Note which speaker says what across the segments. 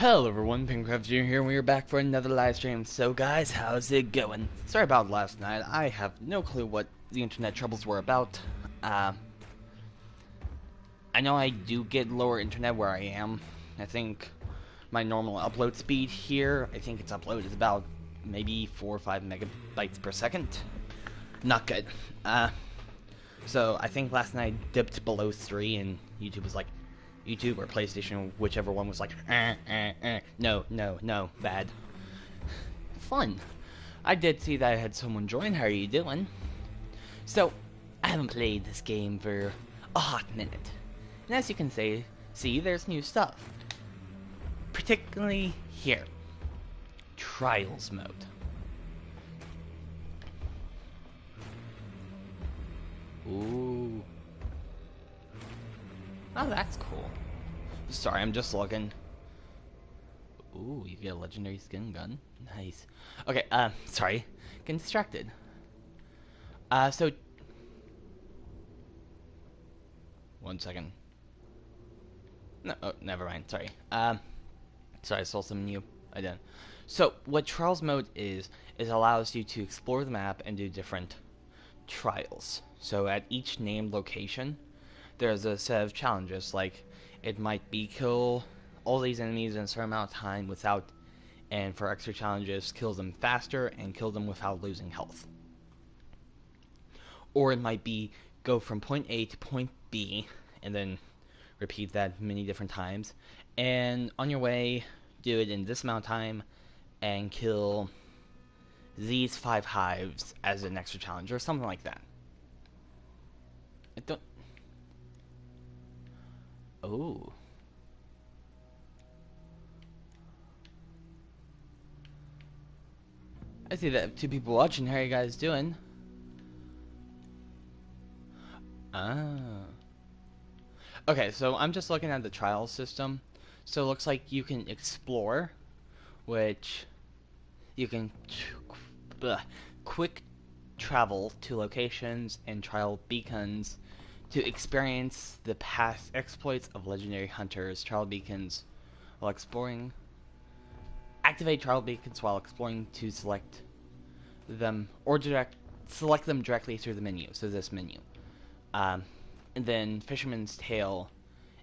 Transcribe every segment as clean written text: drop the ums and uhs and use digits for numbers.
Speaker 1: Hello everyone, PenguinCraftJr here, and we are back for another live stream. So guys, how's it going? Sorry about last night, I have no clue what the internet troubles were about. I know I do get lower internet where I am. I think my normal upload speed here, I think its upload is about maybe 4 or 5 megabytes per second. Not good. So I think last night dipped below 3 and YouTube was like, YouTube or PlayStation, whichever one was like, no, bad. Fun. I did see that I had someone join. How are you doing? So, I haven't played this game for a hot minute. And as you can see, there's new stuff. Particularly here. Trials mode. Ooh. Oh, that's cool. Sorry, I'm just looking. Ooh, you get a legendary skin gun. Nice. Okay, sorry. Getting distracted. So... One second. No, oh, never mind. Sorry. Sorry, I saw something new. I didn't. So, what Trials mode is it allows you to explore the map and do different trials. So, at each named location, there's a set of challenges, like it might be kill all these enemies in a certain amount of time without, and for extra challenges, kill them faster and kill them without losing health. Or it might be go from point A to point B and then repeat that many different times, and on your way do it in this amount of time and kill these 5 hives as an extra challenge or something like that. I don't... Oh. I see that 2 people watching. How are you guys doing? Ah. Okay, so I'm just looking at the trial system. So it looks like you can explore, which you can quick travel to locations and trial beacons to experience the past exploits of legendary hunters. Trial beacons while exploring. Activate trial beacons while exploring to select them or select them directly through the menu. So this menu. And then Fisherman's Tale,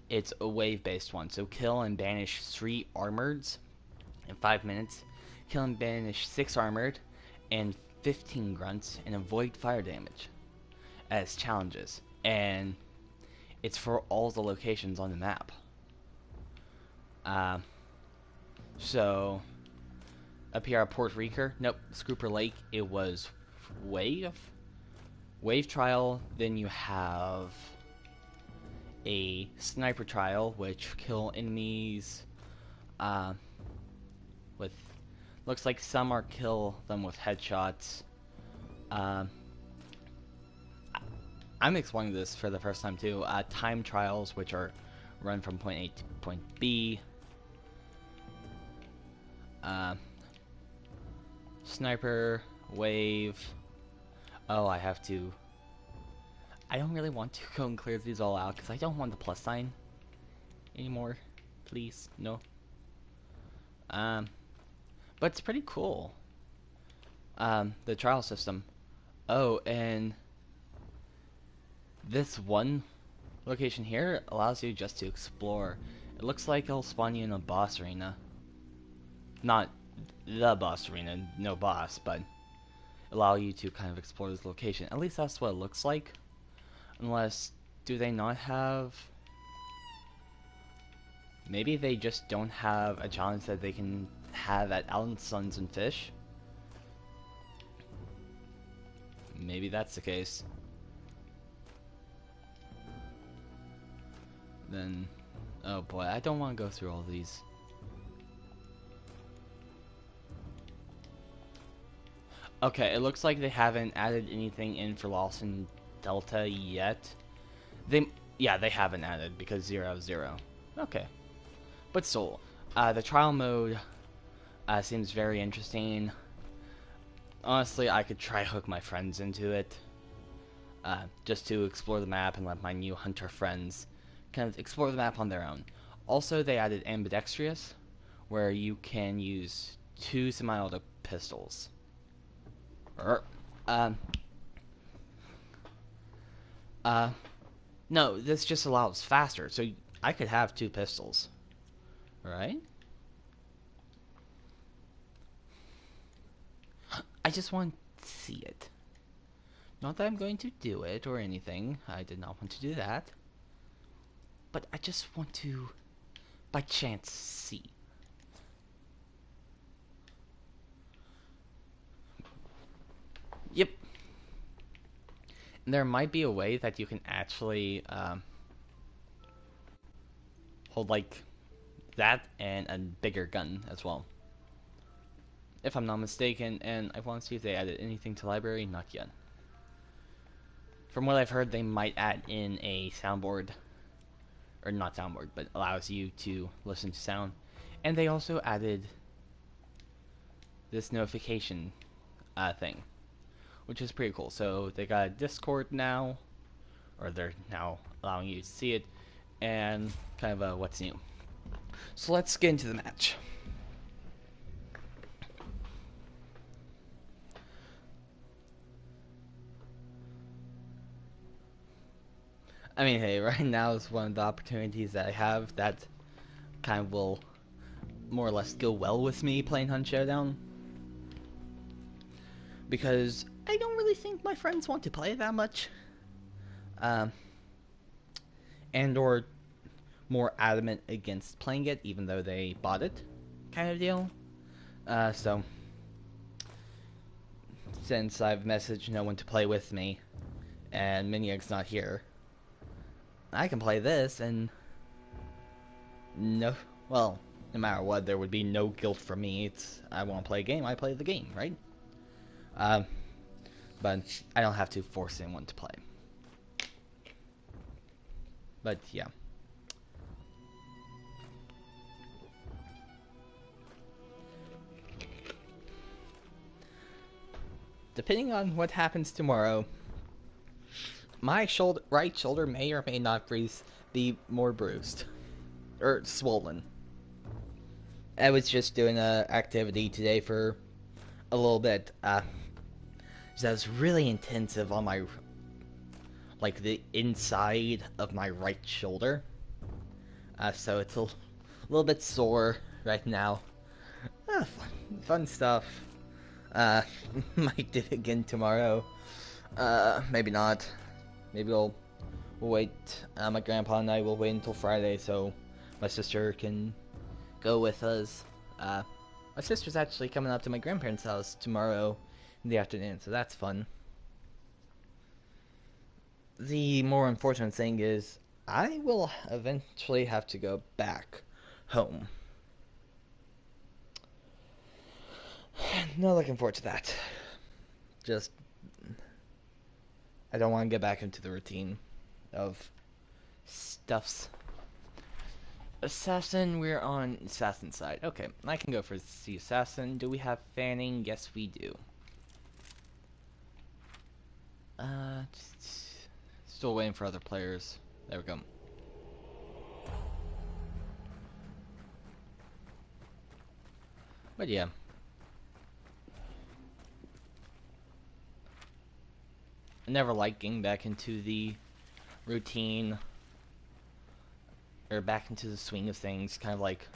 Speaker 1: it's a wave-based one. So kill and banish 3 armoreds in 5 minutes. Kill and banish 6 armored and 15 grunts and avoid fire damage as challenges. And it's for all the locations on the map. So up here at Port Reeker, nope, Scooper Lake, it was wave trial. Then you have a sniper trial, which kill enemies with, looks like some are kill them with headshots. I'm exploring this for the first time too. Time trials, which are run from point A to point B. Sniper, wave. Oh, I have to. I don't really want to go and clear these all out because I don't want the plus sign anymore. Please, no. But it's pretty cool. The trial system. Oh, and this one location here allows you just to explore. It looks like it'll spawn you in a boss arena. Not the boss arena, no boss, but allow you to kind of explore this location. At least that's what it looks like. Unless, do they not have... Maybe they just don't have a challenge that they can have at Alan Sons and Fish. Maybe that's the case. Then, oh boy, I don't want to go through all these. Okay, it looks like they haven't added anything in for Lawson Delta yet. Yeah, they haven't added because 0-0. Okay, but still, the trial mode seems very interesting. Honestly, I could try hook my friends into it, just to explore the map and let my new hunter friends kind of explore the map on their own. Also, they added ambidextrous, where you can use 2 semi-auto pistols. Or, no, this just allows faster, so I could have 2 pistols. Right? I just want to see it. Not that I'm going to do it or anything. I did not want to do that. But I just want to, by chance, see. Yep. And there might be a way that you can actually hold like that and a bigger gun as well. If I'm not mistaken, and I want to see if they added anything to library, not yet. From what I've heard, they might add in a soundboard, or not soundboard, but allows you to listen to sound. And they also added this notification thing, which is pretty cool. So they got a Discord now, or they're now allowing you to see it, and kind of what's new. So let's get into the match. I mean, hey, right now is one of the opportunities that I have that kind of will more or less go well with me playing Hunt Showdown. Because I don't really think my friends want to play it that much. And or more adamant against playing it, even though they bought it, kind of deal. So, since I've messaged no one to play with me, and Miniac's not here, I can play this, and no matter what, there would be no guilt for me. I want to play a game, I play the game, right? But I don't have to force anyone to play. But yeah. Depending on what happens tomorrow, my right shoulder may or may not be more bruised. Or swollen. I was just doing an activity today for a little bit. So that was really intensive on my, like, the inside of my right shoulder. So it's a little bit sore right now. Fun stuff. Might do it again tomorrow. Maybe not. Maybe we'll wait. My grandpa and I will wait until Friday so my sister can go with us. My sister's actually coming up to my grandparents' house tomorrow in the afternoon, so that's fun. The more unfortunate thing is I will eventually have to go back home. Not looking forward to that. Just, I don't want to get back into the routine of stuffs. Assassin, we're on assassin side. Okay, I can go for the assassin. Do we have fanning? Yes, we do. Still waiting for other players. There we go. But yeah. I never liked getting back into the routine, or back into the swing of things, kind of like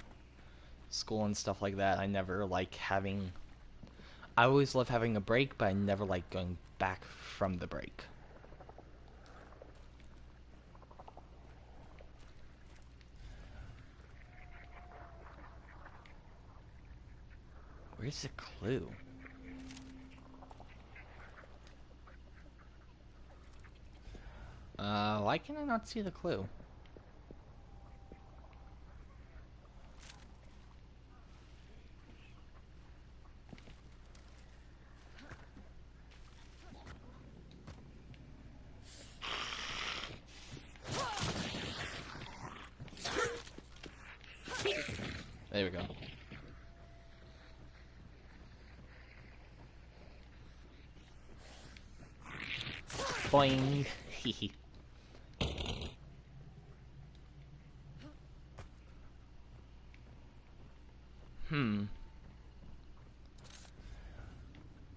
Speaker 1: school and stuff like that. I never like having, I always love having a break, but I never like going back from the break. Where's the clue? Why can I not see the clue? There we go. Boing. Hehe.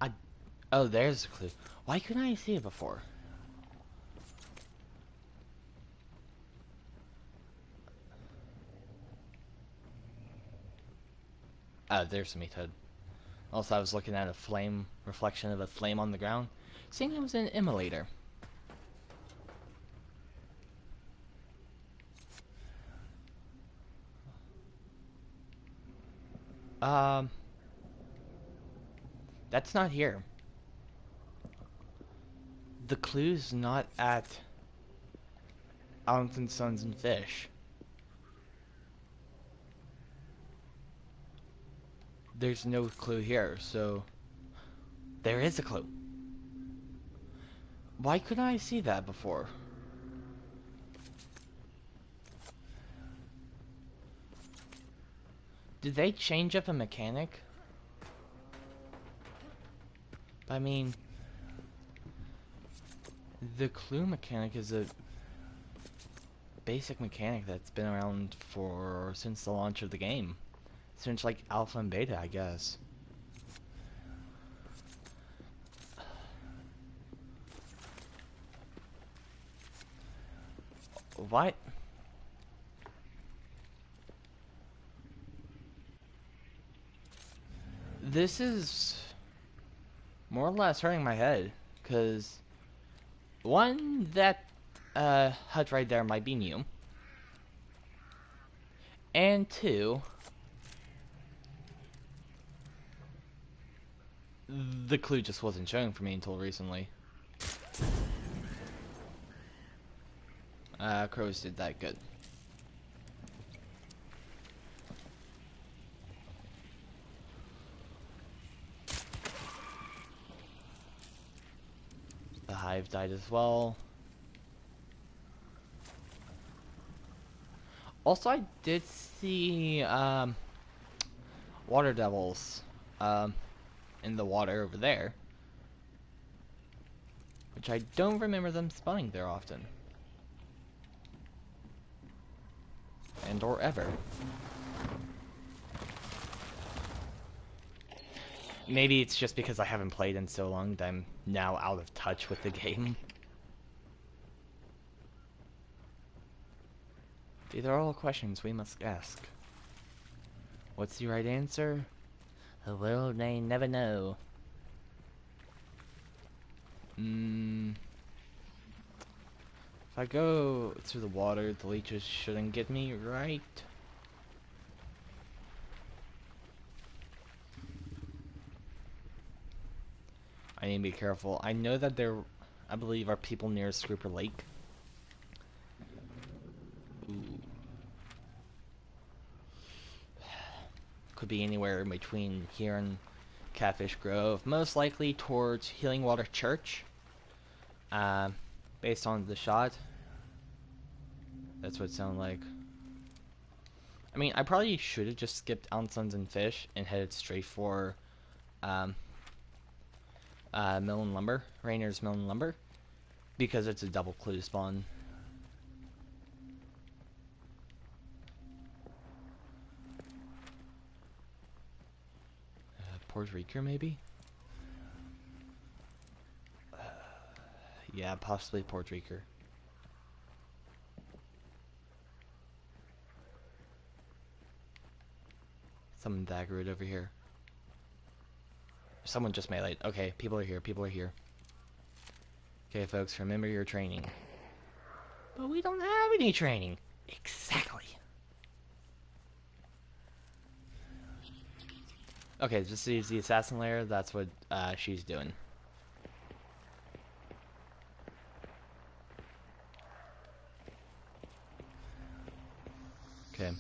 Speaker 1: I. Oh, there's a clue. Why couldn't I see it before? Oh, there's a meat. Also, I was looking at a flame reflection of a flame on the ground, seeing it was an immolator. Um, that's not here. The clue's not at Allenton Sons and Fish. There's no clue here, so there is a clue. Why couldn't I see that before? Did they change up a mechanic? I mean, the clue mechanic is a basic mechanic that's been around for since the launch of the game. Since like alpha and beta, I guess. What? This is more or less hurting my head, because one, that hut right there might be new, and two, the clue just wasn't showing for me until recently. Crows did that good. The hive died as well. Also, I did see water devils in the water over there, which I don't remember them spawning there often, and or ever. Maybe it's just because I haven't played in so long that I'm now out of touch with the game. These are all questions we must ask. What's the right answer? The world may never know. If I go through the water, the leeches shouldn't get me, right? I need to be careful. I know that there, I believe, are people near Scooper Lake. Ooh. Could be anywhere in between here and Catfish Grove. Most likely towards Healing Water Church. Based on the shot. That's what it sounded like. I mean, I probably should have just skipped Allen Sons and Fish and headed straight for Mill and Lumber, Rainer's Mill and Lumber, because it's a double clue spawn. Puerto Rico, maybe? Yeah, possibly Puerto Rico. Someone daggered over here. Someone just meleeed. Okay, people are here, people are here. Okay, folks, remember your training. But we don't have any training. Exactly. Okay, this is the assassin lair. That's what she's doing. Okay.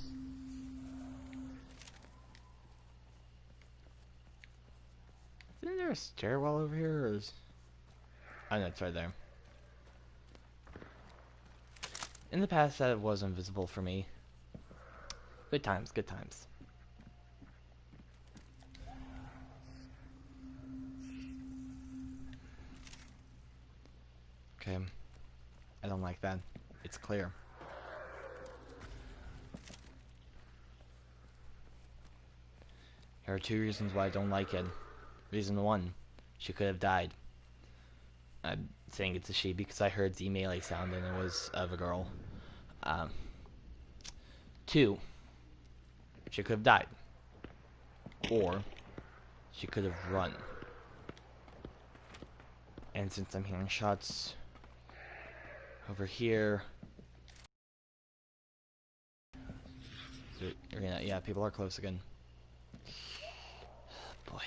Speaker 1: Isn't there a stairwell over here, or is... Oh, no, it's right there. In the past, that was invisible for me. Good times, good times. Okay. I don't like that. It's clear. There are 2 reasons why I don't like it. Reason 1, she could have died. I'm saying it's a she because I heard the melee sound and it was of a girl. Um, 2, she could have died. Or she could have run. And since I'm hearing shots over here, yeah, people are close again. Boy.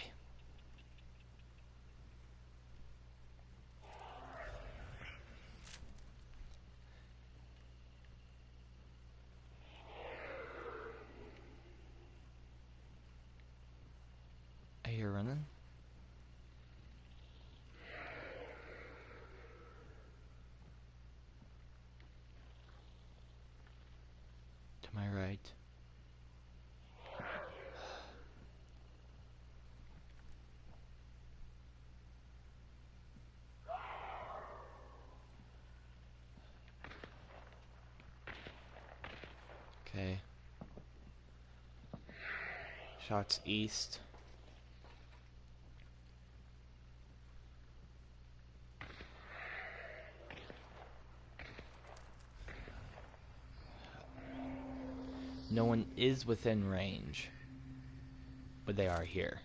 Speaker 1: I hear running. To my right. Okay. Shots east. No one is within range, but they are here.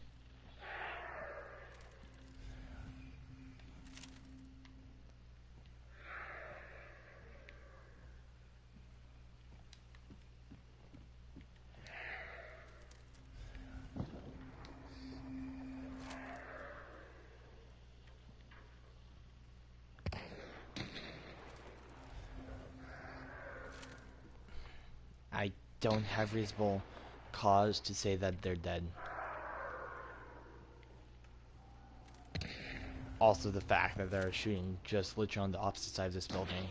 Speaker 1: I don't have reasonable cause to say that they're dead. Also the fact that they're shooting just literally on the opposite side of this building.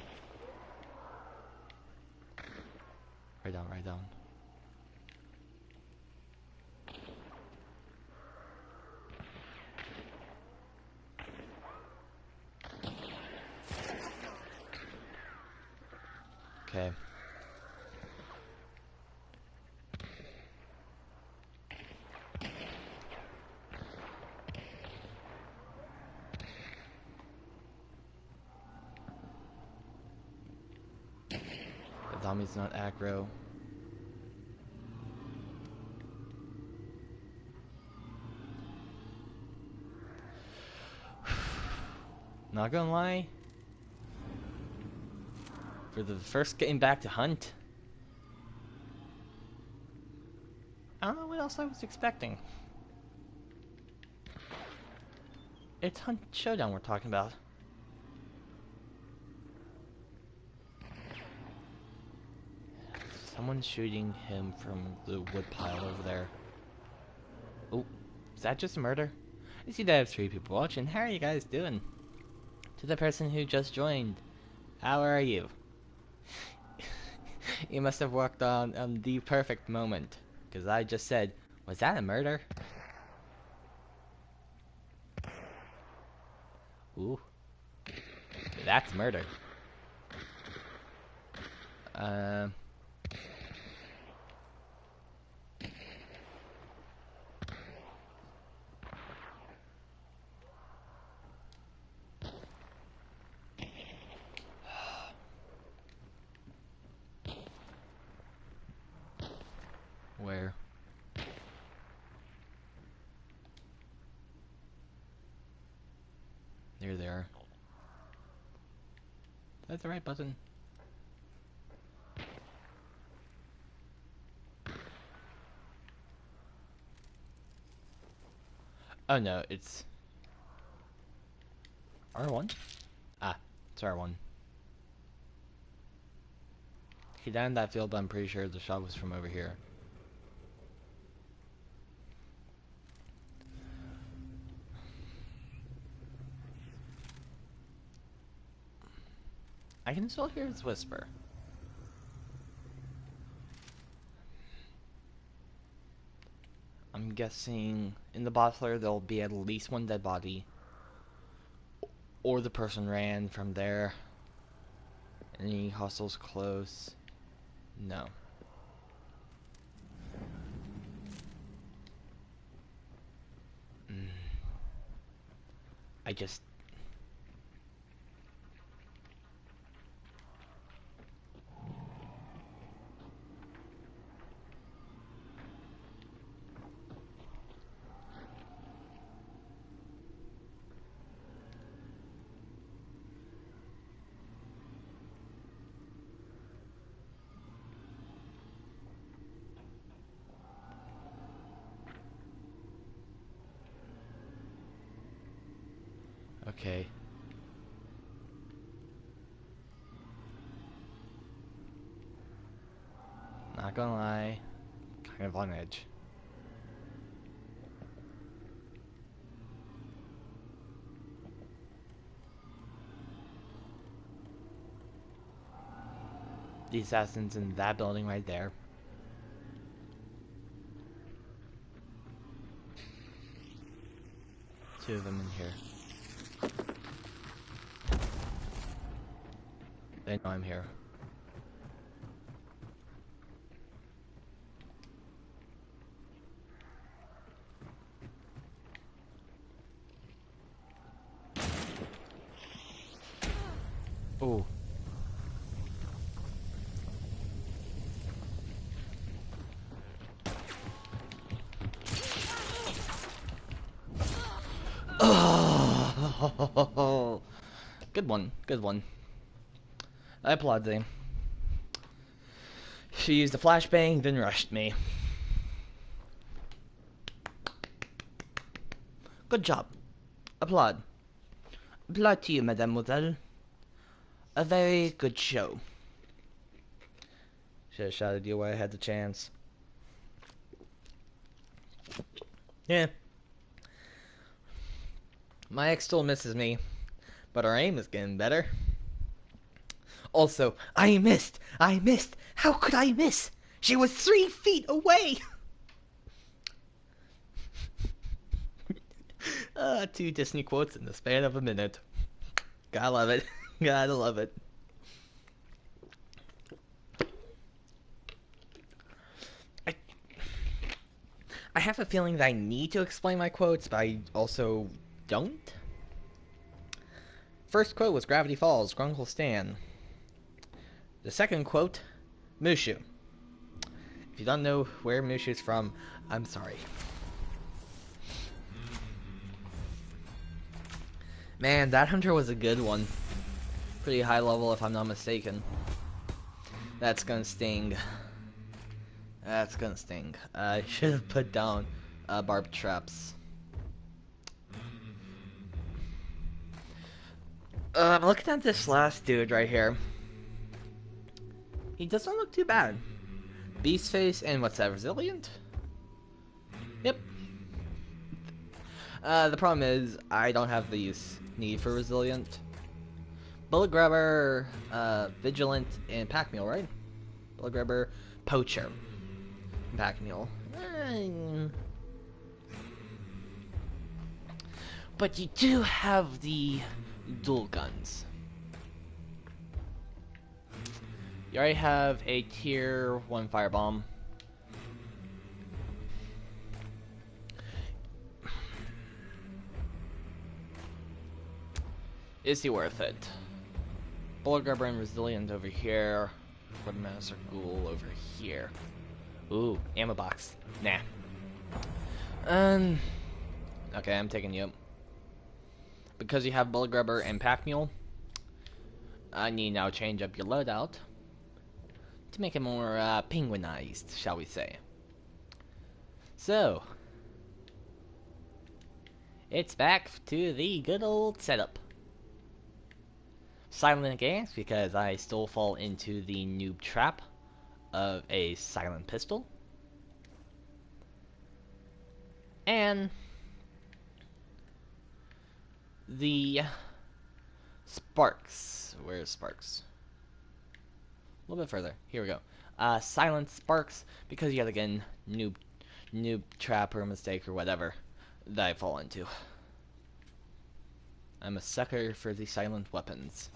Speaker 1: Right down, right down. Okay. The zombie's not aggro. Not gonna lie. For the first game back to hunt, I don't know what else I was expecting. It's Hunt Showdown we're talking about. Someone's shooting him from the wood pile over there. Oh, is that just a murder? I see that I have 3 people watching. How are you guys doing? To the person who just joined, how are you? You must have worked on the perfect moment. Because I just said, was that a murder? Ooh. That's murder. Where? There they are. That's the right button. Oh no, it's R1? Ah, it's R1. He died in that field, but I'm pretty sure the shot was from over here. I can still hear his whisper. I'm guessing in the bottler there'll be at least 1 dead body. Or the person ran from there. Any hostiles close? No. I just... Okay. Not gonna lie, kind of on edge. The assassin's in that building right there. Two of them in here. They know I'm here. Ooh. Oh, good one, good one. I applaud them. She used a flashbang, then rushed me. Good job. Applaud. Applaud to you, mademoiselle. A very good show. Should have shouted you while I had the chance. Yeah. My ex still misses me, but our aim is getting better. Also, I missed! I missed! How could I miss? She was 3 feet away! 2 Disney quotes in the span of a minute. Gotta love it. Gotta love it. I have a feeling that I need to explain my quotes, but I also don't. First quote was Gravity Falls, Grunkle Stan. The second quote, Mushu. If you don't know where Mushu's from, I'm sorry. Man, that hunter was a good one. Pretty high level if I'm not mistaken. That's gonna sting. That's gonna sting. I should have put down barbed traps. I'm looking at this last dude right here. He doesn't look too bad. Beast face and what's that, resilient? Yep. The problem is I don't have the need for resilient. Bullet grabber, vigilant, and pack mule, right? Bullet grabber, poacher, pack mule. But you do have the dual guns. You already have a tier 1 firebomb. Is he worth it? Bullet grabber and resilient over here. Master ghoul over here. Ooh, ammo box. Nah. Okay, I'm taking you. Because you have bullet grabber and pack mule, I need now change up your loadout to make it more penguinized, shall we say. So, it's back to the good old setup. Silent again, because I still fall into the noob trap of a silent pistol. And the Sparks. Where's Sparks? A little bit further. Here we go. Silent Sparks, because yet again, noob trap or mistake or whatever that I fall into. I'm a sucker for the silent weapons.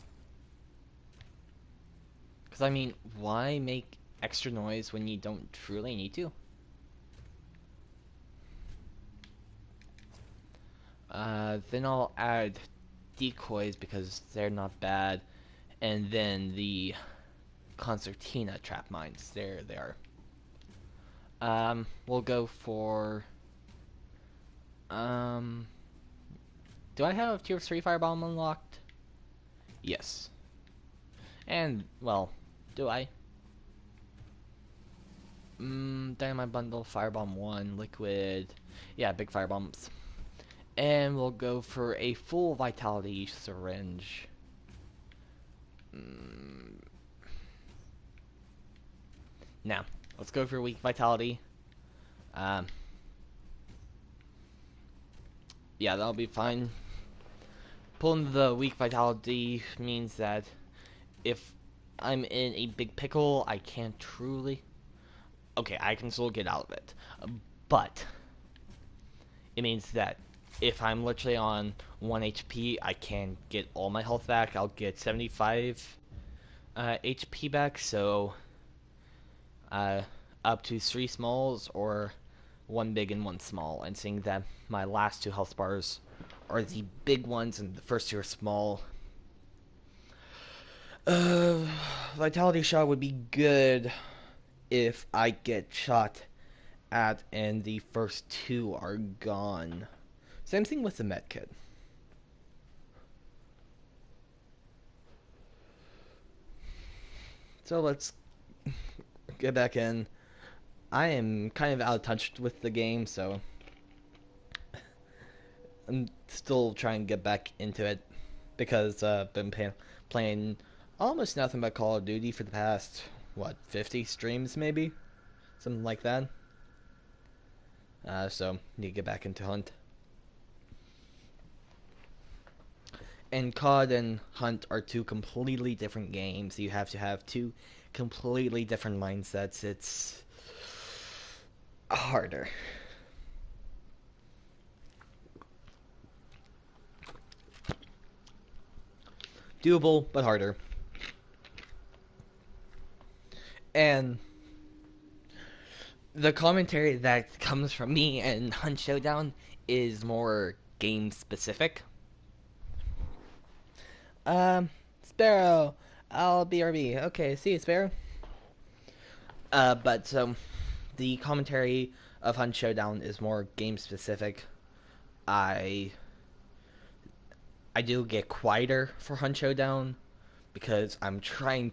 Speaker 1: Because, I mean, why make extra noise when you don't truly need to? Then I'll add decoys because they're not bad, and then the concertina trap mines. There they are. We'll go for. Do I have tier 3 firebomb unlocked? Yes. And well, do I? Dynamite bundle, firebomb 1, liquid. Yeah, big firebombs. And we'll go for a full vitality syringe. Now, let's go for weak vitality. Yeah, that'll be fine. Pulling the weak vitality means that if I'm in a big pickle, I can't truly. Okay, I can still get out of it. But it means that if I'm literally on 1 HP, I can get all my health back. I'll get 75 HP back, so up to 3 smalls or 1 big and 1 small. And seeing that my last 2 health bars are the big ones and the first 2 are small. Vitality shot would be good if I get shot at and the first 2 are gone. Same thing with the medkit. So let's get back in. I am kind of out of touch with the game, so I'm still trying to get back into it because I've been playing almost nothing but Call of Duty for the past, 50 streams maybe? Something like that. So, need to get back into Hunt. And COD and Hunt are 2 completely different games. You have to have 2 completely different mindsets. It's harder. Doable, but harder. And the commentary that comes from me and Hunt Showdown is more game specific. Sparrow, I'll BRB. Okay, see you, Sparrow. But the commentary of Hunt Showdown is more game specific. I do get quieter for Hunt Showdown because I'm trying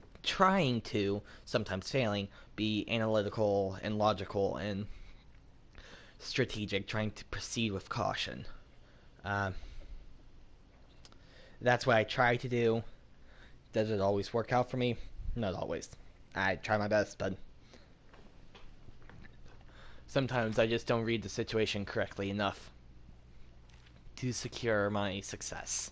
Speaker 1: to, sometimes failing, be analytical and logical and strategic, trying to proceed with caution. That's what I try to do. Does it always work out for me? Not always. I try my best, but sometimes I just don't read the situation correctly enough to secure my success.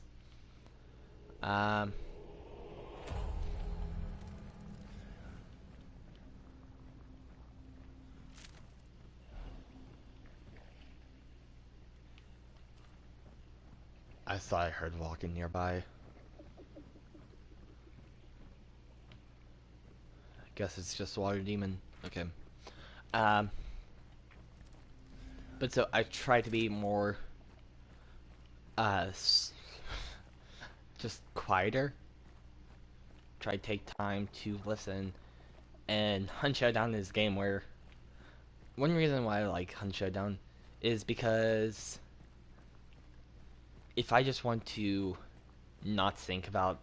Speaker 1: I thought I heard walking nearby. I guess it's just a water demon. Okay. But so I try to be more just quieter. Try to take time to listen. And Hunt Showdown is a game where one reason why I like Hunt Showdown is because if I just want to not think about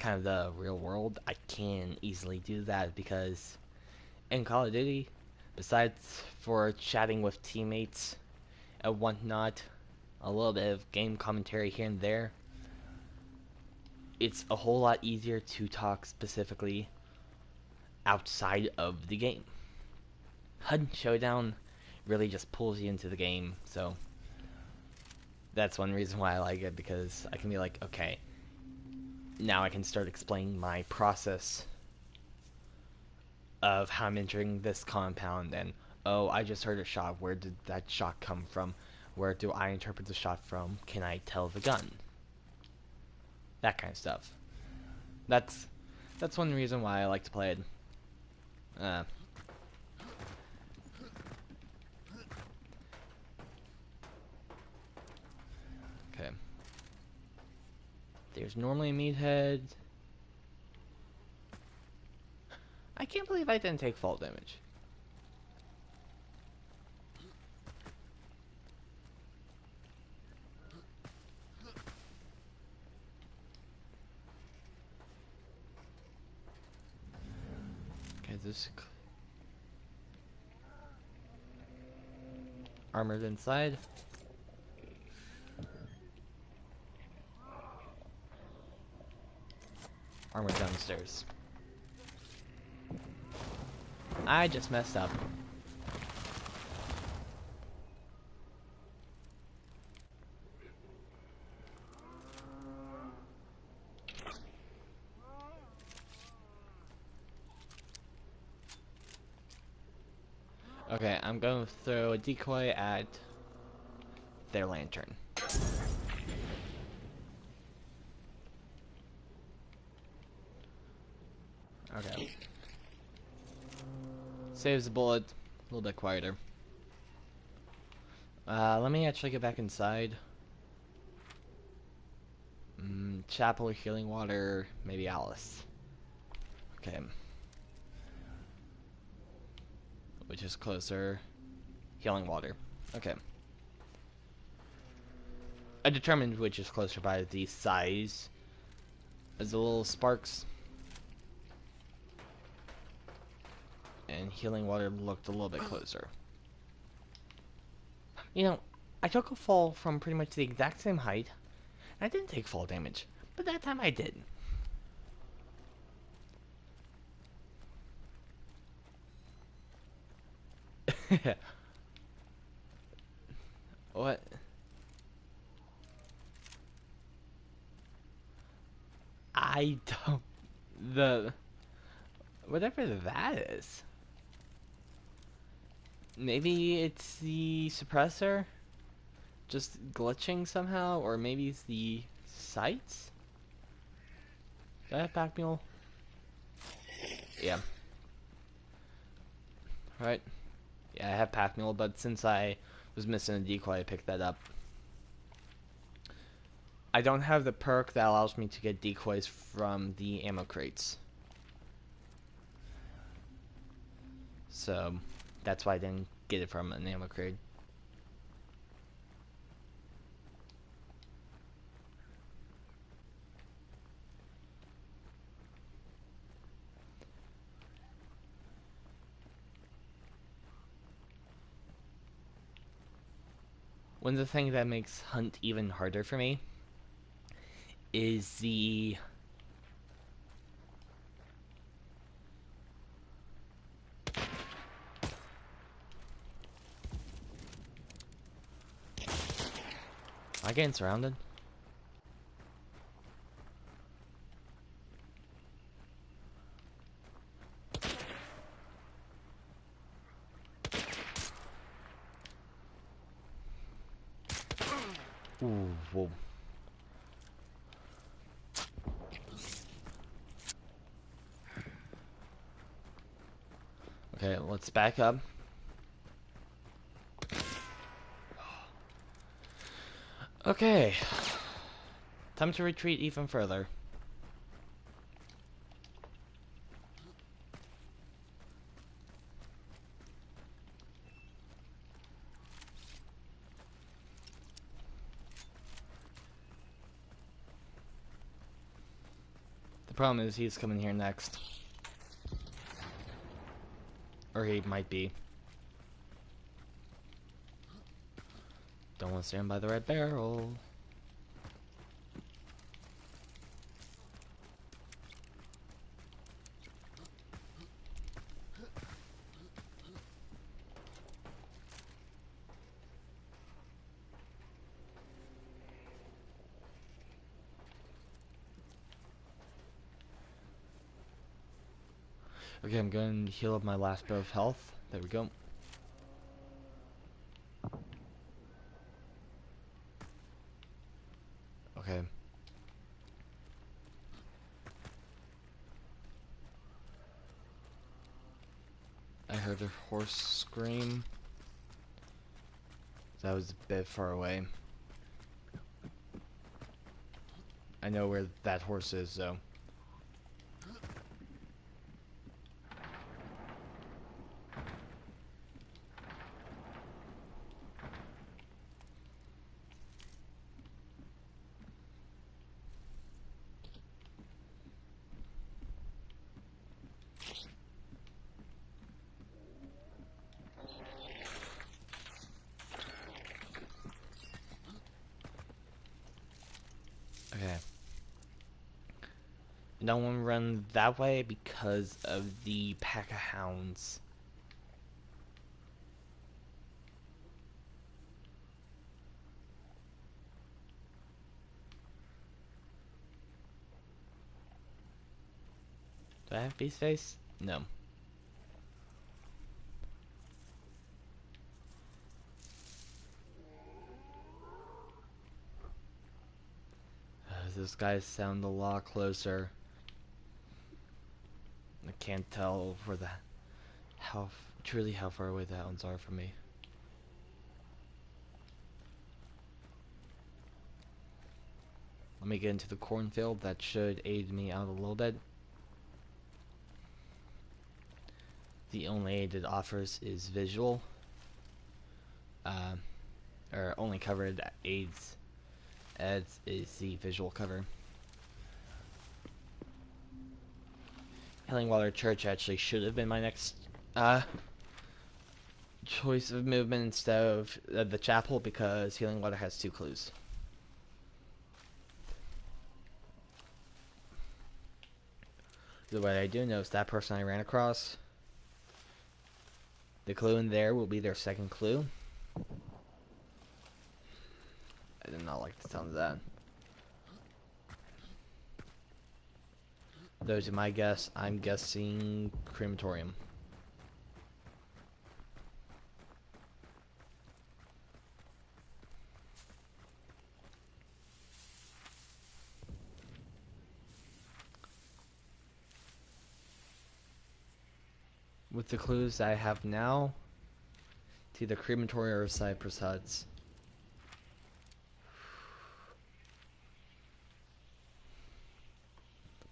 Speaker 1: kind of the real world, I can easily do that because in Call of Duty, besides for chatting with teammates and whatnot, a little bit of game commentary here and there, it's a whole lot easier to talk specifically outside of the game. Hunt Showdown really just pulls you into the game, so that's one reason why I like it, because I can be like, okay, now I can start explaining my process of how I'm entering this compound, and oh, I just heard a shot, where did that shot come from? Where do I interpret the shot from? Can I tell the gun? That kind of stuff. That's one reason why I like to play it. Okay. There's normally a meathead. I can't believe I didn't take fall damage. Okay, this armored inside. Armored downstairs. I just messed up. Okay, I'm going to throw a decoy at their lantern. Okay. Saves the bullet. A little bit quieter. Let me actually get back inside. Chapel or healing water. Maybe Alice. Okay. Which is closer? Healing water. Okay. I determined which is closer by the size. As the little sparks. And healing water looked a little bit closer. You know, I took a fall from pretty much the exact same height. And I didn't take fall damage. But that time I did. What? I don't... The... Whatever that is. Maybe it's the suppressor? Just glitching somehow? Or maybe it's the sights? Do I have pack mule? Yeah. Right. Yeah, I have pack mule, but since I was missing a decoy, I picked that up. I don't have the perk that allows me to get decoys from the ammo crates. So, that's why I didn't get it from an ammo crate. One of the things that makes hunt even harder for me is the... Am I getting surrounded? Ooh, whoa. Okay, let's back up. Okay. Time to retreat even further. The problem is he's coming here next. Or he might be. Don't want to stand by the red barrel. Okay, I'm going to heal up my last bit of health. There we go. Okay. I heard a horse scream. That was a bit far away. I know where that horse is, so. Okay. I don't want to run that way because of the pack of hounds. Do I have beast face? No. Those guys sound a lot closer. I can't tell where the truly how far away the hounds are from me. Let me get into the cornfield. That should aid me out a little bit. The only aid it offers is visual. Or only covered aids as is the visual cover. Healing Water Church actually should have been my next choice of movement instead of the chapel, because Healing Water has 2 clues. So what I do know is that person I ran across, the clue in there will be their second clue. I did not like the sound of that. Those are my guess. I'm guessing crematorium. With the clues I have now, it's either crematorium or Cypress Huts.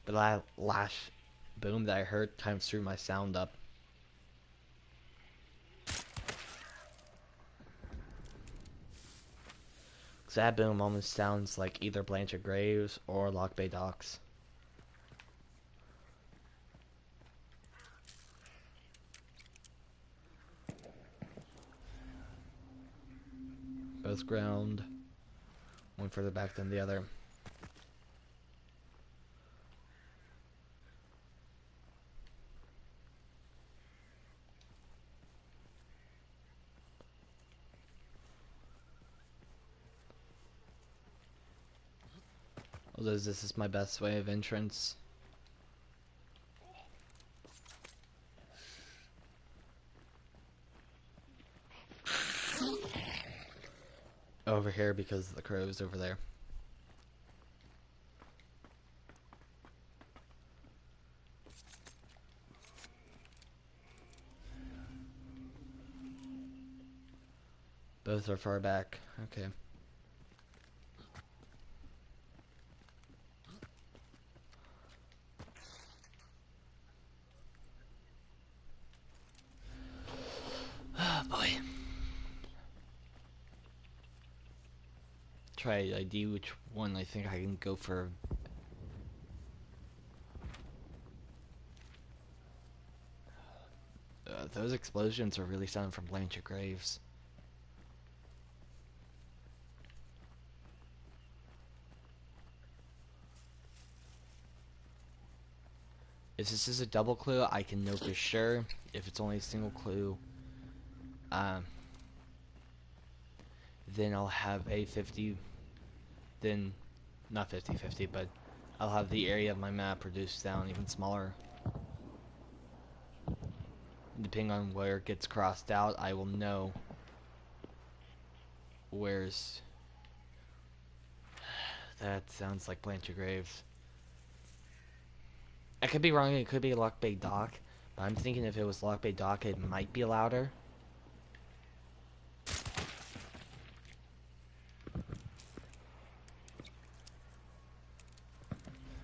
Speaker 1: But that last boom that I heard kind of threw my sound up. Cause that boom almost sounds like either Blanchard Graves or Lock Bay Docks. Both ground, one further back than the other. Although this is my best way of entrance. Over here because the crow's over there. Both are far back. Okay. Oh boy. Try ID which one I think I can go for. Those explosions are really sounding from Blanchard Graves. If this is a double clue, I can know for sure. If it's only a single clue, then I'll have a 50, then, not 50-50, but I'll have the area of my map reduced down even smaller. Depending on where it gets crossed out, I will know where's... That sounds like Blanchard Graves. I could be wrong, it could be Lock Bay Dock, but I'm thinking if it was Lock Bay Dock, it might be louder.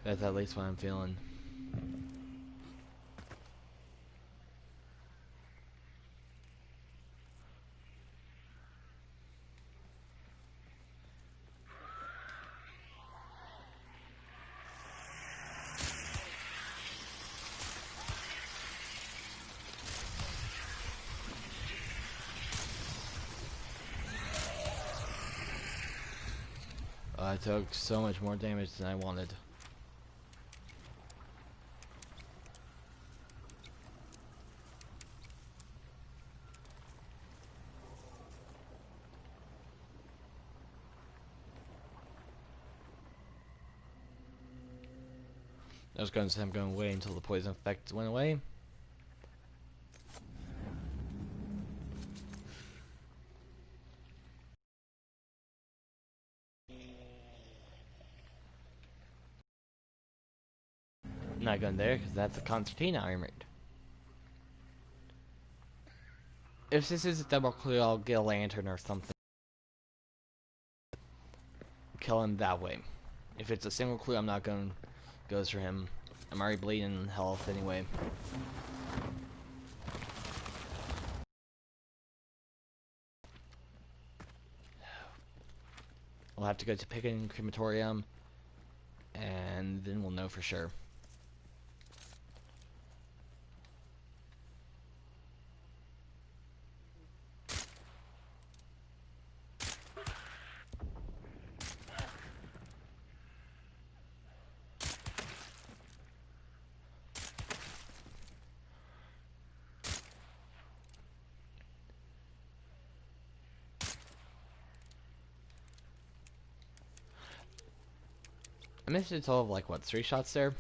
Speaker 1: That's at least what I'm feeling. I took so much more damage than I wanted. I was going to say I'm going to wait until the poison effect went away. I'm not going there because that's a concertina armored. If this is a double clue, I'll get a lantern or something. Kill him that way. If it's a single clue, I'm not going to go for him. I'm already bleeding health anyway. We'll have to go to Picking Crematorium, and then we'll know for sure. I missed a total of like, what, 3 shots there?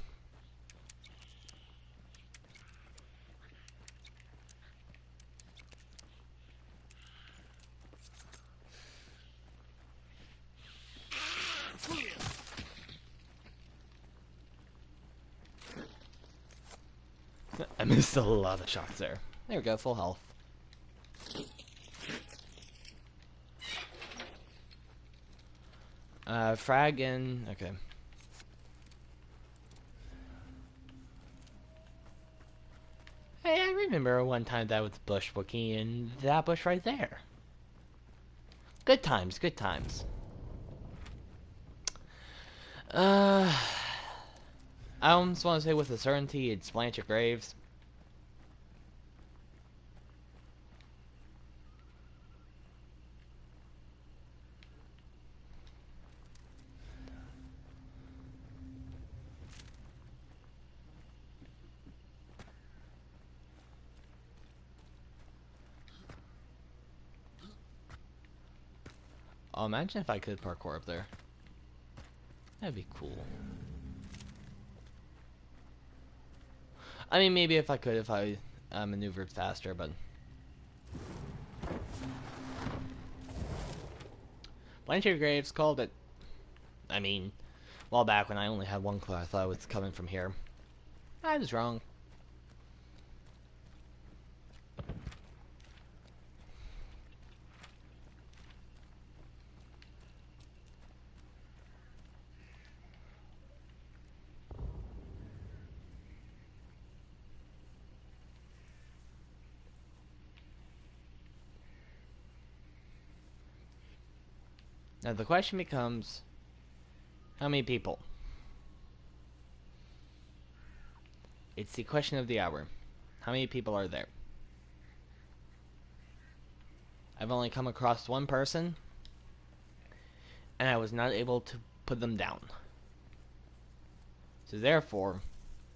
Speaker 1: I missed a lot of shots there. There we go, full health. Frag in, okay. Hey, I remember one time that was bush booking and that bush right there. Good times, good times. I almost want to say with a certainty it's Blanchard Graves. Oh, imagine if I could parkour up there. That'd be cool. I mean, maybe if I could, if I maneuvered faster, but... Blanchard Graves called it. I mean, a while back when I only had one clue, I thought it was coming from here. I was wrong. Now the question becomes, how many people? It's the question of the hour. How many people are there? I've only come across one person, and I was not able to put them down. So therefore,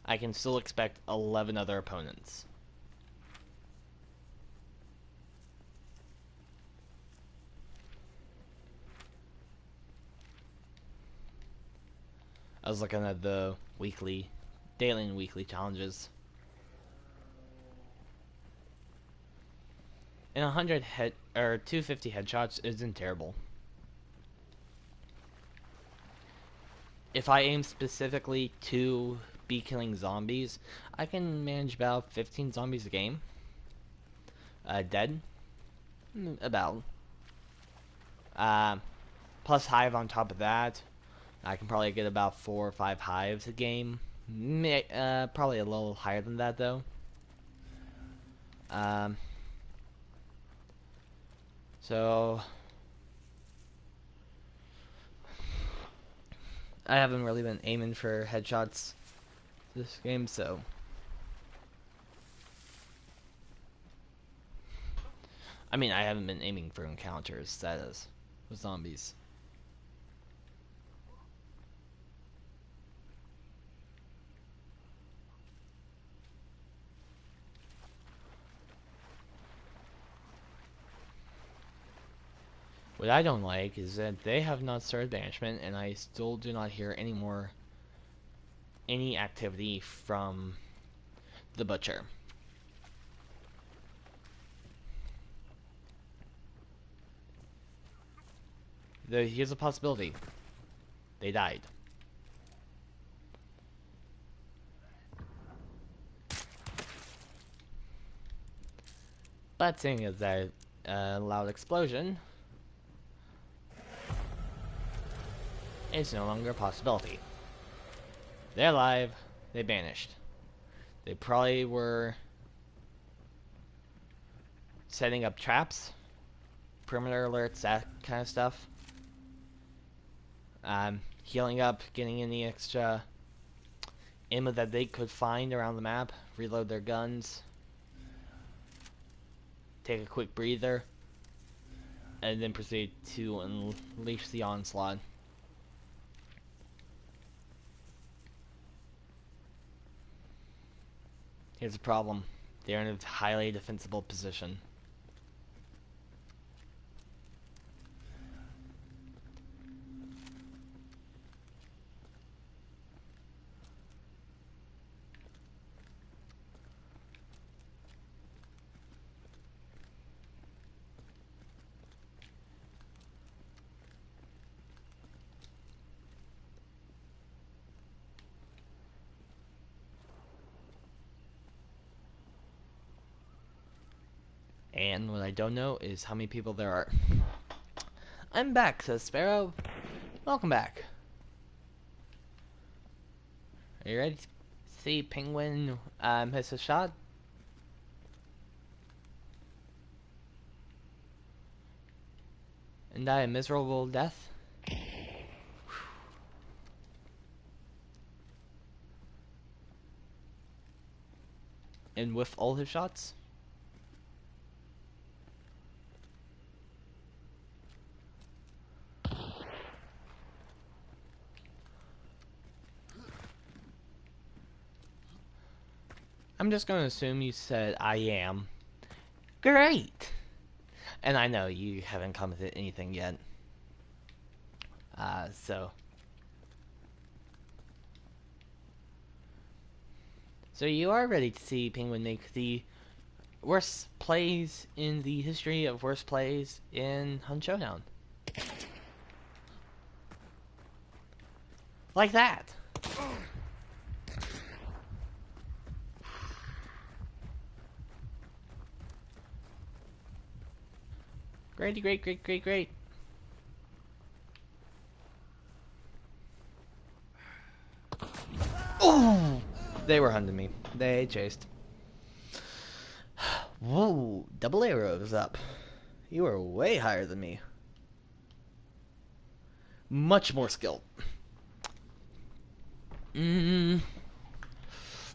Speaker 1: I can still expect 11 other opponents. I was looking at the daily and weekly challenges. And 100 head or 250 headshots isn't terrible. If I aim specifically to be killing zombies, I can manage about 15 zombies a game. Dead, about. Plus hive on top of that. I can probably get about 4 or 5 hives a game. Probably a little higher than that though. Um, so I haven't really been aiming for headshots this game, so I mean I haven't been aiming for encounters, that is, with zombies. What I don't like is that they have not started banishment, and I still do not hear any activity from the butcher. Here's a possibility. They died. But seeing as that loud explosion, it's no longer a possibility. They're alive. They banished. They probably were setting up traps, perimeter alerts, that kind of stuff. Healing up, getting any extra ammo that they could find around the map, reload their guns, take a quick breather, and then proceed to unleash the onslaught. Here's the problem. They're in a highly defensible position. And what I don't know is how many people there are. I'm back, says Sparrow. Welcome back. Are you ready to see Penguin miss a shot? And die a miserable death? And with all his shots? I'm just going to assume you said I am. Great! And I know you haven't commented anything yet. So you are ready to see Penguin make the worst plays in the history of worst plays in SHOWDOWN. Like that! Great. Oh! They were hunting me. They chased. Whoa, double arrows up. You are way higher than me. Much more skilled. Ooh,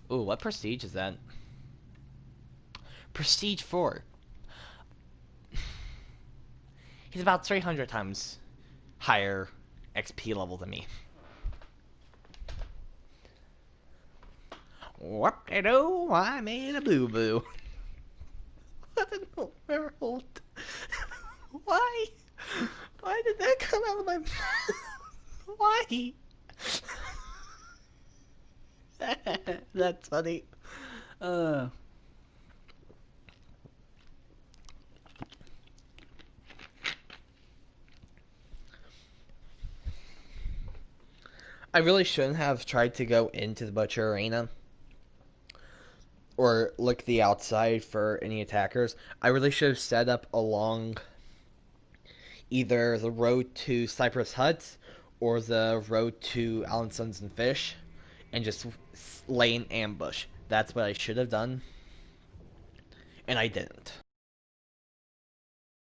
Speaker 1: what prestige is that? Prestige 4. He's about 300 times higher XP level than me. Whoop-de-doo, I made a boo-boo. What in the world? Why? Why did that come out of my mouth? Why? That's funny. I really shouldn't have tried to go into the Butcher Arena or look the outside for any attackers. I really should have set up along either the road to Cypress Huts or the road to Alan Sons and Fish and just lay an ambush. That's what I should have done, and I didn't.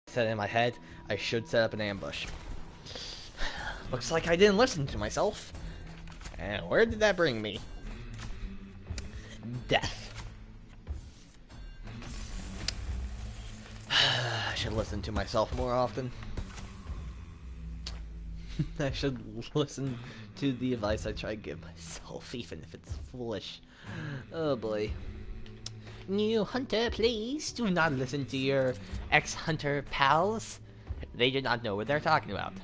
Speaker 1: I said in my head, I should set up an ambush. Looks like I didn't listen to myself. And where did that bring me? Death. I should listen to myself more often. I should listen to the advice I try to give myself, even if it's foolish. Oh boy. New hunter, please do not listen to your ex-hunter pals. They do not know what they're talking about.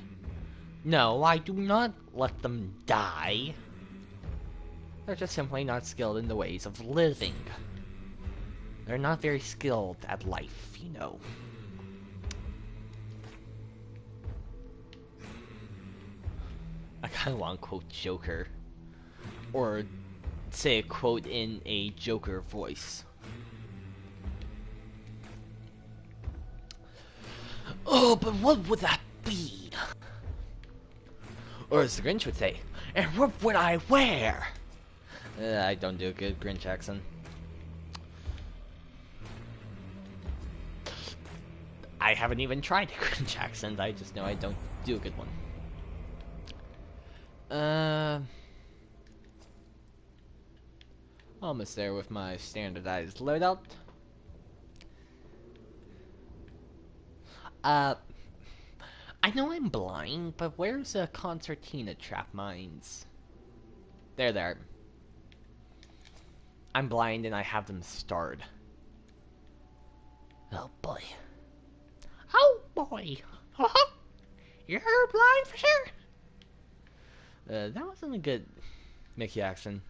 Speaker 1: No, I do not let them die. They're just simply not skilled in the ways of living. They're not very skilled at life, you know. I kinda want to quote Joker. Or say a quote in a Joker voice. Oh, but what would that be? Or as the Grinch would say, and what would I wear? I don't do a good Grinch accent. I haven't even tried a Grinch accent, I just know I don't do a good one. Almost there with my standardized loadout. I know I'm blind, but where's the concertina trap mines? There they are. I'm blind and I have them starred. Oh boy. Oh boy. You're blind for sure? That wasn't a good Mickey accent.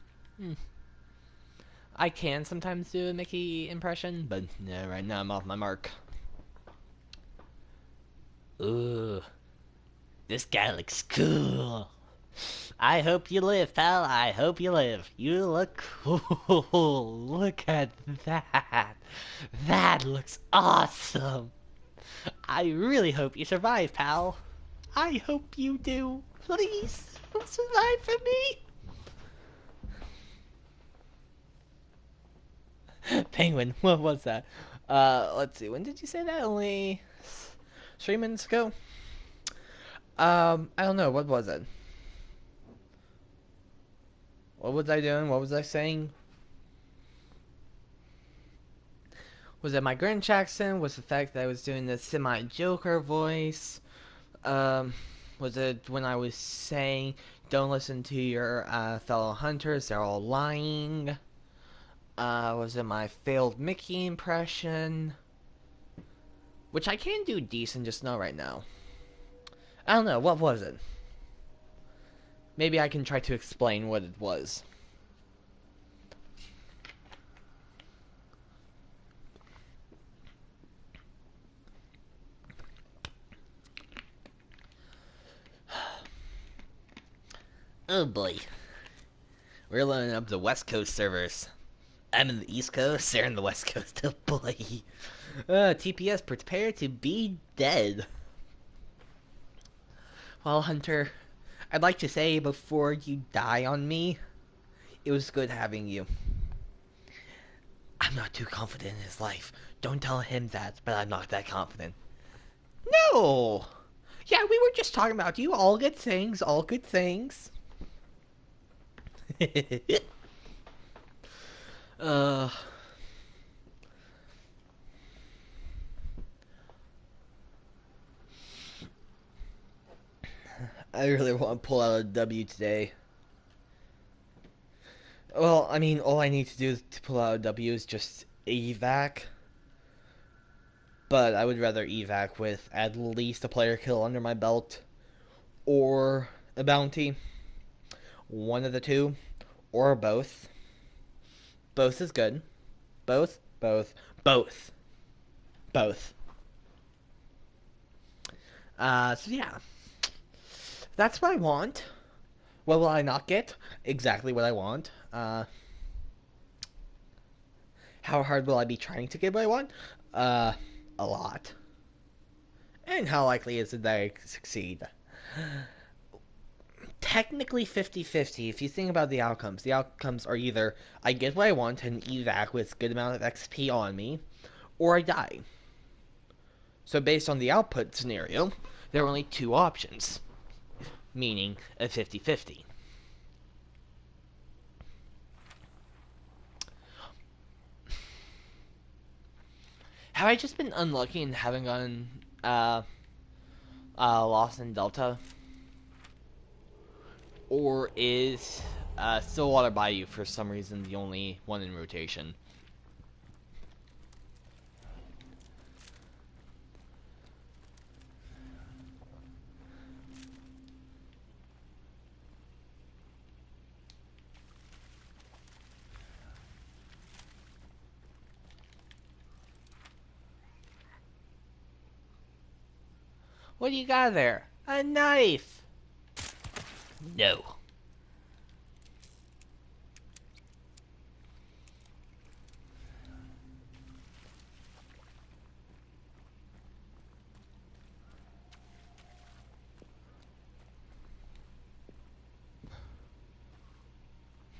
Speaker 1: I can sometimes do a Mickey impression, but no, right now I'm off my mark. Ooh. This guy looks cool. I hope you live, pal. I hope you live. You look cool. Look at that. That looks awesome. I really hope you survive, pal. I hope you do. Please, survive for me. Penguin, what was that? Let's see. When did you say that? Only 3 minutes ago? I don't know. What was it? What was I doing? What was I saying? Was it my Grinch accent? Was the fact that I was doing the semi-Joker voice? Was it when I was saying, don't listen to your fellow hunters, they're all lying? Was it my failed Mickey impression? Which I can do decent, just not right now. I don't know, what was it? Maybe I can try to explain what it was. Oh boy. We're loading up the West Coast servers. I'm in the East Coast, they're in the West Coast. Oh boy. TPS, prepare to be dead. Well, Hunter, I'd like to say before you die on me, it was good having you. I'm not too confident in his life. Don't tell him that, but I'm not that confident. No! Yeah, we were just talking about you. All good things, all good things. I really want to pull out a W today. Well, I mean, all I need to do to pull out a W is just evac. But I would rather evac with at least a player kill under my belt. Or a bounty. One of the two. Or both. Both is good. Both. Both. So yeah. That's what I want. What will I not get? Exactly what I want. How hard will I be trying to get what I want? A lot. And how likely is it that I succeed? technically 50-50 if you think about the outcomes. The outcomes are either I get what I want and evac with good amount of XP on me, or I die. So based on the output scenario, there are only two options, meaning a 50-50. Have I just been unlucky and haven't gotten lost in Delta? Or is Stillwater Bayou for some reason the only one in rotation? What do you got there? A knife! No.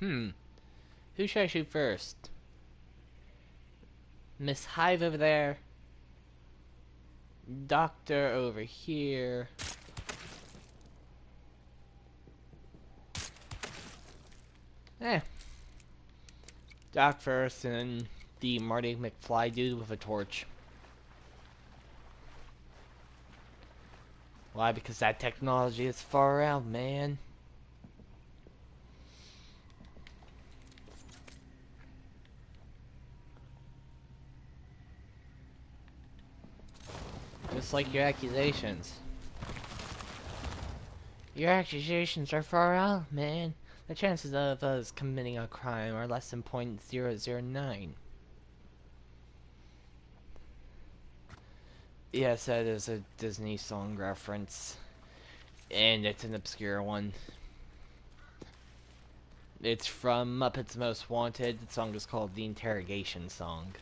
Speaker 1: Who should I shoot first? Miss Hive over there. Doctor over here. Doc first, and then the Marty McFly dude with a torch. Why? Because that technology is far out, man. Just like your accusations. Your accusations are far out, man. The chances of us committing a crime are less than .009. Yes, that is a Disney song reference. And it's an obscure one. It's from Muppets Most Wanted. The song is called The Interrogation Song.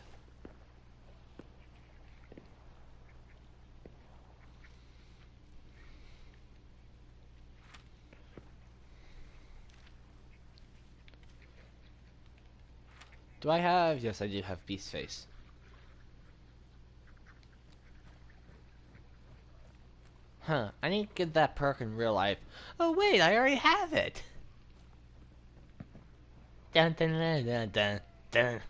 Speaker 1: Do I have? Yes, I do have Beast Face. Huh, I need to get that perk in real life. Oh wait, I already have it! Dun dun dun dun dun dun.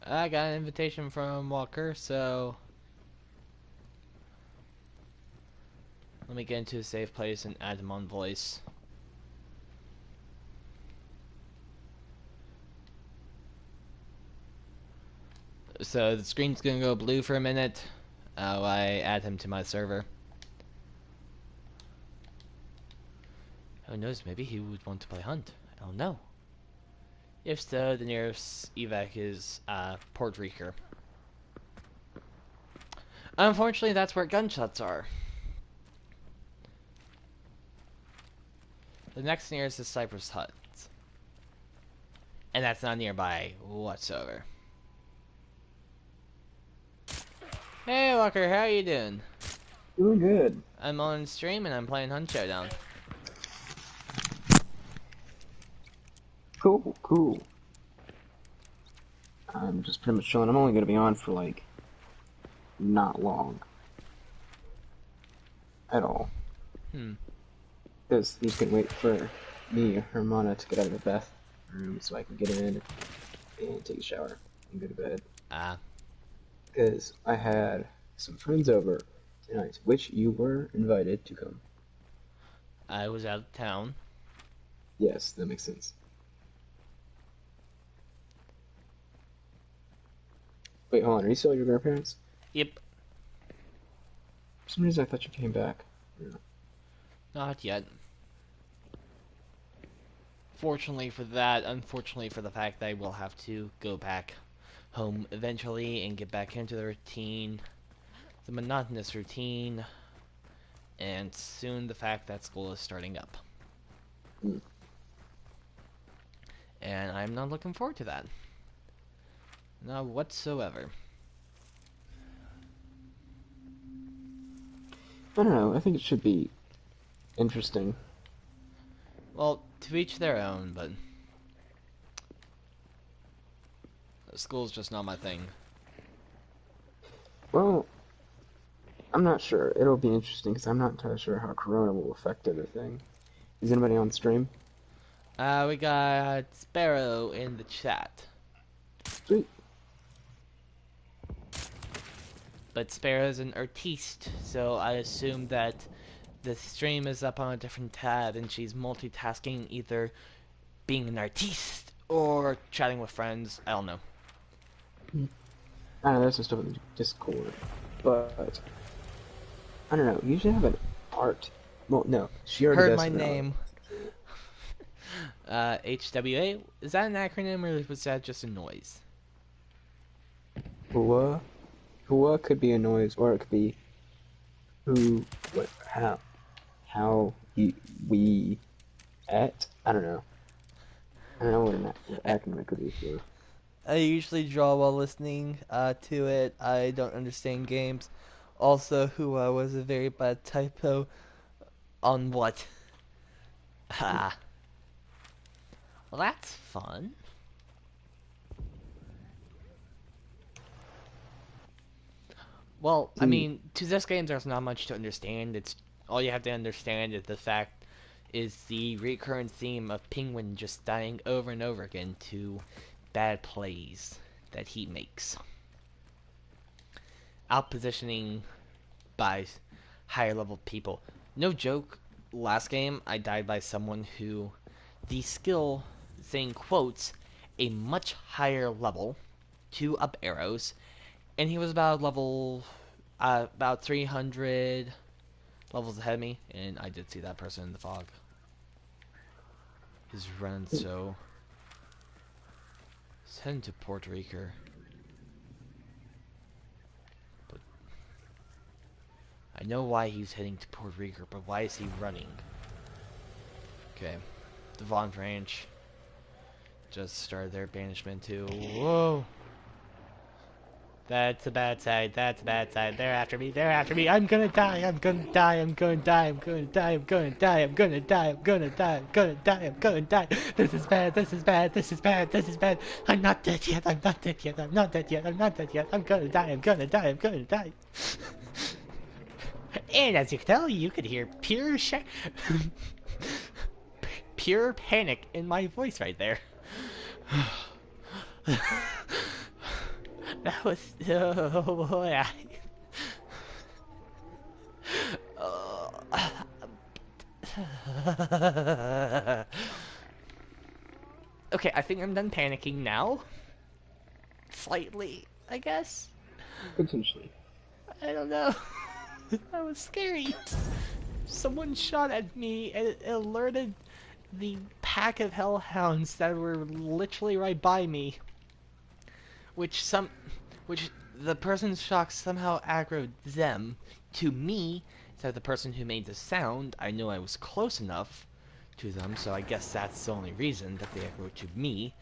Speaker 1: I got an invitation from Walker, so... Let me get into a safe place and add him on voice. So the screen's gonna go blue for a minute while I add him to my server. Who knows, maybe he would want to play Hunt. I don't know. If so, the nearest evac is Port Rico. Unfortunately, that's where gunshots are. The next nearest is Cypress Hut. And that's not nearby whatsoever. Hey Walker, how you doing?
Speaker 2: Doing good.
Speaker 1: I'm on stream and I'm playing Hunt Showdown.
Speaker 2: Cool, cool. I'm just pretty much chilling. I'm only gonna be on for like not long at all. Because he's gonna wait for me or Hermana to get out of the bathroom so I can get in and take a shower and go to bed. Because I had some friends over tonight, which you were invited to come.
Speaker 1: I was out of town.
Speaker 2: Yes, that makes sense. Wait, hold on. Are you still at your grandparents'?
Speaker 1: Yep.
Speaker 2: For some reason, I thought you came back. Yeah.
Speaker 1: Not yet. Fortunately for that, unfortunately for the fact that I will have to go back home eventually and get back into the routine, the monotonous routine, and soon the fact that school is starting up. And I'm not looking forward to that. Not whatsoever.
Speaker 2: I don't know. I think it should be interesting.
Speaker 1: Well, to each their own, but school's just not my thing.
Speaker 2: Well, I'm not sure. It'll be interesting because I'm not entirely sure how Corona will affect everything. Is anybody on stream?
Speaker 1: We got Sparrow in the chat.
Speaker 2: Sweet.
Speaker 1: But Sparrow's an artiste, so I assume that the stream is up on a different tab and she's multitasking, either being an artiste or chatting with friends. I don't know.
Speaker 2: I don't know, there's some stuff in the Discord, but I don't know. You should have an art. Well, no, she already
Speaker 1: Heard
Speaker 2: does
Speaker 1: my
Speaker 2: for now.
Speaker 1: name. HWA? Is that an acronym or was that just a noise?
Speaker 2: Hua? Hua could be a noise, or it could be who, what, how, we, at. I don't know. I don't know what an acronym could be for.
Speaker 3: I usually draw while listening to it. I don't understand games. Also, who was a very bad typo on what?
Speaker 1: Ha. Well, that's fun. Well, I mean, to this game, there's not much to understand. It's all you have to understand is the fact is the recurrent theme of Penguin just dying over and over again to bad plays that he makes. Outpositioning by higher level people. No joke, last game I died by someone who the skill thing quotes a much higher level, 2 up arrows, and he was about level about 300 levels ahead of me, and I did see that person in the fog. He's running so. He's heading to Puerto Rico. But I know why he's heading to Puerto Rico, but why is he running? Okay. The Von Branch just started their banishment too. Whoa! That's a bad side. That's a bad side. They're after me. They're after me. I'm gonna die. I'm gonna die. I'm gonna die. I'm gonna die. I'm gonna die. I'm gonna die. I'm gonna die. I'm gonna die. I'm gonna die. This is bad. This is bad. This is bad. This is bad. I'm not dead yet. I'm not dead yet. I'm not dead yet. I'm not dead yet. I'm gonna die. I'm gonna die. I'm gonna die. And as you can tell, you could hear pure panic in my voice right there. That was oh boy. Okay, I think I'm done panicking now. Slightly, I guess.
Speaker 2: Potentially.
Speaker 1: I don't know. That was scary. Someone shot at me and it alerted the pack of hellhounds that were literally right by me. Which the person's shock somehow aggroed them to me, instead of the person who made the sound. I knew I was close enough to them, so I guess that's the only reason that they aggroed to me.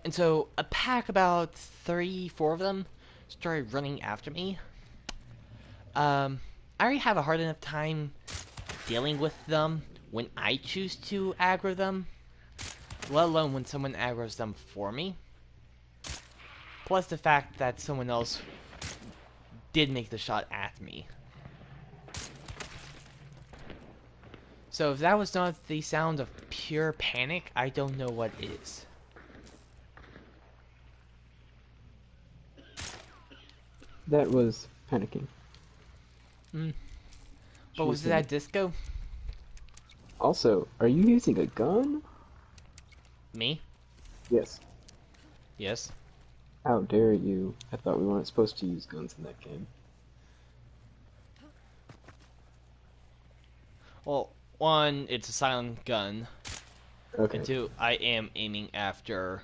Speaker 1: And so a pack, about 3-4 of them, started running after me. I already have a hard enough time dealing with them when I choose to aggro them, let alone when someone aggroes them for me. Plus the fact that someone else did make the shot at me. So if that was not the sound of pure panic, I don't know what is.
Speaker 2: That was panicking.
Speaker 1: But was that disco?
Speaker 2: Also, are you using a gun?
Speaker 1: Me?
Speaker 2: Yes.
Speaker 1: Yes.
Speaker 2: How dare you? I thought we weren't supposed to use guns in that game.
Speaker 1: Well, one, it's a silent gun.
Speaker 2: Okay.
Speaker 1: And two, I am aiming after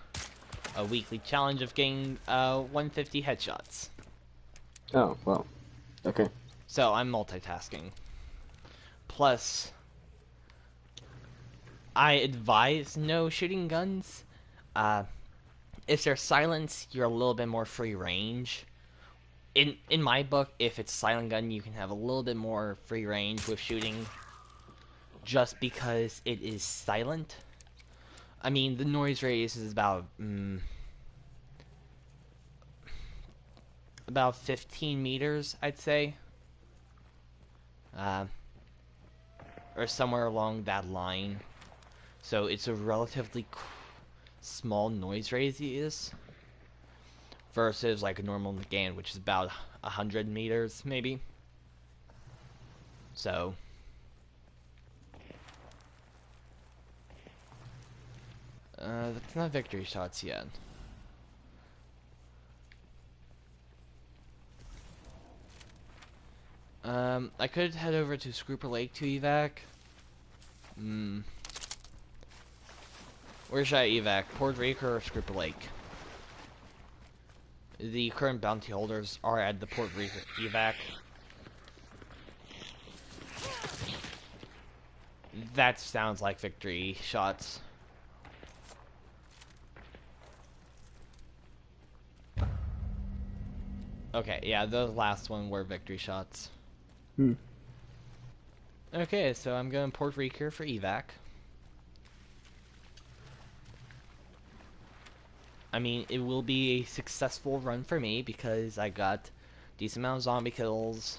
Speaker 1: a weekly challenge of getting 150 headshots.
Speaker 2: Oh, well. Okay.
Speaker 1: So I'm multitasking. Plus, I advise no shooting guns. if they're silent, you're a little bit more free range. In my book, if it's silent gun, you can have a little bit more free range with shooting, just because it is silent. I mean, the noise radius is about 15 meters, I'd say, or somewhere along that line. So it's a relatively small noise radius versus like a normal Nagant, which is about 100 meters, maybe. So that's not victory shots yet. I could head over to Scooper Lake to evac. Where should I evac? Port Rico or Scooper Lake? The current bounty holders are at the Port Rico evac. That sounds like victory shots. Okay, yeah, those last one were victory shots. Okay, so I'm going Port Rico for evac. I mean, it will be a successful run for me because I got decent amount of zombie kills,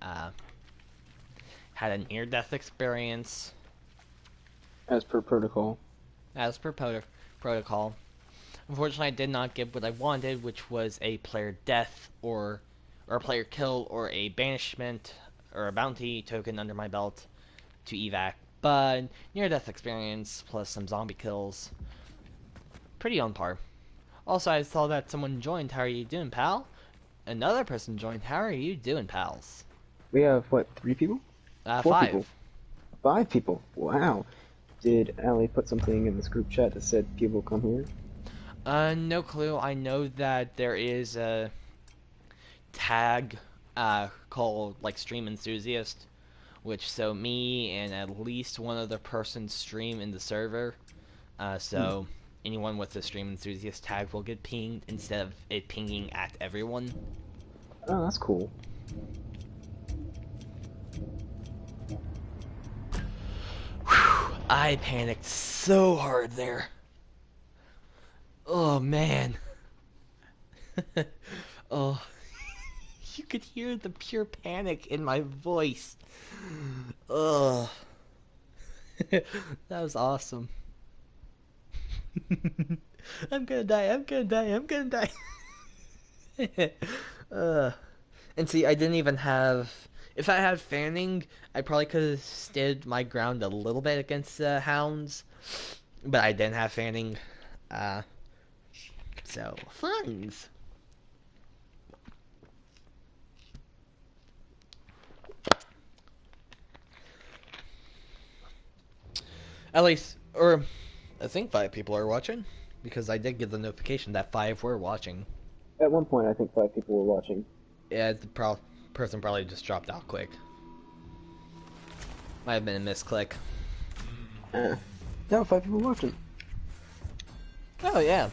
Speaker 1: had a near-death experience.
Speaker 2: As per protocol.
Speaker 1: As per protocol. Unfortunately, I did not get what I wanted, which was a player death or a player kill or a banishment or a bounty token under my belt to evac. But near-death experience plus some zombie kills, pretty on par. Also, I saw that someone joined. How are you doing, pal? Another person joined. How are you doing, pals?
Speaker 2: We have, what, 3 people? 4
Speaker 1: 5.
Speaker 2: people. 5 people. Wow. Did Allie put something in this group chat that said people come here?
Speaker 1: No clue. I know that there is a tag called like Stream Enthusiast, which so me and at least one other person stream in the server. So anyone with the Stream Enthusiast tag will get pinged instead of it pinging at everyone.
Speaker 2: Oh, that's cool.
Speaker 1: Whew, I panicked so hard there. Oh man. Oh, you could hear the pure panic in my voice. Ugh. That was awesome. I'm gonna die, I'm gonna die, I'm gonna die. And see, I didn't even have... If I had fanning, I probably could have stood my ground a little bit against the hounds. But I didn't have fanning. So, funds. At least, or I think 5 people are watching, because I did get the notification that 5 were watching.
Speaker 2: At one point, I think 5 people were watching.
Speaker 1: Yeah, the person probably just dropped out quick. Might have been a misclick.
Speaker 2: No, 5 people watching.
Speaker 1: Oh, yeah.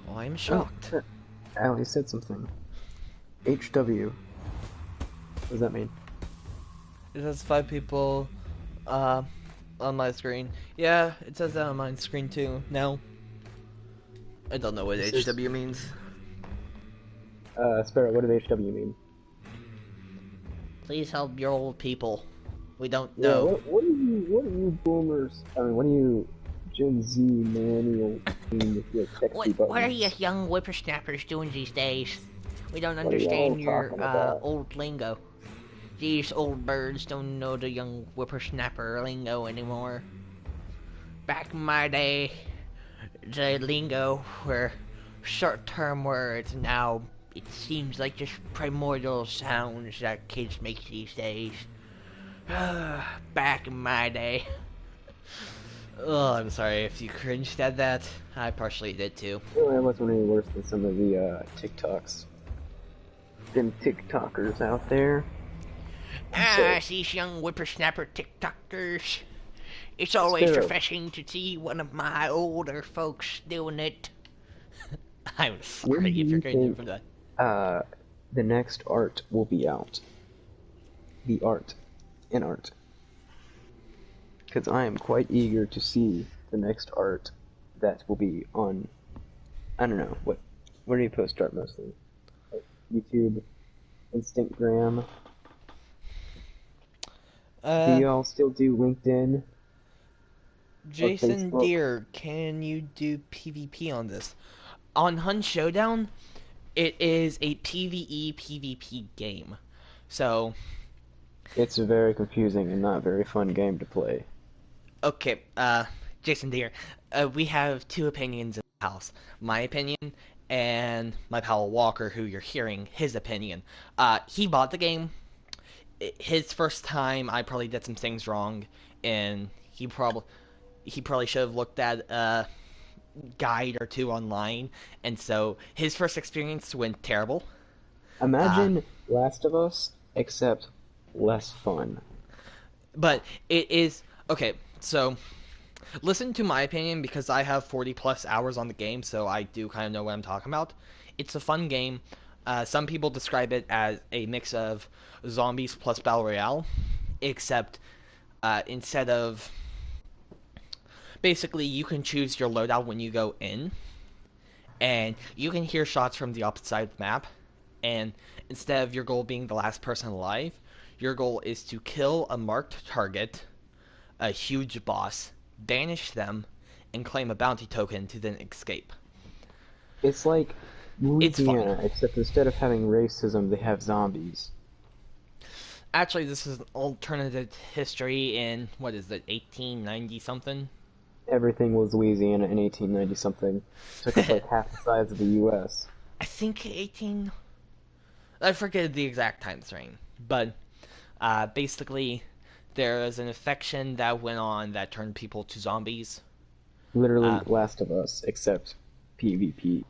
Speaker 1: Well, I'm shocked.
Speaker 2: Oh, Allie said something. HW. What does that mean?
Speaker 3: It says 5 people on my screen. Yeah, it says that on my screen too. No. I don't know what HW means.
Speaker 2: Sparrow, what does HW mean?
Speaker 1: Please help your old people. We don't
Speaker 2: Yeah,
Speaker 1: know.
Speaker 2: what are you boomers, I mean, what are you Gen Z millennial mean with your sexy buttons?
Speaker 1: What are you young whippersnappers doing these days? We don't
Speaker 2: What are y'all
Speaker 1: understand your
Speaker 2: talking about?
Speaker 1: old lingo. These old birds don't know the young whippersnapper lingo anymore. Back in my day, the lingo were short-term words. Now it seems like just primordial sounds that kids make these days. Back in my day. Oh, I'm sorry if you cringed at that. I partially did too.
Speaker 2: Well, that wasn't any worse than some of the TikToks. Them TikTokers out there.
Speaker 1: These young whippersnapper TikTokers.
Speaker 3: It's always refreshing to see one of my older folks doing it. I'm sorry if you're getting from that.
Speaker 2: The next art will be out. The art. In art. Because I am quite eager to see the next art that will be on, I don't know, where do you post art mostly? Like YouTube, Instagram? Do y'all still do LinkedIn?
Speaker 3: Jason Deere, can you do PvP on this? On Hunt Showdown, it is a PvE PvP game. So
Speaker 2: it's a very confusing and not very fun game to play.
Speaker 3: Okay, Jason Deere, we have two opinions in the house. My opinion and my pal Walker, who you're hearing, his opinion. He bought the game. His first time, I probably did some things wrong, and he probably should have looked at a guide or two online, and so his first experience went terrible.
Speaker 2: Imagine Last of Us, except less fun.
Speaker 3: But it is... Okay, so listen to my opinion, because I have 40 plus hours on the game, so I do kind of know what I'm talking about. It's a fun game. Some people describe it as a mix of zombies plus Battle Royale, except instead of... Basically, you can choose your loadout when you go in, and you can hear shots from the opposite side of the map, and instead of your goal being the last person alive, your goal is to kill a marked target, a huge boss, banish them, and claim a bounty token to then escape.
Speaker 2: It's like Louisiana, except instead of having racism, they have zombies.
Speaker 3: Actually, this is an alternative history in, what is it, 1890-something?
Speaker 2: Everything was Louisiana in 1890-something. Took us like half the size of the U.S.
Speaker 3: I think I forget the exact time frame, but basically there was an infection that went on that turned people to zombies.
Speaker 2: Literally Last of Us, except PvP.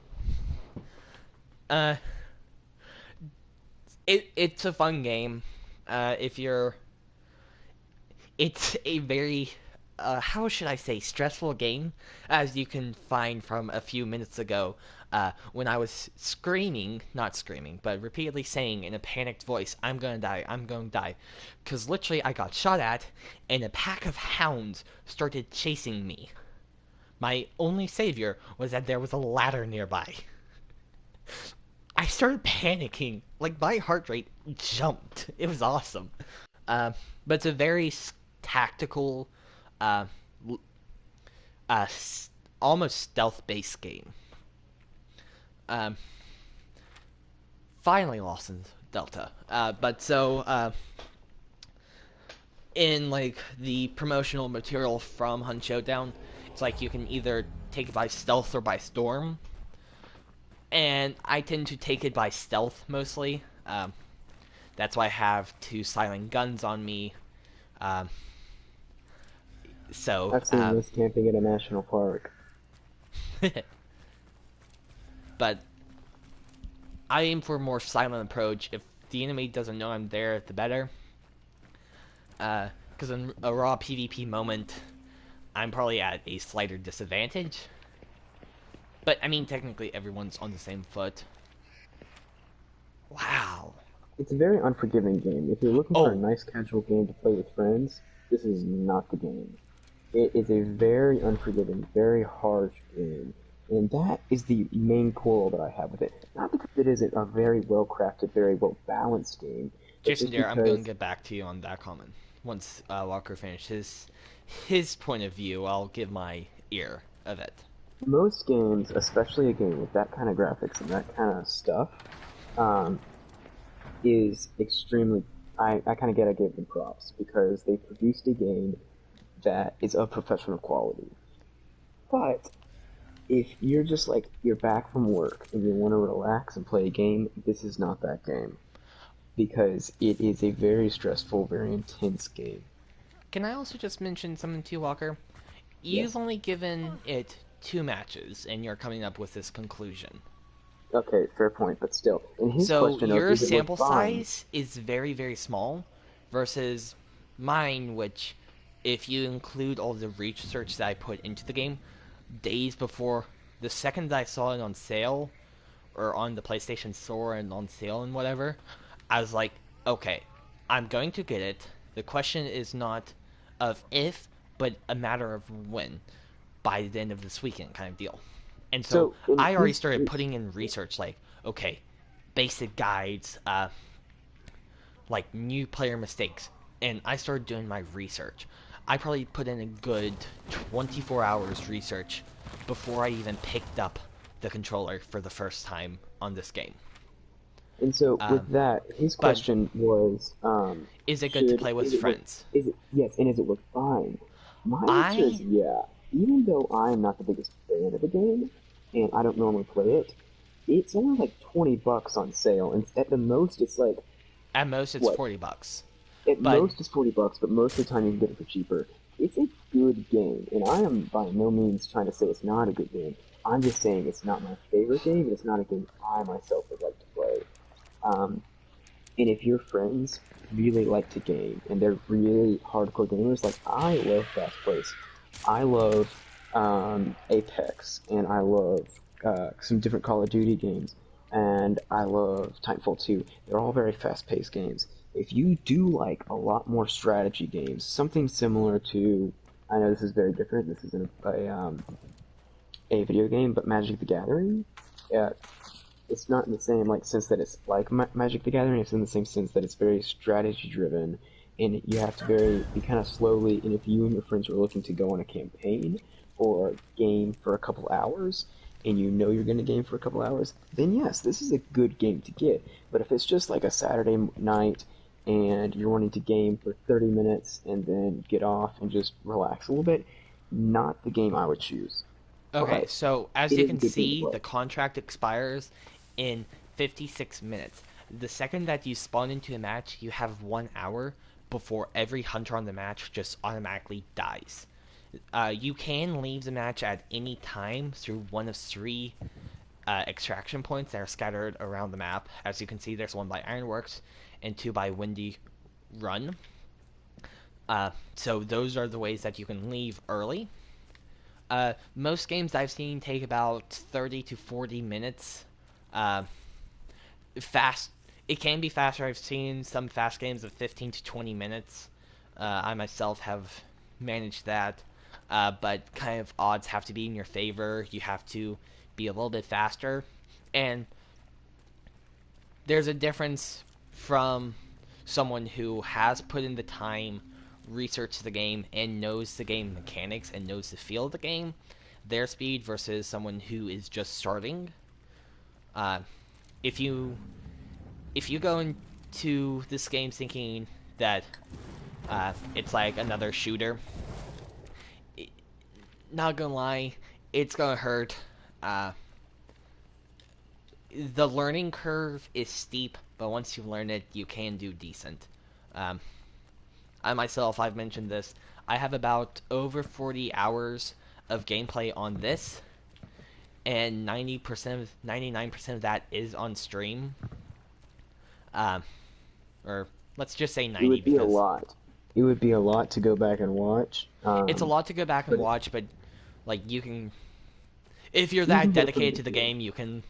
Speaker 3: It's a fun game. It's a very how should I say, stressful game, as you can find from a few minutes ago, when I was not screaming, but repeatedly saying in a panicked voice, I'm gonna die, because literally I got shot at, and a pack of hounds started chasing me. My only savior was that there was a ladder nearby. I started panicking, like my heart rate jumped. It was awesome. But it's a very tactical, almost stealth-based game. Finally lost in Delta. In like the promotional material from Hunt Showdown, it's like you can either take it by stealth or by storm. And I tend to take it by stealth mostly. That's why I have two silent guns on me. So
Speaker 2: I've seen this camping in a national park.
Speaker 3: But I aim for a more silent approach. If the enemy doesn't know I'm there, the better. Because in a raw PvP moment, I'm probably at a slighter disadvantage. But, I mean, technically everyone's on the same foot. Wow.
Speaker 2: It's a very unforgiving game. If you're looking for a nice casual game to play with friends, this is not the game. It is a very unforgiving, very harsh game. And that is the main quarrel that I have with it. Not because it isn't a very well-crafted, very well-balanced game.
Speaker 3: Jason Deere, I'm going to get back to you on that comment. Once Walker finishes his point of view, I'll give my ear of it.
Speaker 2: Most games, especially a game with that kind of graphics and that kind of stuff, is extremely... I kind of gotta give them props, because they produced a game that is of professional quality. But if you're just like, you're back from work and you want to relax and play a game, this is not that game. Because it is a very stressful, very intense game.
Speaker 3: Can I also just mention something to you, Walker? You've only given it 2 matches, and you're coming up with this conclusion.
Speaker 2: Okay, fair point, but still.
Speaker 3: So your sample size is very, very small, versus mine, which if you include all the research that I put into the game, days before, the second that I saw it on sale, or on the PlayStation Store and on sale and whatever, I was like, okay, I'm going to get it. The question is not of if, but a matter of when, by the end of this weekend kind of deal. And so
Speaker 2: So, and
Speaker 3: I already started putting in research, like, okay, basic guides, like new player mistakes, and I started doing my research. I probably put in a good 24 hours research before I even picked up the controller for the first time on this game.
Speaker 2: And so with that, his
Speaker 3: But
Speaker 2: question was,
Speaker 3: is it good to play with friends?
Speaker 2: yes, and is it worth buying? My answer is
Speaker 3: I
Speaker 2: yeah. Even though I'm not the biggest fan of the game, and I don't normally play it, it's only like $20 on sale, and at the most it's like
Speaker 3: At most it's
Speaker 2: what?
Speaker 3: $40.
Speaker 2: At
Speaker 3: But
Speaker 2: most it's $40, but most of the time you can get it for cheaper. It's a good game, and I am by no means trying to say it's not a good game. I'm just saying it's not my favorite game, and it's not a game I myself would like to play. Um, and if your friends really like to game and they're really hardcore gamers, like I love Fast Pace, I love Apex, and I love some different Call of Duty games, and I love Titanfall 2. They're all very fast-paced games. If you do like a lot more strategy games, something similar to, I know this is very different. This isn't a video game, but Magic the Gathering. Uh, it's not in the same like sense that it's like Magic the Gathering. It's in the same sense that it's very strategy driven, and you have to be kind of slowly. And if you and your friends are looking to go on a campaign or game for a couple hours, and you know you're going to game for a couple hours, then yes, this is a good game to get. But if it's just like a Saturday night and you're wanting to game for 30 minutes and then get off and just relax a little bit, not the game I would choose.
Speaker 3: okay,
Speaker 2: But
Speaker 3: so as
Speaker 2: it
Speaker 3: you
Speaker 2: is a
Speaker 3: can
Speaker 2: good game to
Speaker 3: see,
Speaker 2: play.
Speaker 3: the contract expires in 56 minutes. The second that you spawn into a match, you have 1 hour before every hunter on the match just automatically dies. You can leave the match at any time through one of three extraction points that are scattered around the map. As you can see, there's one by Ironworks and two by Windy Run. So those are the ways that you can leave early. Most games I've seen take about 30 to 40 minutes. Uh, fast. It can be faster. I've seen some fast games of 15 to 20 minutes. I myself have managed that. But kind of odds have to be in your favor. You have to be a little bit faster. And there's a difference from someone who has put in the time, researched the game, and knows the game mechanics and knows the feel of the game, their speed versus someone who is just starting. Uh, if you go into this game thinking that it's like another shooter, not gonna lie, it's gonna hurt. Uh, the learning curve is steep, but once you learn it, you can do decent. Um, I myself, I've mentioned this. I have about over 40 hours of gameplay on this, and 99% of that is on stream. Um, or let's just say 90
Speaker 2: It would be a
Speaker 3: because
Speaker 2: lot. It would be a lot to go back and watch.
Speaker 3: it's a lot to go back and
Speaker 2: But
Speaker 3: watch. But like you can, if you're
Speaker 2: you can
Speaker 3: that
Speaker 2: get a pretty
Speaker 3: dedicated to
Speaker 2: good
Speaker 3: the
Speaker 2: feel.
Speaker 3: game, you can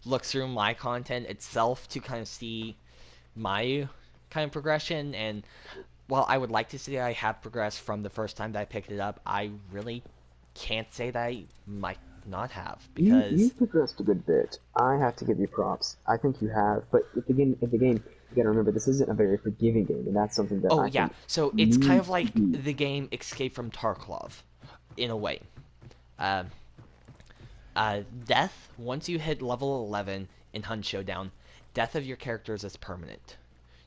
Speaker 3: look through my content itself to kind of see my kind of progression. And while I would like to say I have progressed from the first time that I picked it up, I really can't say that I might not have because
Speaker 2: You've progressed a good bit. I have to give you props. I think you have, but at the game, you got to remember this isn't a very forgiving game, and that's something that
Speaker 3: oh
Speaker 2: I
Speaker 3: yeah,
Speaker 2: think
Speaker 3: so it's kind of
Speaker 2: needs to
Speaker 3: like
Speaker 2: be.
Speaker 3: the game Escape from Tarkov, in a way. Um, Death, once you hit level 11 in Hunt Showdown, death of your characters is permanent.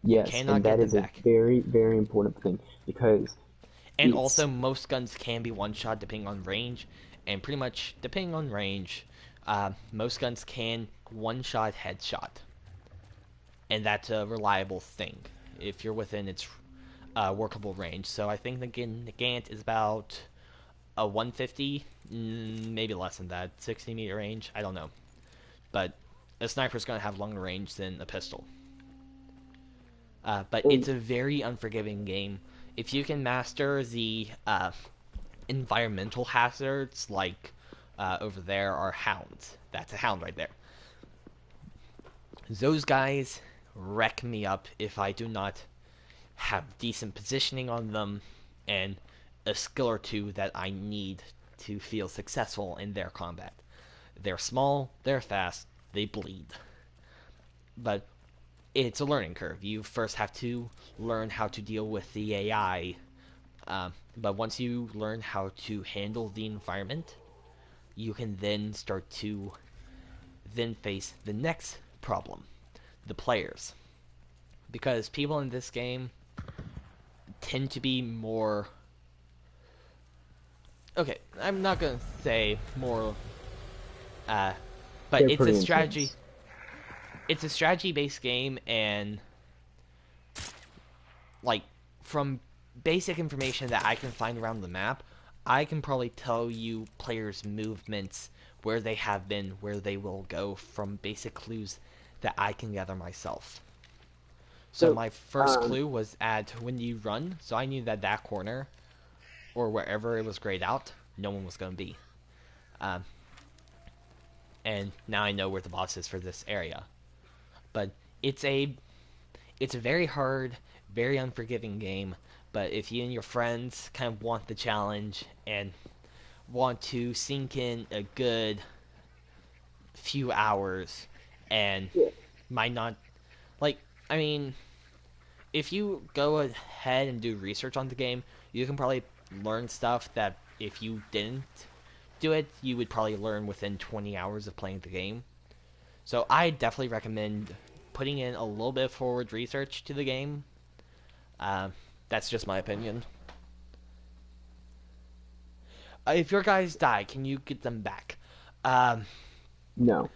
Speaker 3: You
Speaker 2: Yes, and
Speaker 3: cannot get
Speaker 2: that
Speaker 3: them
Speaker 2: is a
Speaker 3: back.
Speaker 2: very, very important thing because
Speaker 3: And
Speaker 2: it's
Speaker 3: also, most guns can be one-shot depending on range, and pretty much depending on range, most guns can one-shot headshot, and that's a reliable thing if you're within its workable range. So I think the Gant is about a 150, maybe less than that, 60-meter range. I don't know, but a sniper's going to have longer range than a pistol. But
Speaker 2: and
Speaker 3: it's a very unforgiving game. if you can master the environmental hazards, like over there are hounds. That's a hound right there. Those guys wreck me up if I do not have decent positioning on them and a skill or two that I need to feel successful in their combat. They're small, they're fast, they bleed. But it's a learning curve. You first have to learn how to deal with the AI. But once you learn how to handle the environment, you can then start to then face the next problem, the players. Because people in this game tend to be more... Okay, I'm not going to say more... but
Speaker 2: They're
Speaker 3: it's a
Speaker 2: pretty
Speaker 3: strategy...
Speaker 2: intense.
Speaker 3: It's a strategy-based game, and... like, from basic information that I can find around the map, I can probably tell you players' movements, where they have been, where they will go, from basic clues that I can gather myself. So my first clue was at when you run, so I knew that that corner, or wherever it was grayed out, no one was going to be. And now I know where the boss is for this area. But it's a very hard, very unforgiving game. But if you and your friends kind of want the challenge and want to sink in a good few hours and might not... like, I mean, if you go ahead and do research on the game, you can probably learn stuff that if you didn't do it, you would probably learn within 20 hours of playing the game. So I definitely recommend putting in a little bit of forward research to the game. That's just my opinion. If your guys die, can you get them back?
Speaker 2: No.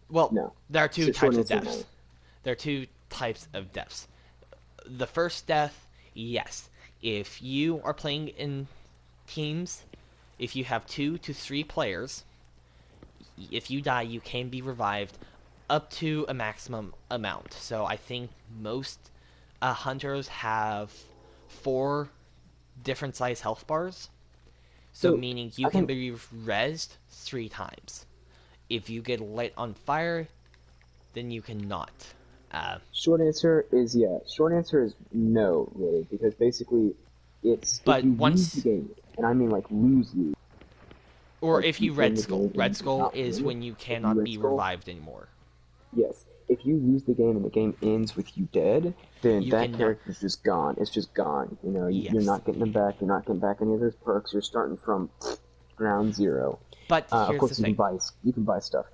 Speaker 3: Well,
Speaker 2: No.
Speaker 3: there are two types of deaths.
Speaker 2: No.
Speaker 3: There are two types of deaths. The first death, yes. If you are playing in teams, if you have 2 to 3 players, if you die, you can be revived up to a maximum amount. So I think most hunters have 4 different size health bars. So meaning you can be rezzed 3 times. If you get lit on fire, then you cannot.
Speaker 2: Short answer is yeah. Short answer is no, really, because basically it's
Speaker 3: but
Speaker 2: if you
Speaker 3: once
Speaker 2: lose the game, and I mean like lose.
Speaker 3: Or
Speaker 2: like
Speaker 3: if you red skull. Red skull is when you cannot be revived anymore.
Speaker 2: Yes. If you lose the game and the game ends with you dead, then that character's just gone. It's just gone. You know, you're not getting them back. You're not getting back any of those perks. You're starting from ground zero.
Speaker 3: But here's
Speaker 2: of course,
Speaker 3: the thing.
Speaker 2: You can buy stuff,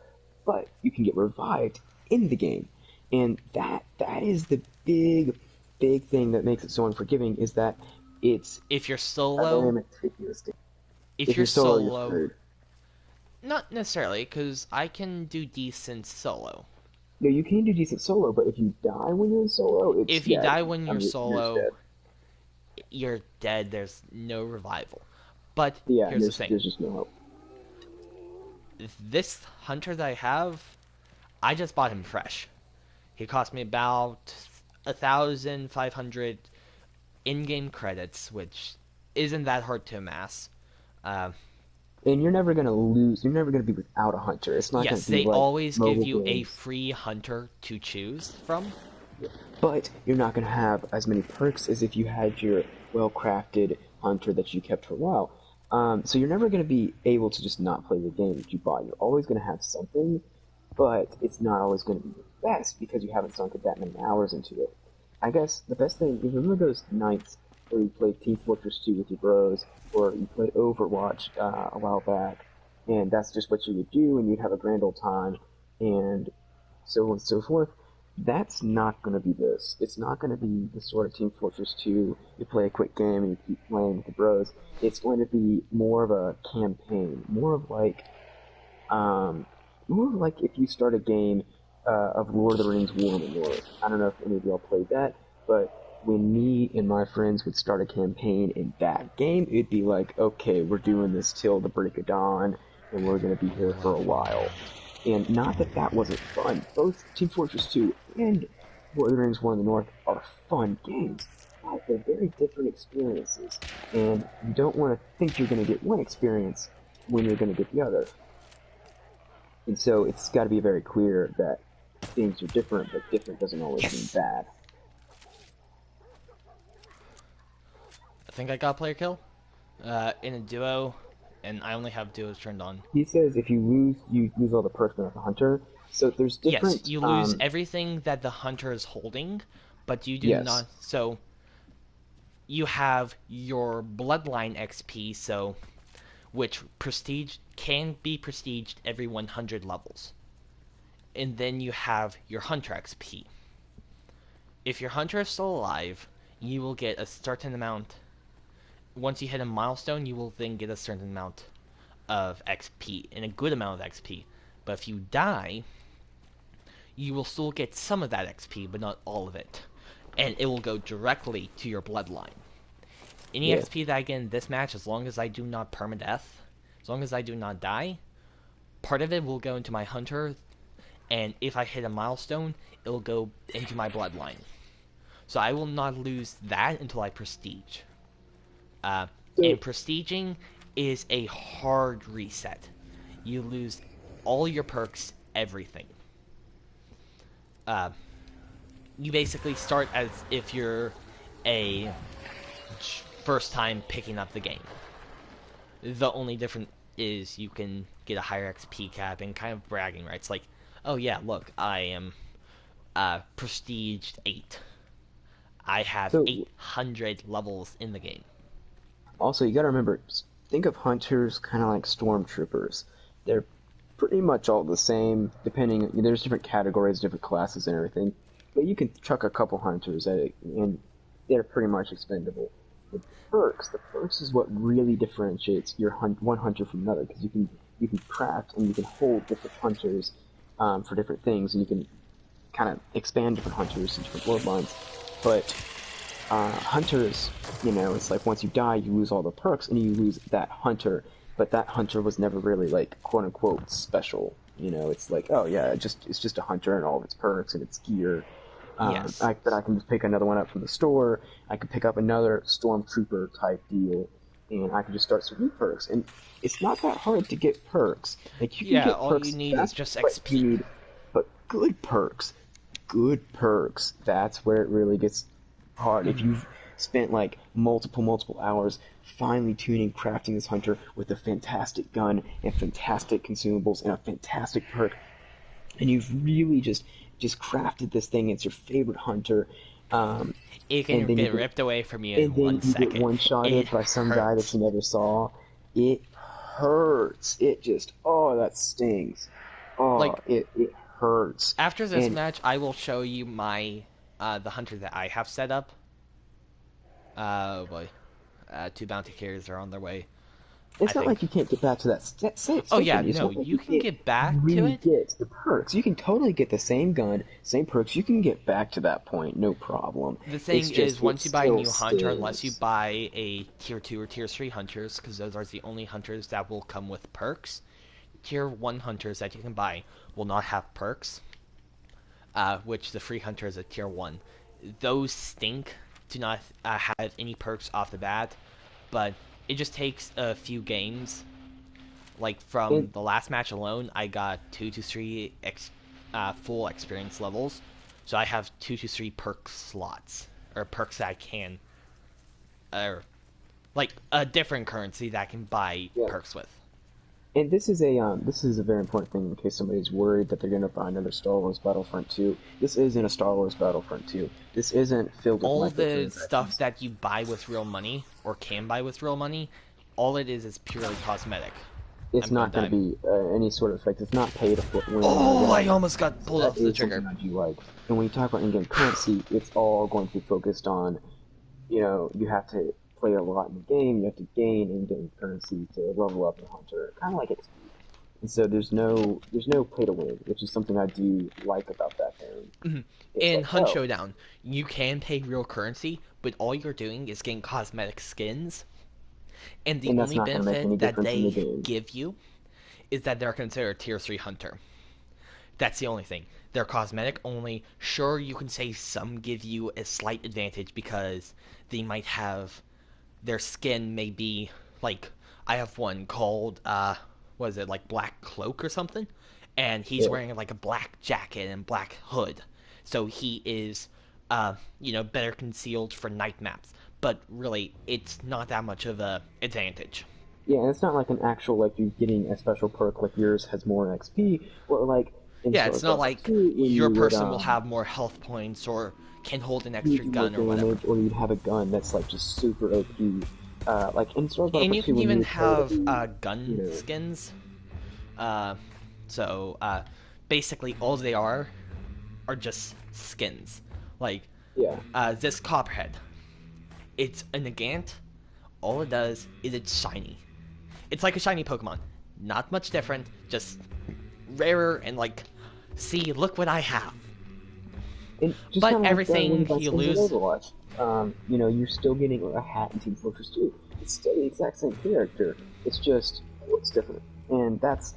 Speaker 2: but you can get revived in the game, and that is the big thing that makes it so unforgiving. Is that it's
Speaker 3: if you're solo,
Speaker 2: a very meticulous game.
Speaker 3: If you're solo,
Speaker 2: you're
Speaker 3: not necessarily, because I can do decent solo.
Speaker 2: No, you can do decent solo, but if you die when you're in solo,
Speaker 3: if you die when you're solo,
Speaker 2: you're
Speaker 3: dead. There's no revival. But
Speaker 2: yeah,
Speaker 3: here's the thing.
Speaker 2: There's just no hope.
Speaker 3: This hunter that I have, I just bought him fresh. He cost me about 1,500 in-game credits, which isn't that hard to amass.
Speaker 2: And you're never going to lose. You're never going to be without a hunter. It's not going to be
Speaker 3: they
Speaker 2: like
Speaker 3: always give you
Speaker 2: games.
Speaker 3: a free hunter to choose from.
Speaker 2: But you're not going to have as many perks as if you had your well-crafted hunter that you kept for a while. So you're never going to be able to just not play the game that you bought. You're always going to have something, but it's not always going to be the best because you haven't sunk that many hours into it. I guess the best thing, you remember those nights where you played Team Fortress 2 with your bros, or you played Overwatch a while back, and that's just what you would do, and you'd have a grand old time, and so on and so forth. That's not going to be this. It's not going to be the sort of Team Fortress 2, you play a quick game and you keep playing with the bros. It's going to be more of a campaign, more of like if you start a game of Lord of the Rings War in the North. I don't know if any of y'all played that, but when me and my friends would start a campaign in that game, it'd be like, okay, we're doing this till the break of dawn, and we're going to be here for a while. And not that wasn't fun. Both Team Fortress 2 and Lord of the Rings War in the North are fun games. but they're very different experiences, and you don't want to think you're going to get one experience when you're going to get the other. And so it's got to be very clear that things are different, but different doesn't always mean bad.
Speaker 3: I think I got a player kill in a duo, and I only have duos turned on.
Speaker 2: He says if you lose all the perks of the hunter. So there's different...
Speaker 3: Yes, you lose everything that the hunter is holding, but you do not... So you have your bloodline XP, so which prestige can be prestiged every 100 levels. And then you have your hunter XP. If your hunter is still alive, you will get a certain amount. Once you hit a milestone, you will then get a certain amount of XP, and a good amount of XP. But if you die, you will still get some of that XP, but not all of it. And it will go directly to your bloodline. Any XP that I get in this match, as long as I do not permadeath, as long as I do not die, part of it will go into my hunter, and if I hit a milestone, it will go into my bloodline. So I will not lose that until I prestige. And prestiging is a hard reset. You lose all your perks, everything. You basically start as if you're a first time picking up the game. The only difference is you can get a higher XP cap and kind of bragging rights, like, oh yeah, look, I am prestiged 8. I have 800 levels in the game.
Speaker 2: Also, you gotta remember, think of hunters kind of like stormtroopers. They're pretty much all the same, depending... There's different categories, different classes and everything, but you can chuck a couple hunters at it, and they're pretty much expendable. The perks is what really differentiates your one hunter from another, because you can craft and you can hold different hunters for different things, and you can kind of expand different hunters in different bloodlines. But hunters, it's like once you die, you lose all the perks, and you lose that hunter. But that hunter was never really, like, quote-unquote special. It's like, oh yeah, it's just a hunter and all of its perks and its gear.
Speaker 3: Yes.
Speaker 2: But I can just pick another one up from the store. I can pick up another stormtrooper type deal, and I can just start some new perks. And it's not that hard to get perks. Like, you can get
Speaker 3: all
Speaker 2: perks
Speaker 3: you need is just XP.
Speaker 2: But good perks, that's where it really gets hard. If you've spent like multiple hours finely tuning, crafting this hunter with a fantastic gun and fantastic consumables and a fantastic perk, and you've really just crafted this thing, it's your favorite hunter,
Speaker 3: it can get ripped away from you in 1 second.
Speaker 2: Get one-shotted by some guy that you never saw. It hurts. It just, that stings. It hurts.
Speaker 3: After this match, I will show you my the hunter that I have set up. Oh boy. 2 bounty carriers are on their way.
Speaker 2: It's not like you can't get back to that state.
Speaker 3: Oh yeah, no, you can get back to it.
Speaker 2: Get the perks. You can totally get the same gun, same perks. You can get back to that point, no problem.
Speaker 3: The thing is, once you buy a new hunter, unless you buy a tier 2 or tier 3 hunters, because those are the only hunters that will come with perks, tier 1 hunters that you can buy will not have perks, which the free hunter is a tier 1. Those stink, do not have any perks off the bat, but it just takes a few games. Like from the last match alone, I got 2 to 3 full experience levels, so I have 2 to 3 perk slots, or perks that I can, or like a different currency that I can buy perks with.
Speaker 2: And this is a very important thing in case somebody's worried that they're going to buy another Star Wars Battlefront 2. This isn't a Star Wars Battlefront 2. This isn't filled with
Speaker 3: all the stuff that you buy with real money, or can buy with real money. All it is purely cosmetic.
Speaker 2: It's not going to be any sort of effect. It's not pay to win.
Speaker 3: Oh, I almost got pulled off the trigger.
Speaker 2: I do like. And when you talk about in-game currency, it's all going to be focused on, you have to play a lot in the game, you have to gain in-game currency to level up your hunter, kind of like XP. And so there's no play to win, which is something I do like about that game.
Speaker 3: Mm-hmm. In Hunt Showdown, you can pay real currency, but all you're doing is getting cosmetic skins. And the only benefit that they give you is that they're considered a tier 3 hunter. That's the only thing. They're cosmetic only. Sure, you can say some give you a slight advantage because they might have their skin may be like I have one called what is it, like Black Cloak or something, and he's
Speaker 2: Yeah.
Speaker 3: wearing like a black jacket and black hood, so he is better concealed for night maps. But really, it's not that much of a advantage.
Speaker 2: Yeah, and it's not like an actual, like, you're getting a special perk like yours has more XP, or like in
Speaker 3: Yeah,
Speaker 2: Star
Speaker 3: it's
Speaker 2: Wars
Speaker 3: not
Speaker 2: Battlefront
Speaker 3: like
Speaker 2: 2 when
Speaker 3: your
Speaker 2: you would
Speaker 3: person will have more health points or can hold an
Speaker 2: you
Speaker 3: extra
Speaker 2: do more
Speaker 3: gun or whatever.
Speaker 2: damage, or you'd have a gun that's like just super OP. Like in Star Wars
Speaker 3: And
Speaker 2: Battlefront
Speaker 3: you
Speaker 2: 2
Speaker 3: can
Speaker 2: when
Speaker 3: even
Speaker 2: you play
Speaker 3: have
Speaker 2: you
Speaker 3: gun
Speaker 2: know,
Speaker 3: skins. Uh, so basically, all they are just skins. Like
Speaker 2: yeah,
Speaker 3: this Copperhead, it's a Nagant. All it does is it's shiny. It's like a shiny Pokemon. Not much different, just rarer and like, see, look what I have.
Speaker 2: and just
Speaker 3: But
Speaker 2: kind of like
Speaker 3: everything
Speaker 2: when
Speaker 3: you
Speaker 2: skins in
Speaker 3: lose,
Speaker 2: Overwatch. You're still getting a hat in Team Fortress 2. It's still the exact same character. It's just looks different, and that's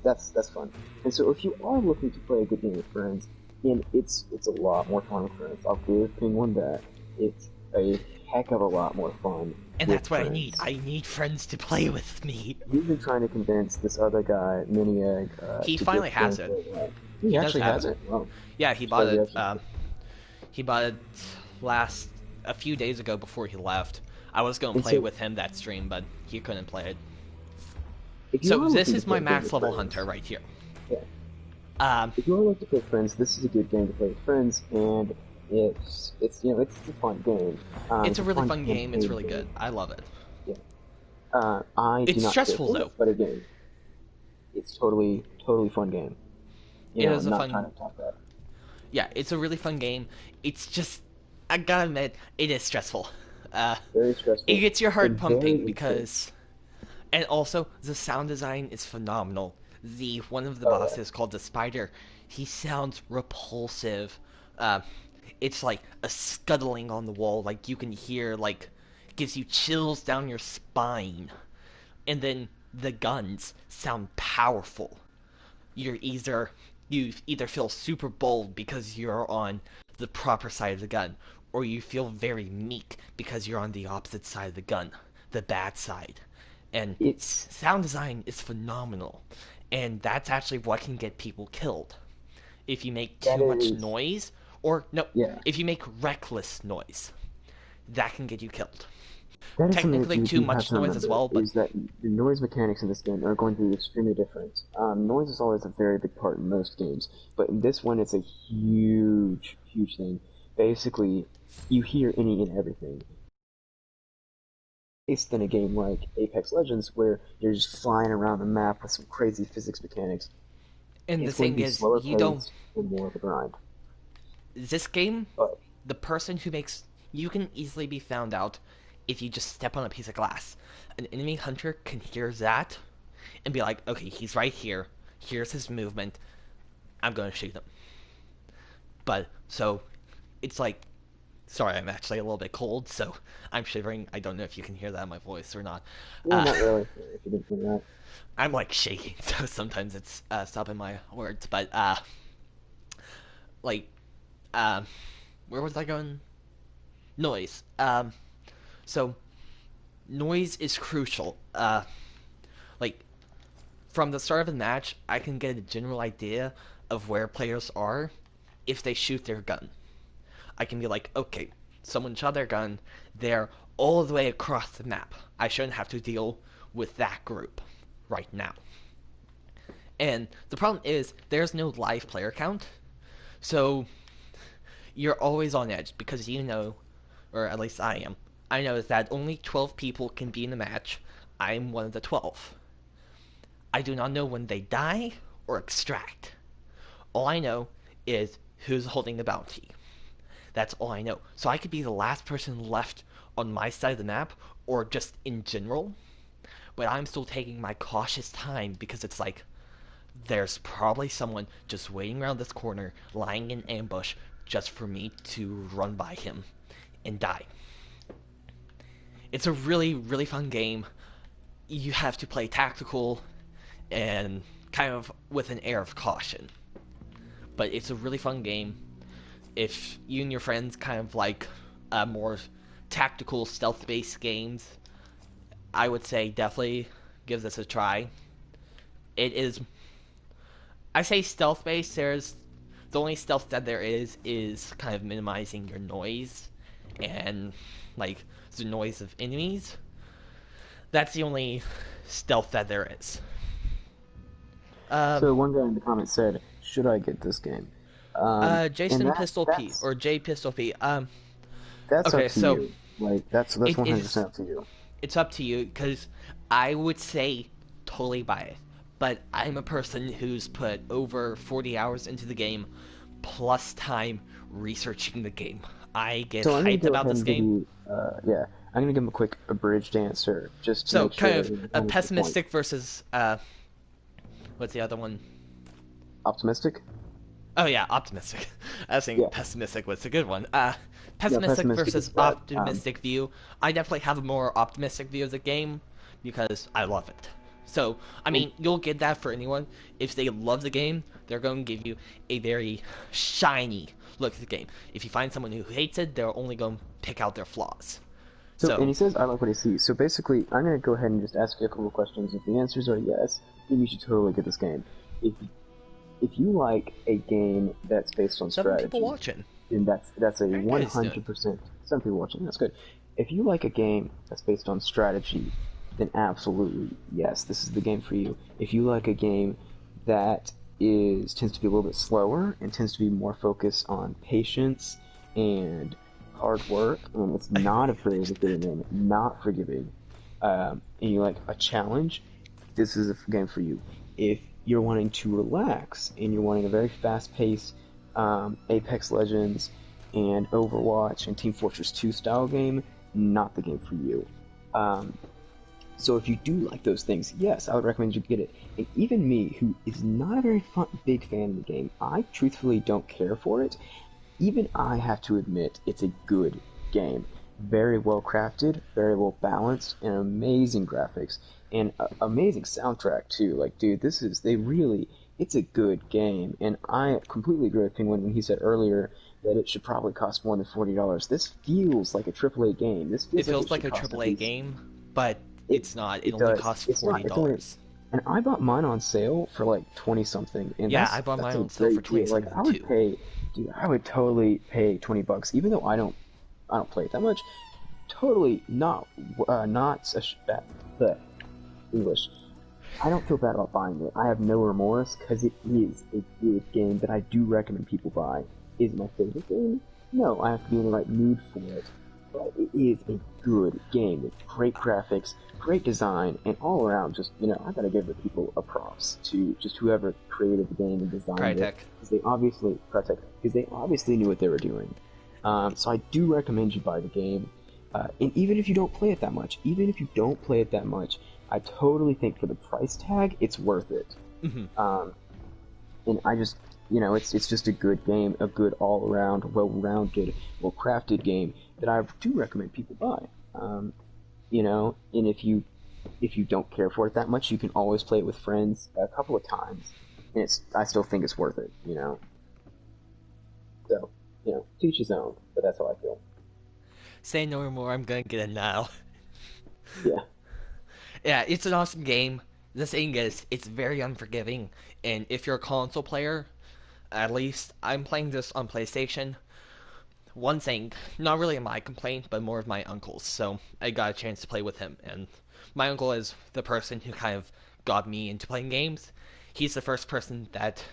Speaker 2: fun. And so if you are looking to play a good game with friends, and it's a lot more fun with friends. I'll give Penguin that. It's a heck of a lot more fun
Speaker 3: and
Speaker 2: with
Speaker 3: that's what I need.
Speaker 2: friends.
Speaker 3: I need friends to play with me.
Speaker 2: We've been trying to convince this other guy, Miniag,
Speaker 3: He
Speaker 2: to
Speaker 3: finally
Speaker 2: get
Speaker 3: has
Speaker 2: friends
Speaker 3: it.
Speaker 2: with that. He
Speaker 3: He does
Speaker 2: actually
Speaker 3: have
Speaker 2: has
Speaker 3: it.
Speaker 2: it. Wow.
Speaker 3: Yeah, he bought
Speaker 2: So
Speaker 3: it.
Speaker 2: actually,
Speaker 3: He bought it last a few days ago before he left. I was gonna
Speaker 2: and
Speaker 3: play
Speaker 2: so
Speaker 3: with him that stream, but he couldn't play it.
Speaker 2: if you
Speaker 3: So
Speaker 2: are
Speaker 3: this
Speaker 2: looking to
Speaker 3: is my
Speaker 2: play a game
Speaker 3: max
Speaker 2: with
Speaker 3: level
Speaker 2: friends,
Speaker 3: hunter right here.
Speaker 2: yeah.
Speaker 3: Um,
Speaker 2: If you are looking to play with friends, this is a good game to play with friends, and it's a fun game.
Speaker 3: it's a really
Speaker 2: fun
Speaker 3: fun game. It's
Speaker 2: campaign
Speaker 3: really good. I love it.
Speaker 2: Yeah. I do
Speaker 3: It's
Speaker 2: not care
Speaker 3: stressful
Speaker 2: for it,
Speaker 3: though.
Speaker 2: but again, it's totally fun game.
Speaker 3: It is
Speaker 2: I'm
Speaker 3: a
Speaker 2: not trying
Speaker 3: fun.
Speaker 2: to top that.
Speaker 3: Yeah, it's a really fun game. It's just, I gotta admit, it is stressful. Uh,
Speaker 2: Very
Speaker 3: it
Speaker 2: stressful
Speaker 3: gets your heart
Speaker 2: and very
Speaker 3: pumping
Speaker 2: intense.
Speaker 3: because, and also the sound design is phenomenal. The one of the
Speaker 2: Oh yeah.
Speaker 3: bosses called the Spider, he sounds repulsive. Uh, it's like a scuttling on the wall, like you can hear, like gives you chills down your spine. And then the guns sound powerful. You're either you either feel super bold because you're on the proper side of the gun, or you feel very meek because you're on the opposite side of the gun, the bad side. And
Speaker 2: It's
Speaker 3: sound design is phenomenal, and that's actually what can get people killed. If you make
Speaker 2: that
Speaker 3: too much
Speaker 2: is
Speaker 3: noise, or no,
Speaker 2: yeah.
Speaker 3: if you make reckless noise, that can get you killed.
Speaker 2: That is something that
Speaker 3: Technically,
Speaker 2: you
Speaker 3: too
Speaker 2: do have
Speaker 3: much
Speaker 2: to
Speaker 3: noise as
Speaker 2: remember,
Speaker 3: well, but
Speaker 2: is that the noise mechanics in this game are going to be extremely different. Noise is always a very big part in most games, but in this one it's a huge thing. Basically, you hear any and everything. It's than a game like Apex Legends, where you're just flying around the map with some crazy physics mechanics.
Speaker 3: and the
Speaker 2: It's going to
Speaker 3: thing
Speaker 2: be
Speaker 3: is,
Speaker 2: slower
Speaker 3: you don't.
Speaker 2: paced and more of a grind.
Speaker 3: This game,
Speaker 2: But
Speaker 3: the person who makes you can easily be found out if you just step on a piece of glass. An enemy hunter can hear that and be like, okay, he's right here. Here's his movement. I'm going to shoot him. But so it's like, sorry, I'm actually a little bit cold, so I'm shivering. I don't know if you can hear that in my voice or not.
Speaker 2: yeah, not really. If you didn't think that.
Speaker 3: I'm like shaking, so sometimes it's stopping my words. But like, where was I going? Noise. So noise is crucial. Like from the start of the match, I can get a general idea of where players are if they shoot their gun. I can be like, okay, someone shot their gun, they're all the way across the map. I shouldn't have to deal with that group right now. And the problem is, there's no live player count, so you're always on edge because you know, or at least I am. I know that only 12 people can be in the match. I'm one of the 12. I do not know when they die or extract. All I know is who's holding the bounty. That's all I know. So I could be the last person left on my side of the map, or just in general, but I'm still taking my cautious time because it's like, there's probably someone just waiting around this corner, lying in ambush, just for me to run by him and die. It's a really fun game. You have to play tactical and kind of with an air of caution. but it's a really fun game. If you and your friends kind of like more tactical stealth-based games, I would say definitely give this a try. It is, I say stealth-based. The only stealth that there is kind of minimizing your noise and like the noise of enemies. That's the only stealth that there is.
Speaker 2: So one guy in the comments said, "Should I get this game?"
Speaker 3: Jason Pistol P or J Pistol P.
Speaker 2: That's
Speaker 3: okay,
Speaker 2: up to
Speaker 3: so
Speaker 2: you. Like that's 100% up to you.
Speaker 3: It's up to you because I would say totally buy it, but I'm a person who's put over 40 hours into the game, plus time researching the game. I get hyped about this game.
Speaker 2: Yeah, I'm gonna give him a quick abridged answer, just to
Speaker 3: So
Speaker 2: make sure
Speaker 3: kind of a pessimistic versus what's the other one?
Speaker 2: Optimistic.
Speaker 3: Oh yeah, optimistic. I was saying pessimistic was a good one. Pessimistic versus
Speaker 2: bad.
Speaker 3: optimistic view. I definitely have a more optimistic view of the game because I love it. So, I mean, you'll get that for anyone. If they love the game, they're going to give you a very shiny look at the game. If you find someone who hates it, they're only going to pick out their flaws.
Speaker 2: So, and he says, I like what he sees. So basically, I'm going to go ahead and just ask you a couple of questions. If the answers are yes, then you should totally get this game. If you like a game that's based on strategy,
Speaker 3: people watching.
Speaker 2: Then that's a 100%. Some people watching. That's good. If you like a game that's based on strategy, then absolutely yes, this is the game for you. If you like a game that tends to be a little bit slower and tends to be more focused on patience and hard work, and it's not a very forgiving game, not forgiving, and you like a challenge, this is a game for you. If you're wanting to relax and you're wanting a very fast-paced Apex Legends and Overwatch and Team Fortress 2 style game, not the game for you. So if you do like those things, yes, I would recommend you get it. And even me, who is not a very big fan of the game, I truthfully don't care for it. Even I have to admit it's a good game. Very well crafted, very well balanced, and amazing graphics. And amazing soundtrack too. Like, dude, it's a good game. And I completely agree with Penguin when he said earlier that it should probably cost more than $40. This feels like a AAA game.
Speaker 3: It feels like a AAA game, but it's not. It only costs $40.
Speaker 2: And I bought mine on sale for like 20 something. And
Speaker 3: yeah, I bought mine on sale for 20 something.
Speaker 2: Like I would totally pay $20, even though I don't play it that much. Totally not the English. I don't feel bad about buying it. I have no remorse because it is a good game that I do recommend people buy. Is it my favorite game? No, I have to be in the right mood for it. But it is a good game with great graphics, great design, and all around just, I gotta give the people a props to just whoever created the game and designed it. Because they obviously knew what they were doing. So I do recommend you buy the game. And even if you don't play it that much, I totally think for the price tag, it's worth it.
Speaker 3: Mm-hmm.
Speaker 2: And I just, it's just a good game, a good all-around, well-rounded, well-crafted game that I do recommend people buy. And if you don't care for it that much, you can always play it with friends a couple of times, and I still think it's worth it. So, teach his own, but that's how I feel.
Speaker 3: Say no more. I'm gonna get it now.
Speaker 2: Yeah.
Speaker 3: Yeah, it's an awesome game. The thing is, it's very unforgiving, and if you're a console player, at least I'm playing this on PlayStation. One thing, not really my complaint, but more of my uncle's, so I got a chance to play with him, and my uncle is the person who kind of got me into playing games. He's the first person that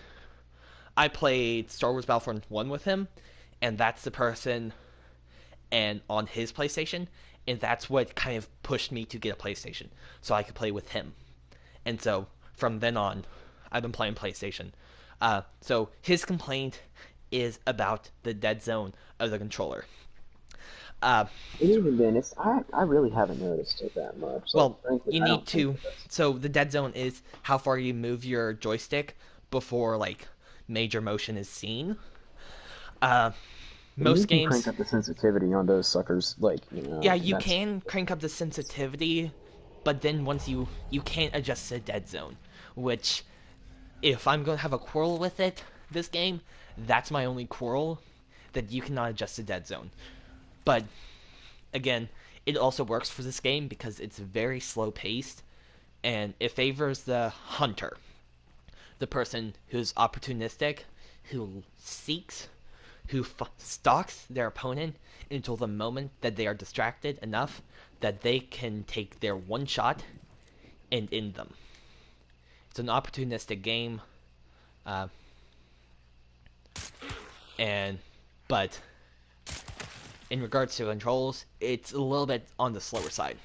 Speaker 3: I played Star Wars Battlefront 1 with him, and that's the person and on his PlayStation, and that's what kind of pushed me to get a PlayStation, so I could play with him. And so, from then on, I've been playing PlayStation. So, his complaint is about the dead zone of the controller.
Speaker 2: And even then, I really haven't noticed it that much.
Speaker 3: Well, frankly, you need to... So, the dead zone is how far you move your joystick before, major motion is seen. Most games
Speaker 2: crank up the sensitivity on those suckers,
Speaker 3: Yeah, you can crank up the sensitivity, but then once you can't adjust the dead zone, which if I'm going to have a quarrel with it, this game. That's my only quarrel, that you cannot adjust the dead zone. But again, it also works for this game because it's very slow paced, and it favors the hunter, the person who's opportunistic, who seeks, who stalks their opponent until the moment that they are distracted enough that they can take their one shot and end them. It's an opportunistic game, uh, but in regards to controls, it's a little bit on the slower side.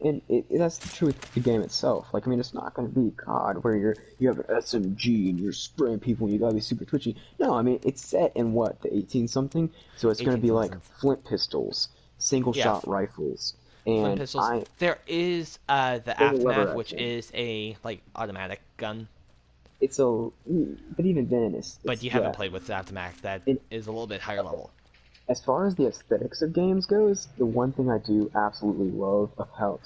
Speaker 2: And that's the truth of the game itself. Like, I mean, it's not going to be COD where you have an SMG and you're spraying people and you gotta be super twitchy. No, I mean, it's set in what, the 18-something? So it's going to be like flint pistols, single-shot rifles, and
Speaker 3: flint pistols. There is the Aftermath, which is a like automatic gun.
Speaker 2: It's a, but even then,
Speaker 3: but you haven't played with the Aftermath. That is a little bit higher level.
Speaker 2: As far as the aesthetics of games goes, the one thing I do absolutely love about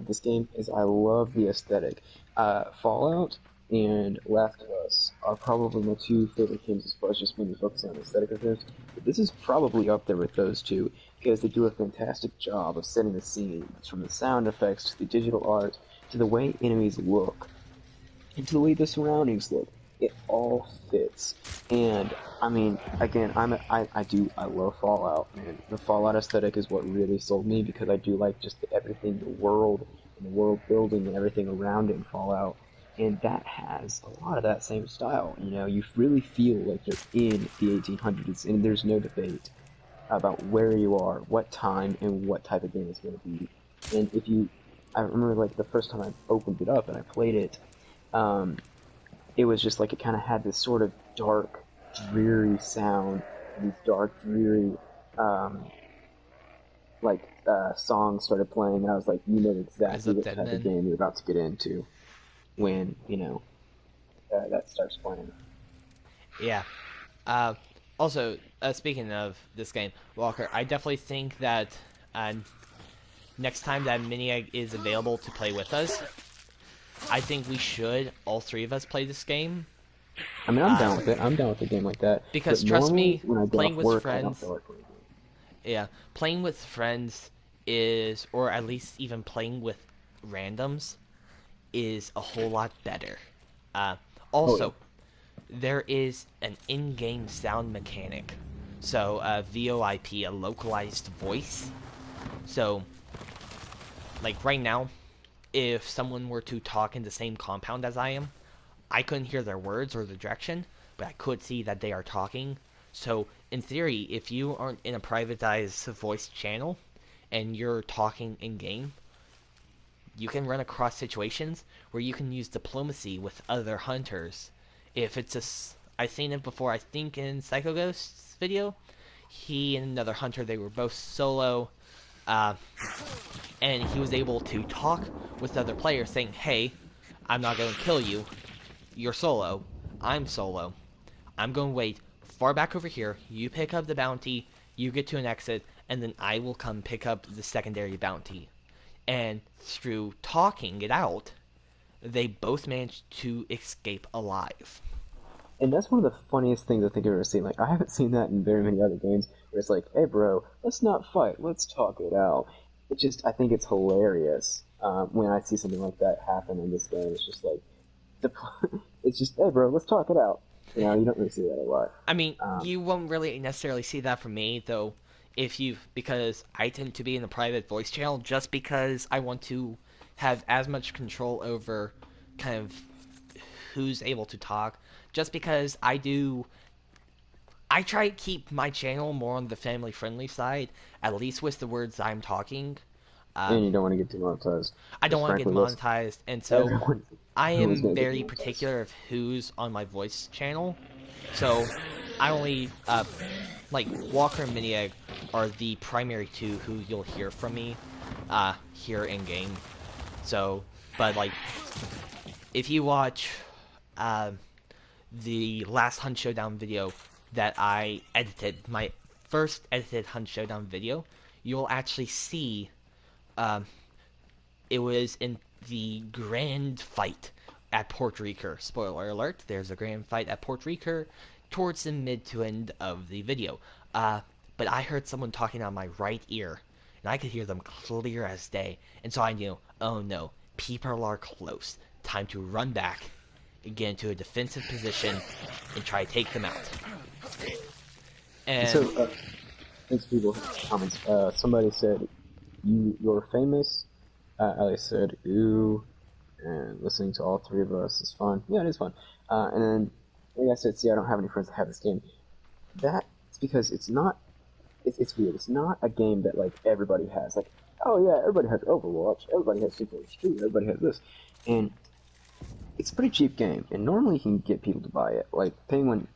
Speaker 2: this game is I love the aesthetic. Fallout and Last of Us are probably my two favorite games as far as just when you focus on the aesthetic of this. But this is probably up there with those two because they do a fantastic job of setting the scene, from the sound effects to the digital art to the way enemies look and to the way the surroundings look. It all fits, and I mean, again, I love Fallout, and the Fallout aesthetic is what really sold me because I do like just everything, the world and the world building and everything around it in Fallout, and that has a lot of that same style. You know, you really feel like you're in the 1800s, and there's no debate about where you are, what time, and what type of game it's going to be. And I remember like the first time I opened it up and I played it. It was just like it kind of had this sort of dark, dreary sound, these dark, dreary, songs started playing, and I was like, you know exactly what type of game you're about to get into when, that starts playing.
Speaker 3: Yeah. Also, speaking of this game, Walker, I definitely think that next time that Miniag is available to play with us, I think we should, all three of us, play this game.
Speaker 2: I mean, I'm down with it. I'm down with a game like that.
Speaker 3: Because trust me, playing with friends... Yeah, playing with friends is, or at least even playing with randoms, is a whole lot better. Also, there is an in-game sound mechanic. So, VoIP, a localized voice. So, like right now, if someone were to talk in the same compound as I am, I couldn't hear their words or the direction, but I could see that they are talking. So, in theory, if you aren't in a privatized voice channel and you're talking in-game, you can run across situations where you can use diplomacy with other hunters. If it's I've seen it before, I think in Psycho Ghost's video. He and another hunter, they were both solo, and he was able to talk with other players saying, hey, I'm not going to kill you. You're solo. I'm solo. I'm going to wait far back over here. You pick up the bounty. You get to an exit. And then I will come pick up the secondary bounty. And through talking it out, they both managed to escape alive.
Speaker 2: And that's one of the funniest things I think I've ever seen. Like, I haven't seen that in very many other games where it's like, hey bro, let's not fight, let's talk it out. I think it's hilarious when I see something like that happen in this game. It's just like, it's just, hey bro, let's talk it out. You know, you don't really see that a lot.
Speaker 3: I mean, you won't really necessarily see that from me, though, because I tend to be in a private voice channel just because I want to have as much control over kind of who's able to talk. Just because I try to keep my channel more on the family-friendly side, at least with the words I'm talking.
Speaker 2: And you don't want to get demonetized.
Speaker 3: I don't want to get demonetized, and so I am very particular of who's on my voice channel. So I only, like, Walker and Miniag are the primary two who you'll hear from me here in-game. So, but, like, if you watch the last Hunt Showdown video that I edited, my first edited Hunt Showdown video, you'll actually see it was in the grand fight at Port Ricoeur. Spoiler alert, there's a grand fight at Port Ricoeur towards the mid to end of the video. But I heard someone talking on my right ear, and I could hear them clear as day. And so I knew, oh no, people are close. Time to run back and get into a defensive position and try to take them out. And
Speaker 2: so, thanks people comments. Somebody said you're famous. Ali said, ooh, and listening to all three of us is fun. Yeah, it is fun. And then like I said, see, I don't have any friends that have this game. That's because it's not. It's weird. It's not a game that like everybody has. Like, oh yeah, everybody has Overwatch. Everybody has Super Street. Everybody has this, and it's a pretty cheap game. And normally you can get people to buy it. Like Penguin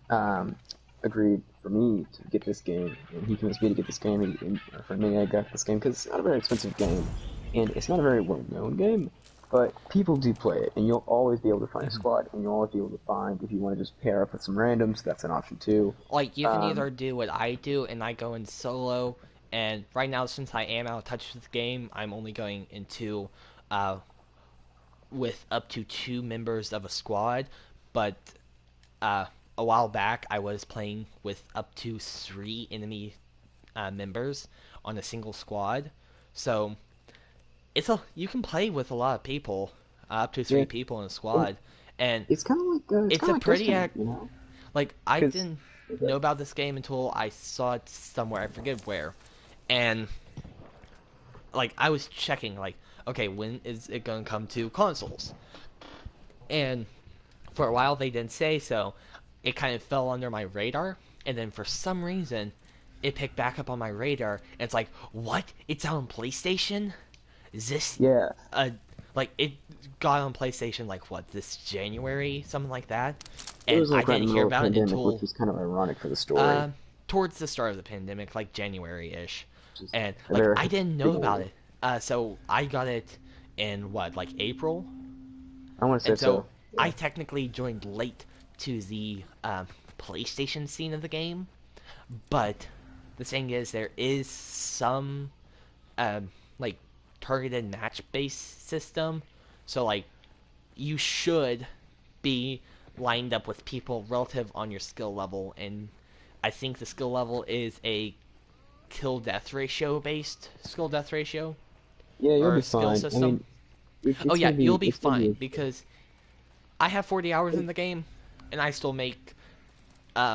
Speaker 2: agreed for me to get this game, and he convinced me to get this game. And for me, I got this game because it's not a very expensive game, and it's not a very well-known game. But people do play it, and you'll always be able to find a squad, and you'll always be able to find, if you want to just pair up with some randoms, that's an option too.
Speaker 3: Like, you can either do what I do, and I go in solo, and right now, since I am out of touch with the game, I'm only going into, with up to 2 members of a squad, but, a while back, I was playing with up to 3 enemy, members on a single squad, so you can play with a lot of people, up to 3 people in a squad, and
Speaker 2: it's kind of like
Speaker 3: it's a pretty
Speaker 2: you know?
Speaker 3: Like, I didn't know about this game until I saw it somewhere, I forget where, and like I was checking, like, okay, when is it gonna come to consoles? And for a while they didn't say, so it kind of fell under my radar, and then for some reason it picked back up on my radar, and it's like, what? It's out on PlayStation? Is this like it got on PlayStation like what, this January, something like that, and
Speaker 2: it was like
Speaker 3: I didn't hear about it until
Speaker 2: which was kind of ironic for the story.
Speaker 3: Towards the start of the pandemic, like January-ish, and like I didn't know about it, so I got it in what, like April.
Speaker 2: I want to say
Speaker 3: and so.
Speaker 2: Yeah.
Speaker 3: I technically joined late to the PlayStation scene of the game, but the thing is, there is some like targeted match-based system, so like you should be lined up with people relative on your skill level, and I think the skill level is a kill-death ratio based skill-death ratio.
Speaker 2: Yeah, you'll
Speaker 3: or
Speaker 2: be
Speaker 3: skill
Speaker 2: fine.
Speaker 3: system.
Speaker 2: I mean,
Speaker 3: Oh yeah, you'll be fine
Speaker 2: be...
Speaker 3: because I have 40 hours in the game, and I still make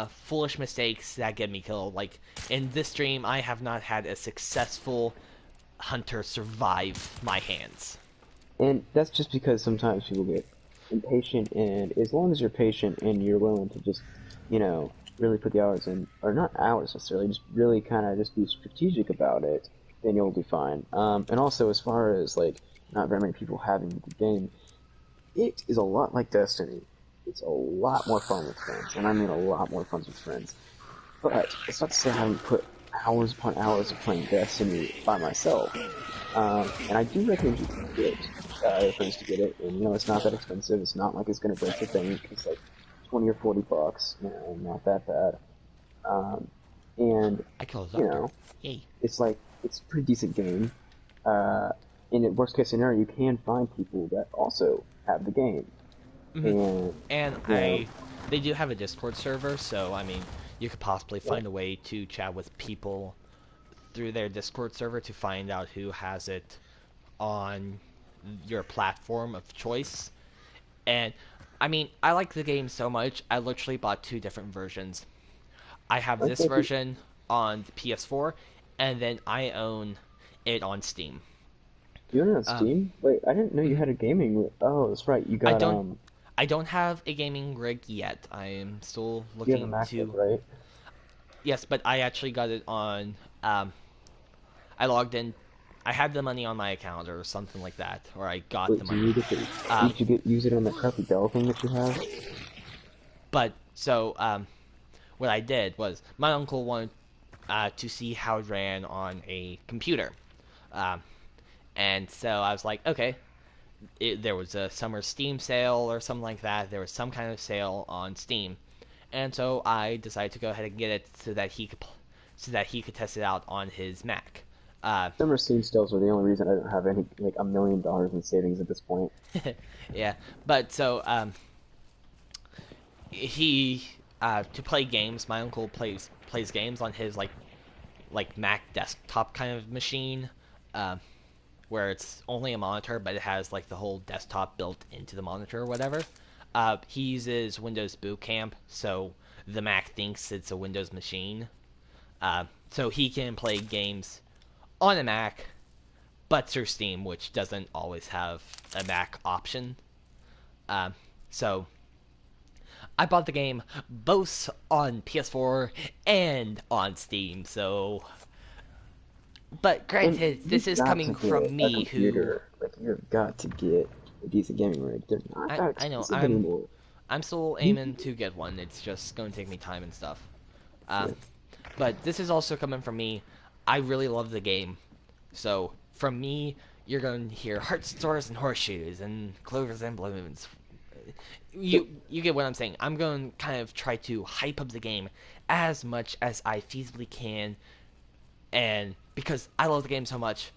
Speaker 3: foolish mistakes that get me killed. Like in this stream, I have not had a successful hunter survive my hands.
Speaker 2: And that's just because sometimes people get impatient, and as long as you're patient and you're willing to just, you know, really put the hours in, or not hours necessarily, just really kind of just be strategic about it, then you'll do fine. And also, as far as like not very many people having the game, it is a lot like Destiny. It's a lot more fun with friends, and I mean a lot more fun with friends. But it's not to say I haven't put hours upon hours of playing Destiny by myself. And I do recommend you get your friends to get it. And you know, it's not that expensive. It's not like it's going to break the bank. It's like $20 or $40. You know, not that bad. And you know, it's like it's a pretty decent game. In the worst case scenario, you can find people that also have the game.
Speaker 3: Mm-hmm. And they do have a Discord server, so I mean, you could possibly find a way to chat with people through their Discord server to find out who has it on your platform of choice. And I mean, I like the game so much, I literally bought 2 different versions. I have this version on the PS4, and then I own it on Steam.
Speaker 2: You own it on Steam? Wait, I didn't know you had a gaming. Oh, that's right. You got
Speaker 3: I don't have a gaming rig yet. I am still looking
Speaker 2: you have a MacBook, right?
Speaker 3: Yes, but I actually got it on. I logged in. I had the money on my account or something like that, or I got the money.
Speaker 2: Did you use it on that crappy Dell thing that you have?
Speaker 3: But so what I did was my uncle wanted to see how it ran on a computer, and so I was like, okay. There was a summer Steam sale or something like that. There was some kind of sale on Steam, and so I decided to go ahead and get it so that he could test it out on his Mac.
Speaker 2: Summer Steam sales are the only reason I don't have any like $1 million in savings at this point.
Speaker 3: Yeah, but so he to play games. My uncle plays games on his like Mac desktop kind of machine, where it's only a monitor, but it has like the whole desktop built into the monitor or whatever. He uses Windows Boot Camp, so the Mac thinks it's a Windows machine. So he can play games on a Mac, but through Steam, which doesn't always have a Mac option. So I bought the game both on PS4 and on Steam. So, but granted, this is coming from me who.
Speaker 2: Like you've got to get a decent gaming rig. They're not that expensive anymore.
Speaker 3: I'm still aiming to get one. It's just going to take me time and stuff. But this is also coming from me. I really love the game. So, from me, you're going to hear heart stars and horseshoes and clovers and balloons. You get what I'm saying. I'm going to kind of try to hype up the game as much as I feasibly can. And because I love the game so much.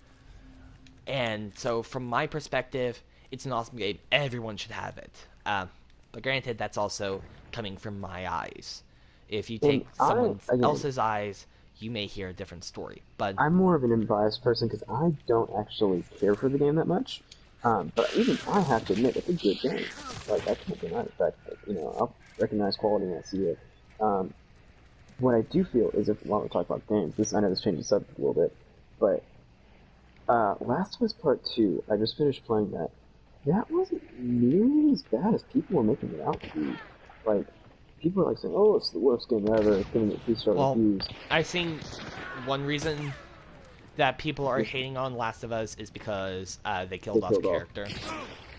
Speaker 3: And so, from my perspective, it's an awesome game. Everyone should have it. But granted, that's also coming from my eyes. If you take someone else's eyes, you may hear a different story. But
Speaker 2: I'm more of an unbiased person because I don't actually care for the game that much. But even I have to admit, it's a good game. Like, I can't deny the fact that, I'll recognize quality when I see it. What I do feel is while we're talking about games, I know this changes the subject a little bit, but Last of Us Part 2, I just finished playing that. That wasn't nearly as bad as people were making it out to be. Like, people are like saying, "Oh, it's the worst game ever. It's giving it 3-star reviews."
Speaker 3: I think one reason that people are hating on Last of Us is because they killed off a character.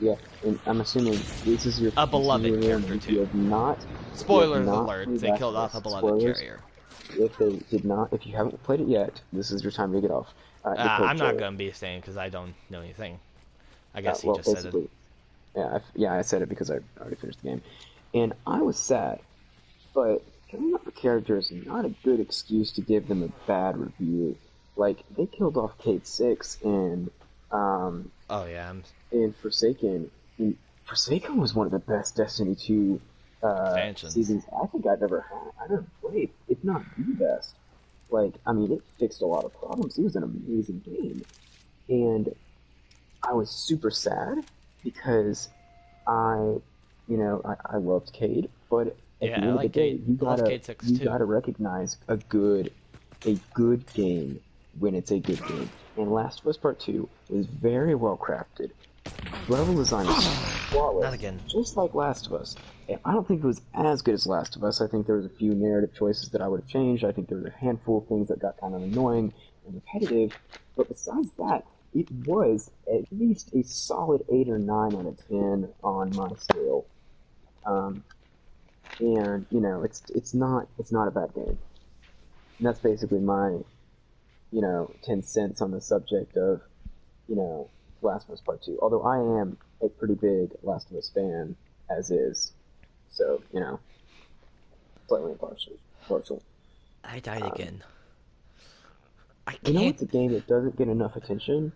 Speaker 2: Yeah, and I'm assuming this is your
Speaker 3: beloved character too.
Speaker 2: You have not.
Speaker 3: Spoilers alert! They killed off a beloved character.
Speaker 2: If they did not, if you haven't played it yet, this is your time to get off.
Speaker 3: I'm not going to be saying because I don't know anything. I guess you just said it.
Speaker 2: Yeah, I said it because I already finished the game. And I was sad, but killing off a character is not a good excuse to give them a bad review. Like, they killed off Kate 6 and and Forsaken. And Forsaken was one of the best Destiny 2 seasons I think I've ever had. I've ever played. If not the best. Like, I mean, it fixed a lot of problems. It was an amazing game. And I was super sad because I loved Cade, but at the end of the day, you gotta recognize a good game when it's a good game. And Last of Us Part 2 was very well crafted. Level design is flawless,
Speaker 3: not again.
Speaker 2: Just like Last of Us. And I don't think it was as good as Last of Us. I think there was a few narrative choices that I would have changed. I think there was a handful of things that got kind of annoying and repetitive. But besides that, it was at least a solid 8 or 9 out of 10 on my scale. And it's not a bad game. And that's basically my 10 cents on the subject of Last of Us Part 2. Although I am a pretty big Last of Us fan as is, so slightly partial.
Speaker 3: I died again. I can't.
Speaker 2: You know what's a game that doesn't get enough attention?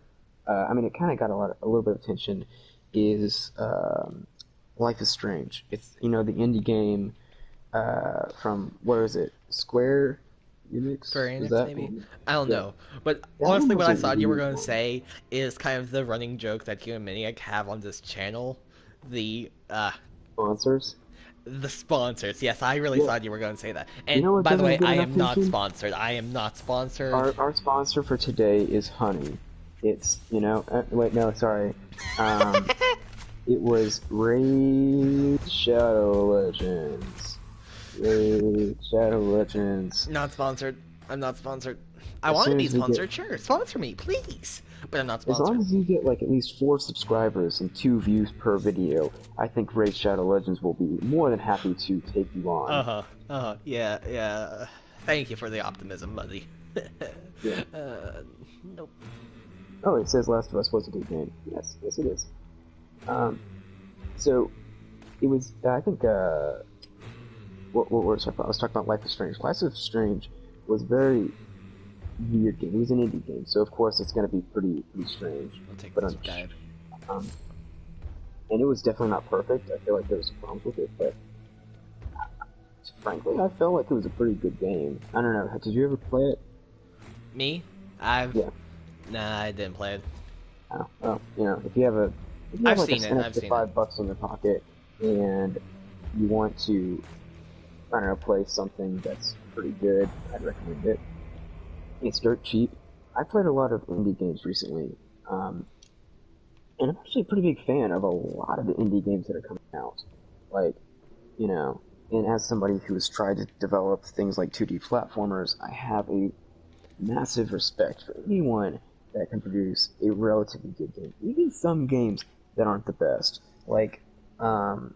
Speaker 2: I mean, it kind of got a little bit of attention. Is Life is Strange. It's the indie game from where is it? Square Enix,
Speaker 3: maybe? One? I don't know. But that honestly, what I thought you were going to say is kind of the running joke that you and Maniac have on this channel. The
Speaker 2: sponsors.
Speaker 3: The sponsors. Yes, I really thought you were going to say that. And by the way, I am not sponsored. Our
Speaker 2: sponsor for today is Honey. It's wait, no, sorry. It was Raid Shadow Legends. Shadow Legends.
Speaker 3: Not sponsored. I'm not sponsored. I want to be sponsored. Sure, sponsor me, please. But I'm not sponsored.
Speaker 2: As long as you get like at least 4 subscribers and 2 views per video, I think Raid Shadow Legends will be more than happy to take you on.
Speaker 3: Yeah. Thank you for the optimism, buddy.
Speaker 2: Yeah.
Speaker 3: Nope.
Speaker 2: Oh, it says Last of Us was a good game. Yes, it is. So it was. I think. What was I talking about? I was talking about Life is Strange. Life is Strange was very weird game. It was an indie game, so of course it's going to be pretty strange.
Speaker 1: I'll take
Speaker 2: but
Speaker 1: this guide.
Speaker 2: And it was definitely not perfect. I feel like there was problems with it, but frankly, I felt like it was a pretty good game. I don't know. Did you ever play it?
Speaker 3: Me?
Speaker 2: Yeah.
Speaker 3: Nah, I didn't play it.
Speaker 2: Oh, well, you know, if you have like an extra $5 in your pocket and you want to, I don't know, play something that's pretty good, I'd recommend it. It's dirt cheap. I played a lot of indie games recently, and I'm actually a pretty big fan of a lot of the indie games that are coming out. Like, you know, and as somebody who has tried to develop things like 2D platformers, I have a massive respect for anyone that can produce a relatively good game. Even some games that aren't the best. Like Star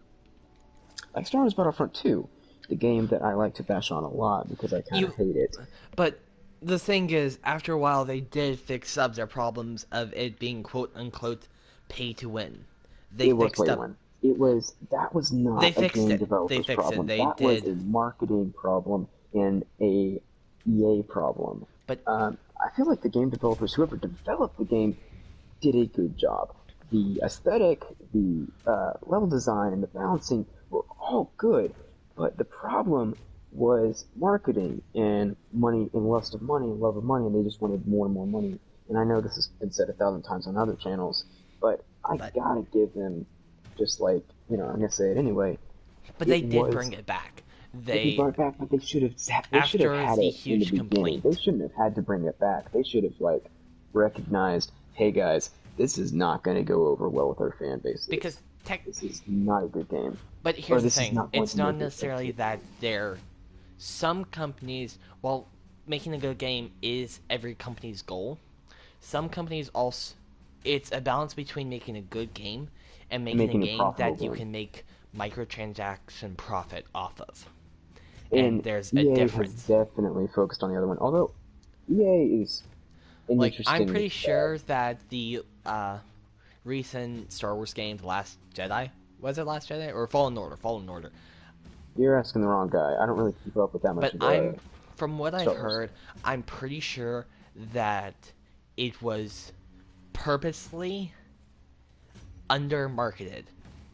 Speaker 2: Wars Battlefront 2, the game that I like to bash on a lot because I kind of hate it.
Speaker 3: But the thing is, after a while, they did fix up their problems of it being quote-unquote pay to win.
Speaker 2: It was pay to win. That was not a game developer's problem. That was a marketing problem and a EA problem.
Speaker 3: But
Speaker 2: I feel like the game developers, whoever developed the game, did a good job. The aesthetic, the level design, and the balancing were all good, but the problem was marketing and money and lust of money and love of money, and they just wanted more and more money. And I know this has been said 1,000 times on other channels, but I gotta give them, just like, you know, I'm gonna say it anyway.
Speaker 3: But they did bring it back.
Speaker 2: They brought it back, but they should have had it in the beginning. They shouldn't have had to bring it back. They should have recognized, hey guys, this is not going to go over well with our fan base.
Speaker 3: Because
Speaker 2: this is not a good game.
Speaker 3: But here's the thing: it's not necessarily that some companies, while making a good game is every company's goal, some companies also, it's a balance between making a good game and making a game that you can make microtransaction profit off of. And there's a difference.
Speaker 2: Has definitely focused on the other one. Although EA is an interesting.
Speaker 3: I'm pretty sure that the recent Star Wars game, The Last Jedi, was it Last Jedi or Fallen Order? Fallen Order.
Speaker 2: You're asking the wrong guy. I don't really keep up with that much.
Speaker 3: But from what I've heard, I'm pretty sure that it was purposely under-marketed,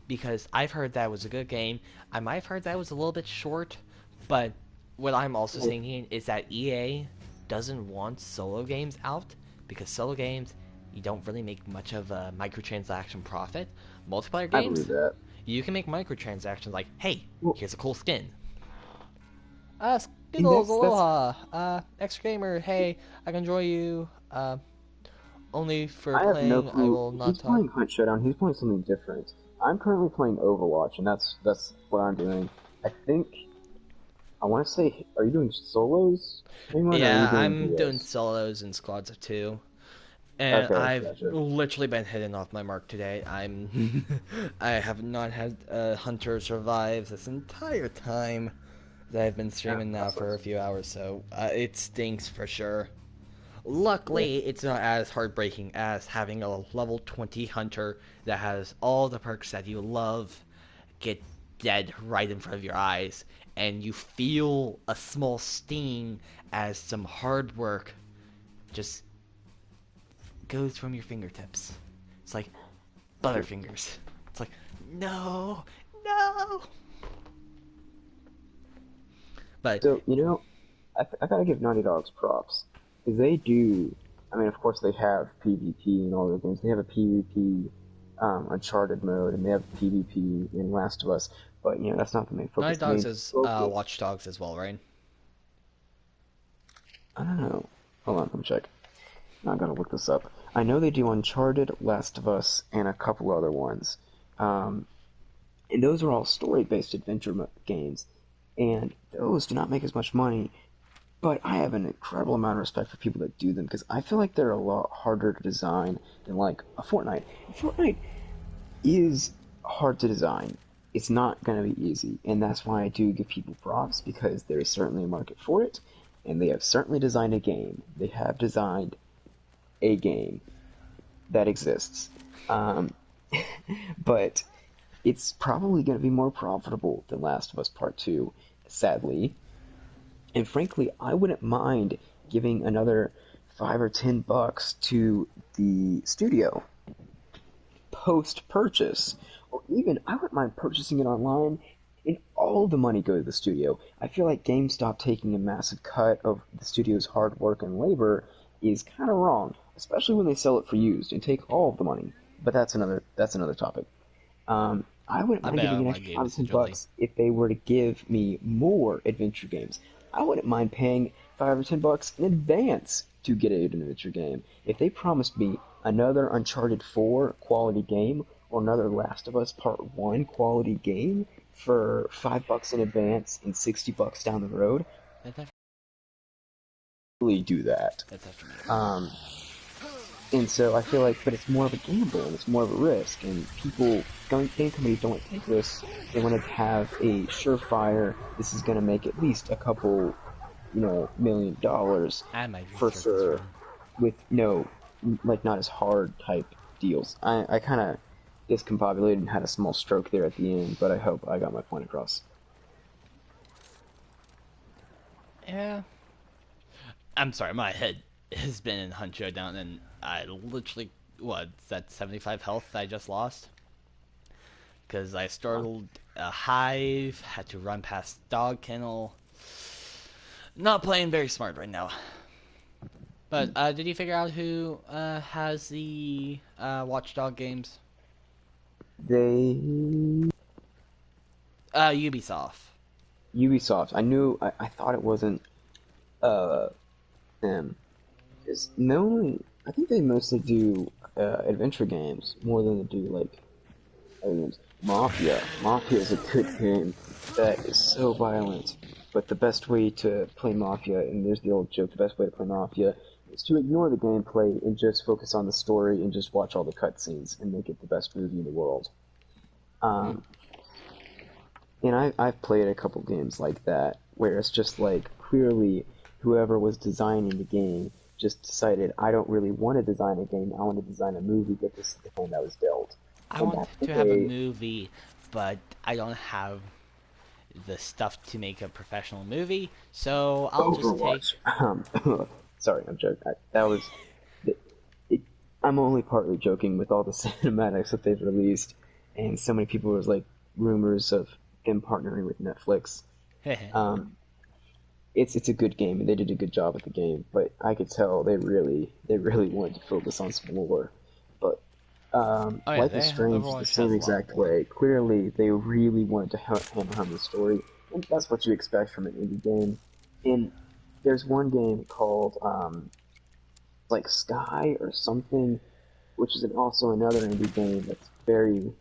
Speaker 3: because I've heard that was a good game. I might have heard that was a little bit short. But what I'm also thinking is that EA doesn't want solo games out, because solo games, you don't really make much of a microtransaction profit. Multiplayer games, you can make microtransactions like, hey, here's a cool skin. Skittles, aloha, extra gamer, hey, I can join you, only for playing, I will not talk.
Speaker 2: He's playing Hunt Showdown, he's playing something different. I'm currently playing Overwatch, and that's what I'm doing. I want to say, are you doing solos?
Speaker 3: Yeah, I'm doing solos and squads of 2. And I've literally been hitting off my mark today. I have not had a hunter survive this entire time that I've been streaming now for a few hours, so it stinks for sure. Luckily, it's not as heartbreaking as having a level 20 hunter that has all the perks that you love get dead right in front of your eyes, and you feel a small sting as some hard work just goes from your fingertips. It's like butterfingers. It's like, no. But
Speaker 2: so, you know, I gotta give Naughty Dog's props, because they do. I mean, of course, they have PvP in all their games. They have a PvP Uncharted mode, and they have PvP in Last of Us. But, you know, that's not the main focus.
Speaker 3: Naughty Dogs is Watch Dogs as well, right?
Speaker 2: I don't know. Hold on, let me check. I gotta look this up. I know they do Uncharted, Last of Us, and a couple other ones. And those are all story-based adventure games. And those do not make as much money. But I have an incredible amount of respect for people that do them, because I feel like they're a lot harder to design than, like, a Fortnite. Fortnite is hard to design. It's not going to be easy, and that's why I do give people props, because there is certainly a market for it, and they have certainly designed a game. They have designed a game that exists. But it's probably going to be more profitable than Last of Us Part 2, sadly. And frankly, I wouldn't mind giving another $5 or $10 to the studio post-purchase. Or even, I wouldn't mind purchasing it online and all the money go to the studio. I feel like GameStop taking a massive cut of the studio's hard work and labor is kind of wrong, especially when they sell it for used and take all of the money. But that's another topic. I wouldn't mind giving an extra $5 if they were to give me more adventure games. I wouldn't mind paying $5 or $10 in advance to get an adventure game. If they promised me another Uncharted 4 quality game or another Last of Us Part 1 quality game for $5 in advance and $60 down the road, really do that. And so I feel like, but it's more of a gamble and it's more of a risk, and game companies don't take risks. They want to have a surefire, this is going to make at least a couple, $1 million for sure, with not as hard type deals. I kind of discombobulated and had a small stroke there at the end, but I hope I got my point across.
Speaker 1: Yeah. I'm sorry, my head has been in Hunt Showdown, and I literally, that 75 health I just lost? Because I startled a hive, had to run past dog kennel. Not playing very smart right now. But did you figure out who has the Watchdog games? Ubisoft.
Speaker 2: Ubisoft. I thought it wasn't them. I think they mostly do adventure games more than they do other games. Mafia. Mafia is a good game that is so violent, but the best way to play Mafia, and there's the old joke, the best way to play Mafia is to ignore the gameplay and just focus on the story and just watch all the cutscenes and make it the best movie in the world. And I've played a couple games like that where it's just clearly whoever was designing the game just decided, I don't really want to design a game, I want to design a movie, but this is the hand I was dealt.
Speaker 1: I want to have a movie, but I don't have the stuff to make a professional movie, so I'll just take...
Speaker 2: Sorry, I'm joking. I'm only partly joking with all the cinematics that they've released, and so many people was rumors of them partnering with Netflix. It's a good game, and they did a good job with the game, but I could tell they really wanted to focus on some lore. But Life is Strange is the same exact way. Clearly, they really wanted to hammer home the story, and that's what you expect from an indie game. And there's one game called Sky or something, which is also another indie game that's very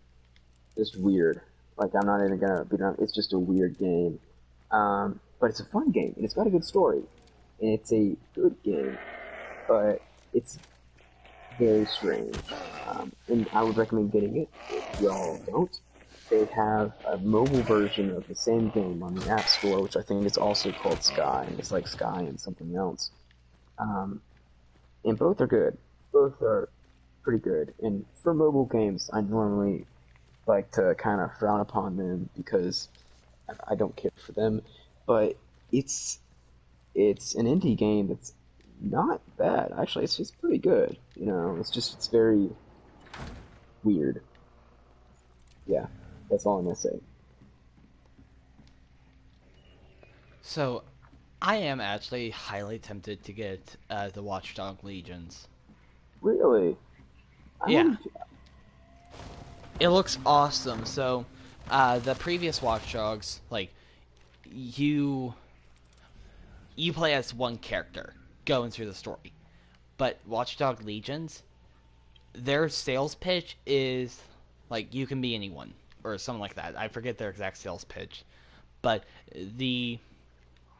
Speaker 2: just weird. I'm not even gonna beat on. It's just a weird game, but it's a fun game and it's got a good story, and it's a good game, but it's very strange. And I would recommend getting it if y'all don't. They have a mobile version of the same game on the App Store, which I think is also called Sky. It's like Sky and something else. And both are good. Both are pretty good. And for mobile games, I normally like to kind of frown upon them because I don't care for them. But it's an indie game that's not bad. Actually, it's pretty good. It's very weird. Yeah. That's all I'm going to say.
Speaker 1: So, I am actually highly tempted to get the Watchdog Legions.
Speaker 2: Really?
Speaker 1: Yeah. It looks awesome. So, the previous Watchdogs, you play as one character going through the story. But Watchdog Legions, their sales pitch is, you can be anyone. Or something like that. I forget their exact sales pitch. But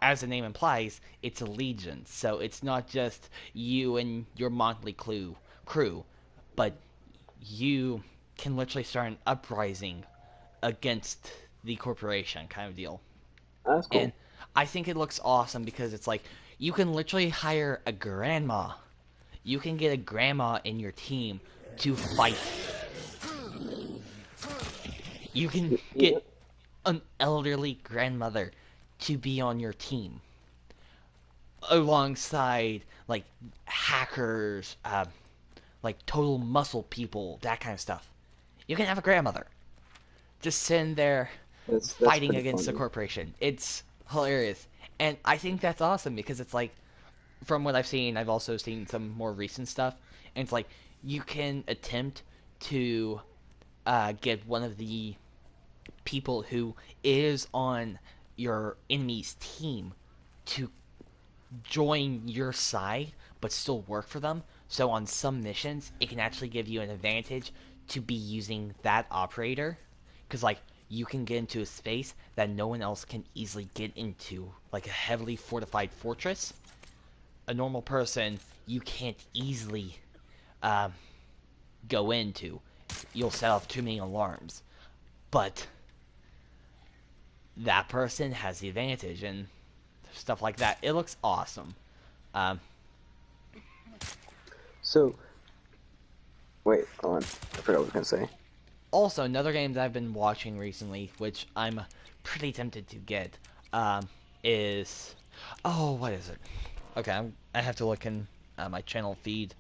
Speaker 1: as the name implies, it's a legion. So it's not just you and your motley crew, but you can literally start an uprising against the corporation kind of deal.
Speaker 2: That's cool.
Speaker 1: And I think it looks awesome because it's you can literally hire a grandma. You can get a grandma in your team to fight. You can get an elderly grandmother to be on your team.
Speaker 3: alongside like hackers, like total muscle people, that kind of stuff. You can have a grandmother just sitting there
Speaker 2: That's
Speaker 3: fighting
Speaker 2: pretty
Speaker 3: against the
Speaker 2: funny.
Speaker 3: corporation. It's hilarious, and I think that's awesome because it's like, from what I've seen, I've also seen some more recent stuff, and it's like you can attempt to get one of the people who is on your enemy's team to join your side but still work for them. So on some missions, it can actually give you an advantage to be using that operator because like you can get into a space that no one else can easily get into, like a heavily fortified fortress. A normal person you can't easily um, go into. You'll set off too many alarms. But that person has the advantage and stuff like that. It looks awesome. Um,
Speaker 2: So, wait, hold on. I forgot what I was gonna say.
Speaker 3: Also, another game that I've been watching recently, which I'm pretty tempted to get, is what is it? Okay, I have to look in my channel feed,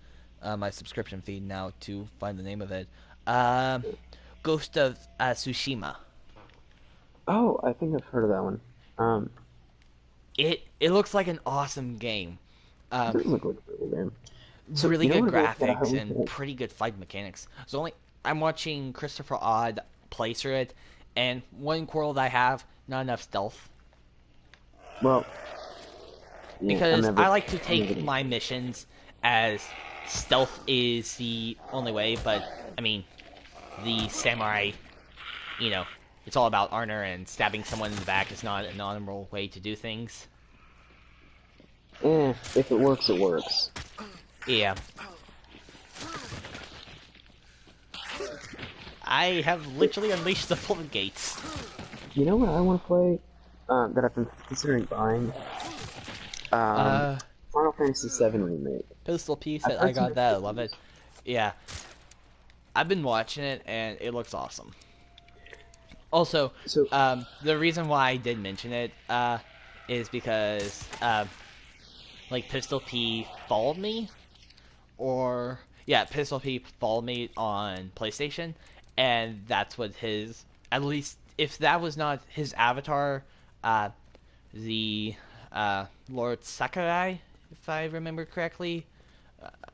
Speaker 3: my subscription feed now to find the name of it. Ghost of Tsushima.
Speaker 2: Oh, I think I've heard of that one. Um,
Speaker 3: It looks like an awesome game.
Speaker 2: it
Speaker 3: Um,
Speaker 2: doesn't look like a real game. So,
Speaker 3: really
Speaker 2: you know
Speaker 3: good
Speaker 2: what it is that I
Speaker 3: graphics
Speaker 2: was
Speaker 3: and
Speaker 2: like,
Speaker 3: pretty good fight mechanics. So I'm watching Christopher Odd play through it, and one quarrel that I have, not enough stealth.
Speaker 2: well, yeah,
Speaker 3: Because I like to
Speaker 2: I'm never
Speaker 3: take
Speaker 2: gonna
Speaker 3: my missions as stealth is the only way, but I mean, the samurai, you know, it's all about honor, and stabbing someone in the back is not an honorable way to do things.
Speaker 2: if it works, it works.
Speaker 3: Yeah. I have literally unleashed the floodgates.
Speaker 2: You know what I want to play? That I've been considering buying. Um,
Speaker 3: Uh,
Speaker 2: Final Fantasy VII remake.
Speaker 3: Pistol P
Speaker 2: I've
Speaker 3: said, I
Speaker 2: heard some
Speaker 3: got
Speaker 2: good
Speaker 3: that, I love it.
Speaker 2: reviews.
Speaker 3: Yeah. I've been watching it, and it looks awesome. Also,
Speaker 2: So,
Speaker 3: the reason why I did mention it is because like Pistol P followed me, or yeah, Pistol P followed me on PlayStation, and that's what his, at least if that was not his avatar, the Lord Sakurai, if I remember correctly.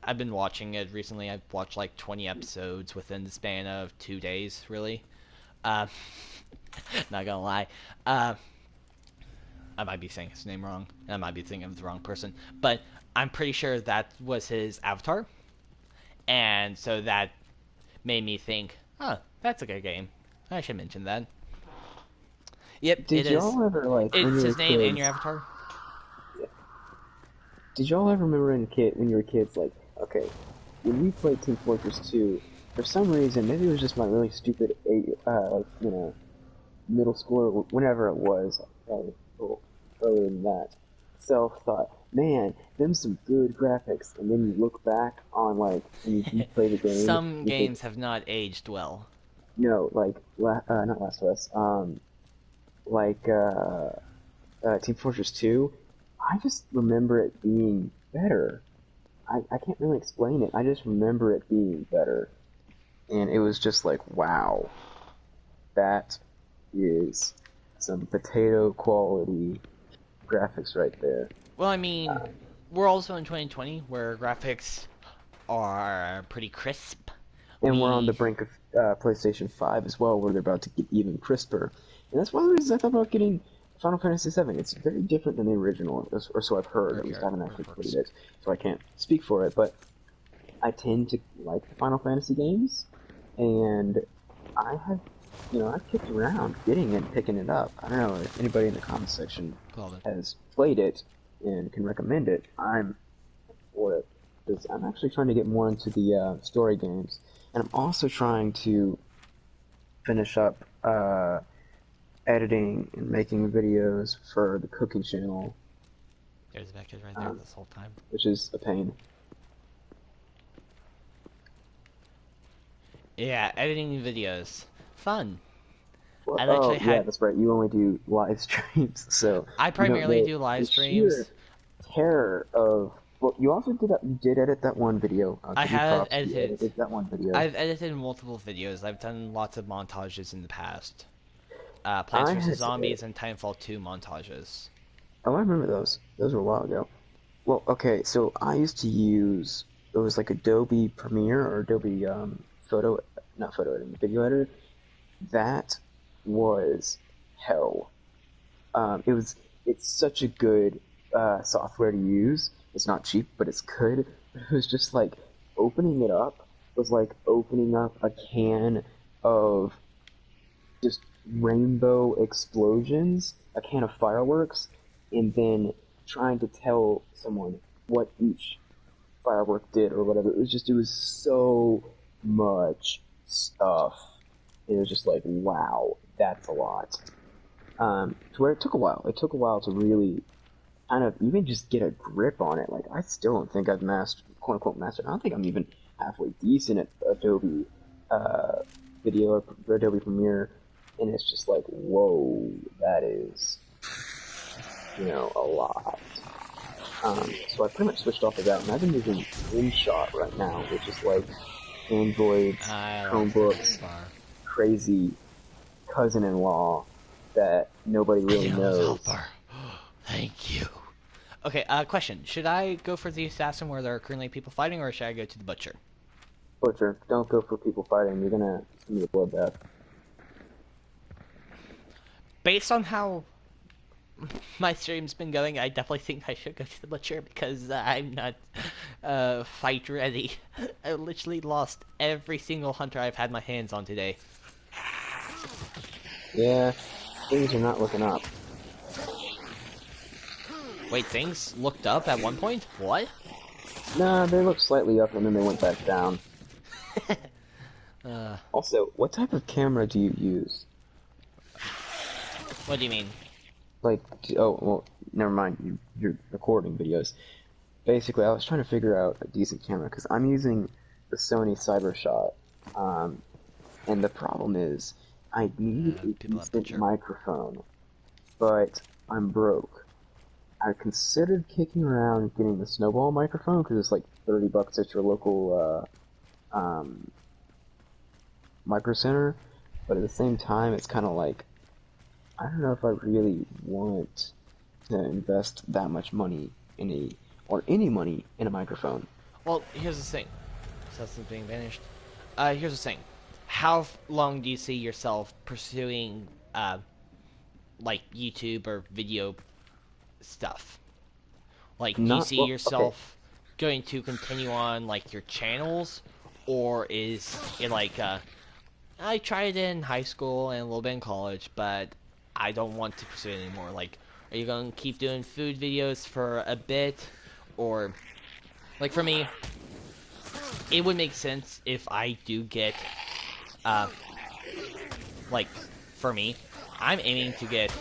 Speaker 3: I've been watching it recently. I've watched like 20 episodes within the span of 2 days, really. Uh, not gonna lie. I might be saying his name wrong. I might be thinking of the wrong person. But I'm pretty sure that was his avatar. And so that made me think, that's a good game. I should mention that. Yep, it
Speaker 2: did
Speaker 3: is.
Speaker 2: y'all ever, like, when
Speaker 3: It's
Speaker 2: you were
Speaker 3: his name and
Speaker 2: kids,
Speaker 3: your avatar.
Speaker 2: did y'all ever remember when you were kids, like, okay, when we played Team Fortress 2, for some reason, maybe it was just my really stupid, like, middle school or whenever it was, probably a little earlier than that, self thought, man, them some good graphics, and then you look back on, like, when you play the game,
Speaker 3: Some
Speaker 2: you think,
Speaker 3: games have not aged well.
Speaker 2: no, like, not Last of Us, like, Team Fortress 2, I just remember it being better. I can't really explain it. I just remember it being better. And it was just like, wow, that is some potato quality graphics right there.
Speaker 3: Well, I mean, we're also in 2020 where graphics are pretty crisp.
Speaker 2: And we're on the
Speaker 3: We
Speaker 2: brink of PlayStation 5 as well, where they're about to get even crisper. And that's one of the reasons I thought about getting Final Fantasy VII. It's very different than the original, or so I've heard. At least I haven't actually played it, so I can't speak for it. But I tend to like the Final Fantasy games, and I have, I've kicked around getting it, picking it up. I don't know if anybody in the comments section has played it and can recommend it. I'm for it, because I'm actually trying to get more into the story games, and I'm also trying to finish up editing and making videos for the cooking channel.
Speaker 3: There's a vector right there this whole time.
Speaker 2: Which is a pain.
Speaker 3: Yeah, editing videos. Fun.
Speaker 2: Well,
Speaker 3: I actually
Speaker 2: yeah,
Speaker 3: had.
Speaker 2: that's right. You only do live streams, so
Speaker 3: I primarily do live streams.
Speaker 2: terror of. Well, you also did that. You did edit that one video.
Speaker 3: I
Speaker 2: Give you
Speaker 3: have
Speaker 2: props. You edited that one video.
Speaker 3: I've edited multiple videos. I've done lots of montages in the past. Plants
Speaker 2: I
Speaker 3: vs
Speaker 2: had.
Speaker 3: Zombies and Titanfall 2 montages.
Speaker 2: Oh, I remember those. Those were a while ago. Well, okay, so I used to use it was like Adobe Premiere or Adobe Photo, not Photo Editing, Video Editor. That was hell. It's such a good software to use. It's not cheap, but it's good. It was just like opening it up was like opening up a can of just rainbow explosions, a can of fireworks, and then trying to tell someone what each firework did or whatever. It was so much stuff. It was just like, wow, that's a lot. To where it took a while. It took a while to really kind of even just get a grip on it. Like, I still don't think I've mastered, quote unquote, mastered. I don't think I'm even halfway decent at Adobe Video or Adobe Premiere. And it's just like, whoa, that is, a lot. So I pretty much switched off of that, and I've been using InShot right now, which is like Android's, Chromebooks, crazy cousin-in-law that nobody really knows.
Speaker 3: Thank you. Okay, question. Should I go for the assassin where there are currently people fighting, or should I go to the butcher?
Speaker 2: Butcher. Don't go for people fighting. You're gonna see a bloodbath.
Speaker 3: Based on how my stream's been going, I definitely think I should go to the butcher because I'm not fight ready. I literally lost every single hunter I've had my hands on today.
Speaker 2: Yeah, things are not looking up.
Speaker 3: Wait, things looked up at one point? What?
Speaker 2: Nah, they looked slightly up and then they went back down. Also, what type of camera do you use?
Speaker 3: What do you mean?
Speaker 2: Like, oh, well, never mind, you're recording videos. Basically, I was trying to figure out a decent camera, because I'm using the Sony CyberShot, and the problem is, I need a decent microphone, but I'm broke. I considered kicking around getting the Snowball microphone, because it's like $30 at your local, micro center, but at the same time, it's kind of like, I don't know if I really want to invest that much money in any money in a microphone.
Speaker 3: Well, here's the thing. Cecil's being banished. Here's the thing. How long do you see yourself pursuing, like, YouTube or video stuff? Like, do you see yourself going to continue on, like, your channels? Or is it like, I tried it in high school and a little bit in college, but I don't want to pursue it anymore. Like, are you going to keep doing food videos for a bit? Or, like, for me, it would make sense if I do get, like, for me, I'm aiming to get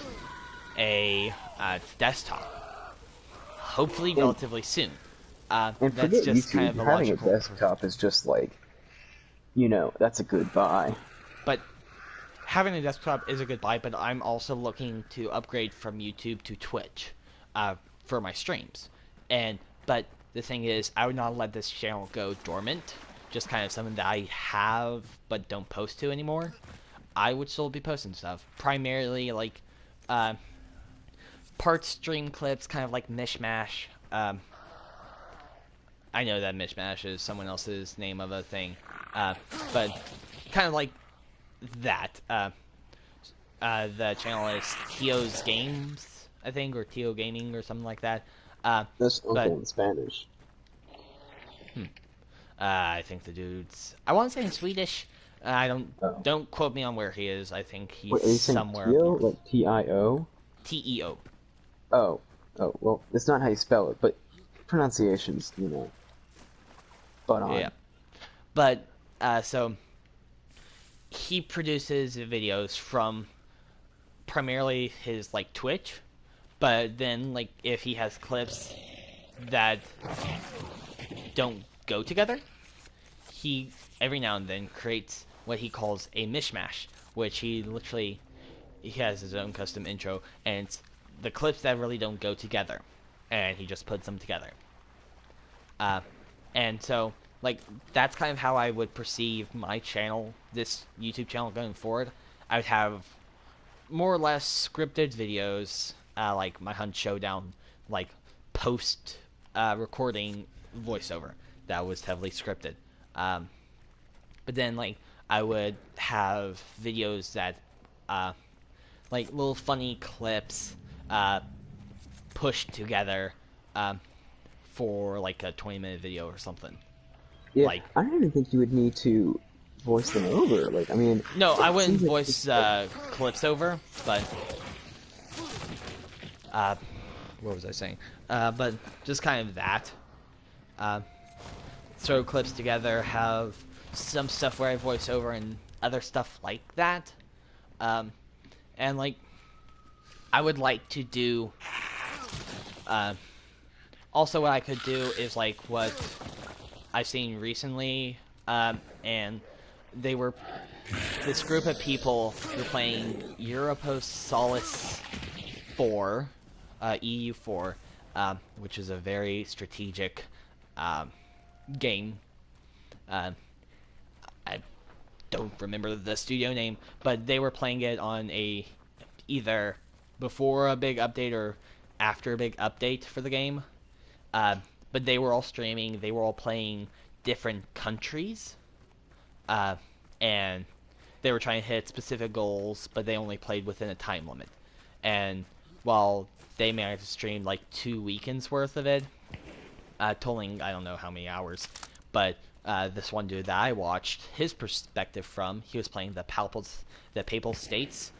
Speaker 3: a desktop. Hopefully relatively soon.
Speaker 2: And
Speaker 3: that's just
Speaker 2: YouTube,
Speaker 3: kind of a
Speaker 2: having
Speaker 3: logical...
Speaker 2: a desktop is just like, that's a good buy.
Speaker 3: But having a desktop is a good buy, but I'm also looking to upgrade from YouTube to Twitch for my streams. But the thing is, I would not let this channel go dormant, just kind of something that I have but don't post to anymore. I would still be posting stuff, primarily like part stream clips, kind of like Mishmash. I know that Mishmash is someone else's name of a thing, but kind of like that. The channel is Tio's Games, I think, or Tio Gaming or something like that.
Speaker 2: That's uncle in Spanish.
Speaker 3: I think the dude's... I want to say in Swedish. I don't...
Speaker 2: Oh.
Speaker 3: Don't quote me on where he is. I think he's
Speaker 2: Wait, are you
Speaker 3: somewhere...
Speaker 2: saying Tio? Like T-I-O?
Speaker 3: T-E-O.
Speaker 2: Oh. Oh, well, it's not how you spell it, but pronunciations, But on.
Speaker 3: Yeah. But, so... He produces videos from primarily his, like, Twitch. But then, like, if he has clips that don't go together, he, every now and then, creates what he calls a mishmash, which he has his own custom intro, and it's the clips that really don't go together. and he just puts them together. And so, like, that's kind of how I would perceive my channel, this YouTube channel going forward. I would have more or less scripted videos, like my Hunt Showdown, like post recording voiceover that was heavily scripted. But then, like, I would have videos that, like, little funny clips pushed together for, like, a 20-minute video or something.
Speaker 2: Yeah,
Speaker 3: like,
Speaker 2: I don't even think you would need to voice them over. Like, I mean...
Speaker 3: No, I wouldn't voice clips over, but... what was I saying? But just kind of that. Throw clips together, have some stuff where I voice over and other stuff like that. And, like, I would like to do... also, what I could do is, like, what I've seen recently, and they were... This group of people were playing Europost Solace 4, EU4, which is a very strategic game. I don't remember the studio name, but they were playing it on a either before a big update or after a big update for the game. But they were all streaming. They were all playing different countries, and they were trying to hit specific goals, but they only played within a time limit. And while they managed to stream like 2 weekends worth of it, totaling I don't know how many hours, but this one dude that I watched, his perspective from, he was playing the Papal States.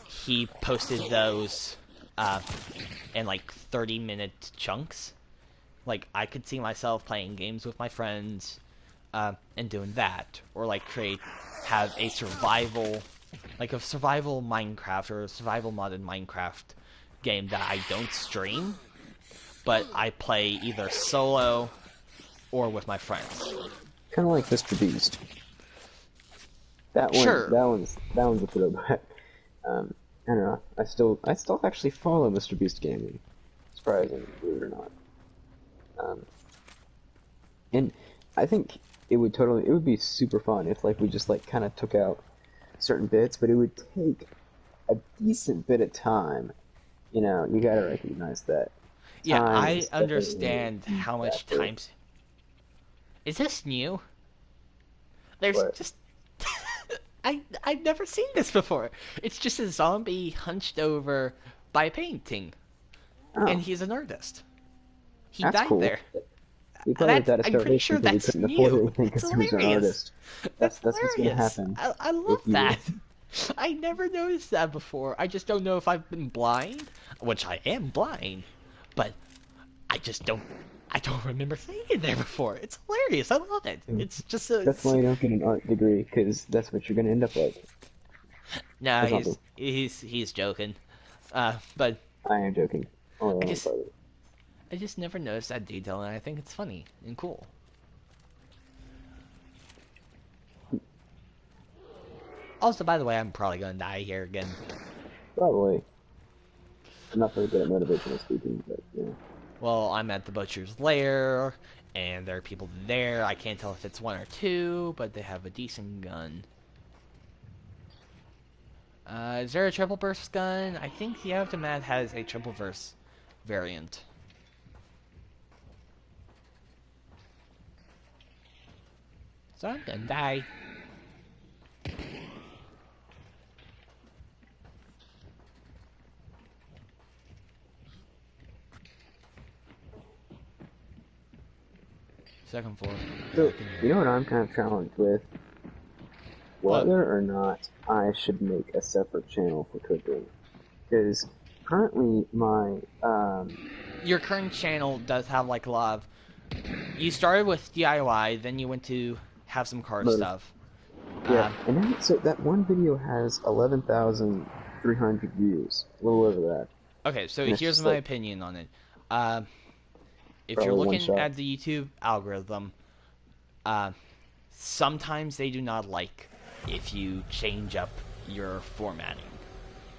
Speaker 3: He posted those in like 30-minute chunks. Like, I could see myself playing games with my friends and doing that, or like have a survival Minecraft or a survival modded Minecraft game that I don't stream, but I play either solo or with my friends.
Speaker 2: Kind of like Mr. Beast. That one,
Speaker 3: sure.
Speaker 2: That one's a throwback. I don't know. I still actually follow Mr. Beast gaming. Surprising, believe it or not. And I think it would be super fun if like we just like kind of took out certain bits, but it would take a decent bit of time. You know, you gotta recognize that.
Speaker 3: Yeah, I understand how much time. Is this new? There's
Speaker 2: what?
Speaker 3: Just I've never seen this before. It's just a zombie hunched over by painting, and he's an artist. He
Speaker 2: That's
Speaker 3: died
Speaker 2: cool.
Speaker 3: there.
Speaker 2: We probably had to
Speaker 3: I'm
Speaker 2: start
Speaker 3: pretty sure
Speaker 2: because
Speaker 3: that's
Speaker 2: we couldn't afford
Speaker 3: new.
Speaker 2: anything because he was an artist. That's what's gonna happen.
Speaker 3: I love that. I never noticed that before. I just don't know if I've been blind, which I am blind, but I don't remember seeing it there before. It's hilarious. I love it. It's just
Speaker 2: That's why you don't get an art degree, because that's what you're gonna end up like.
Speaker 3: No, he's joking. But
Speaker 2: I am joking.
Speaker 3: I just never noticed that detail, and I think it's funny and cool. Also, by the way, I'm probably gonna die here again.
Speaker 2: Probably. I'm not very good at motivational speaking, but yeah.
Speaker 3: Well, I'm at the butcher's lair, and there are people there. I can't tell if it's one or two, but they have a decent gun. Is there a triple burst gun? I think the Automat has a triple burst variant. So I'm gonna die. Second floor.
Speaker 2: So, you know what I'm kind of challenged with? Whether or not I should make a separate channel for cooking. Because currently my,
Speaker 3: Your current channel does have like a lot of... You started with DIY, then you went to have some car stuff.
Speaker 2: Yeah, and then, so that one video has 11,300 views. A little over that.
Speaker 3: Okay, so here's my opinion on it. If you're looking at the YouTube algorithm, sometimes they do not like if you change up your formatting.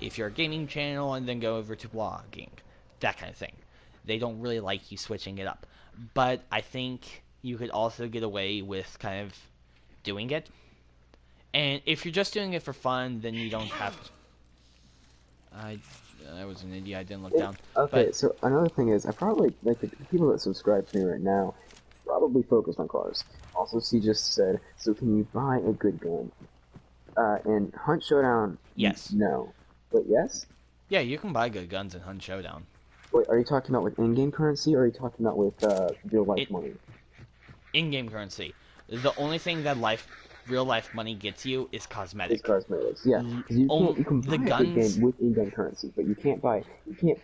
Speaker 3: If you're a gaming channel and then go over to blogging,
Speaker 1: that kind of thing. They don't really like you switching it up. But I think you could also get away with kind of doing it. And if you're just doing it for fun, then you don't have to. I was an idiot. I didn't look down.
Speaker 2: Okay,
Speaker 1: But
Speaker 2: so another thing is, I probably, like, the people that subscribe to me right now probably focused on cars. Also, C just said, so can you buy a good gun? In Hunt Showdown,
Speaker 1: yes.
Speaker 2: No. But yes?
Speaker 1: Yeah, you can buy good guns in Hunt Showdown.
Speaker 2: Wait, are you talking about with in-game currency, or are you talking about with real-life money?
Speaker 1: In-game currency. The only thing that real-life money gets you is cosmetic.
Speaker 2: It's cosmetics, yeah. You can buy a good game with in-game currency, but you can't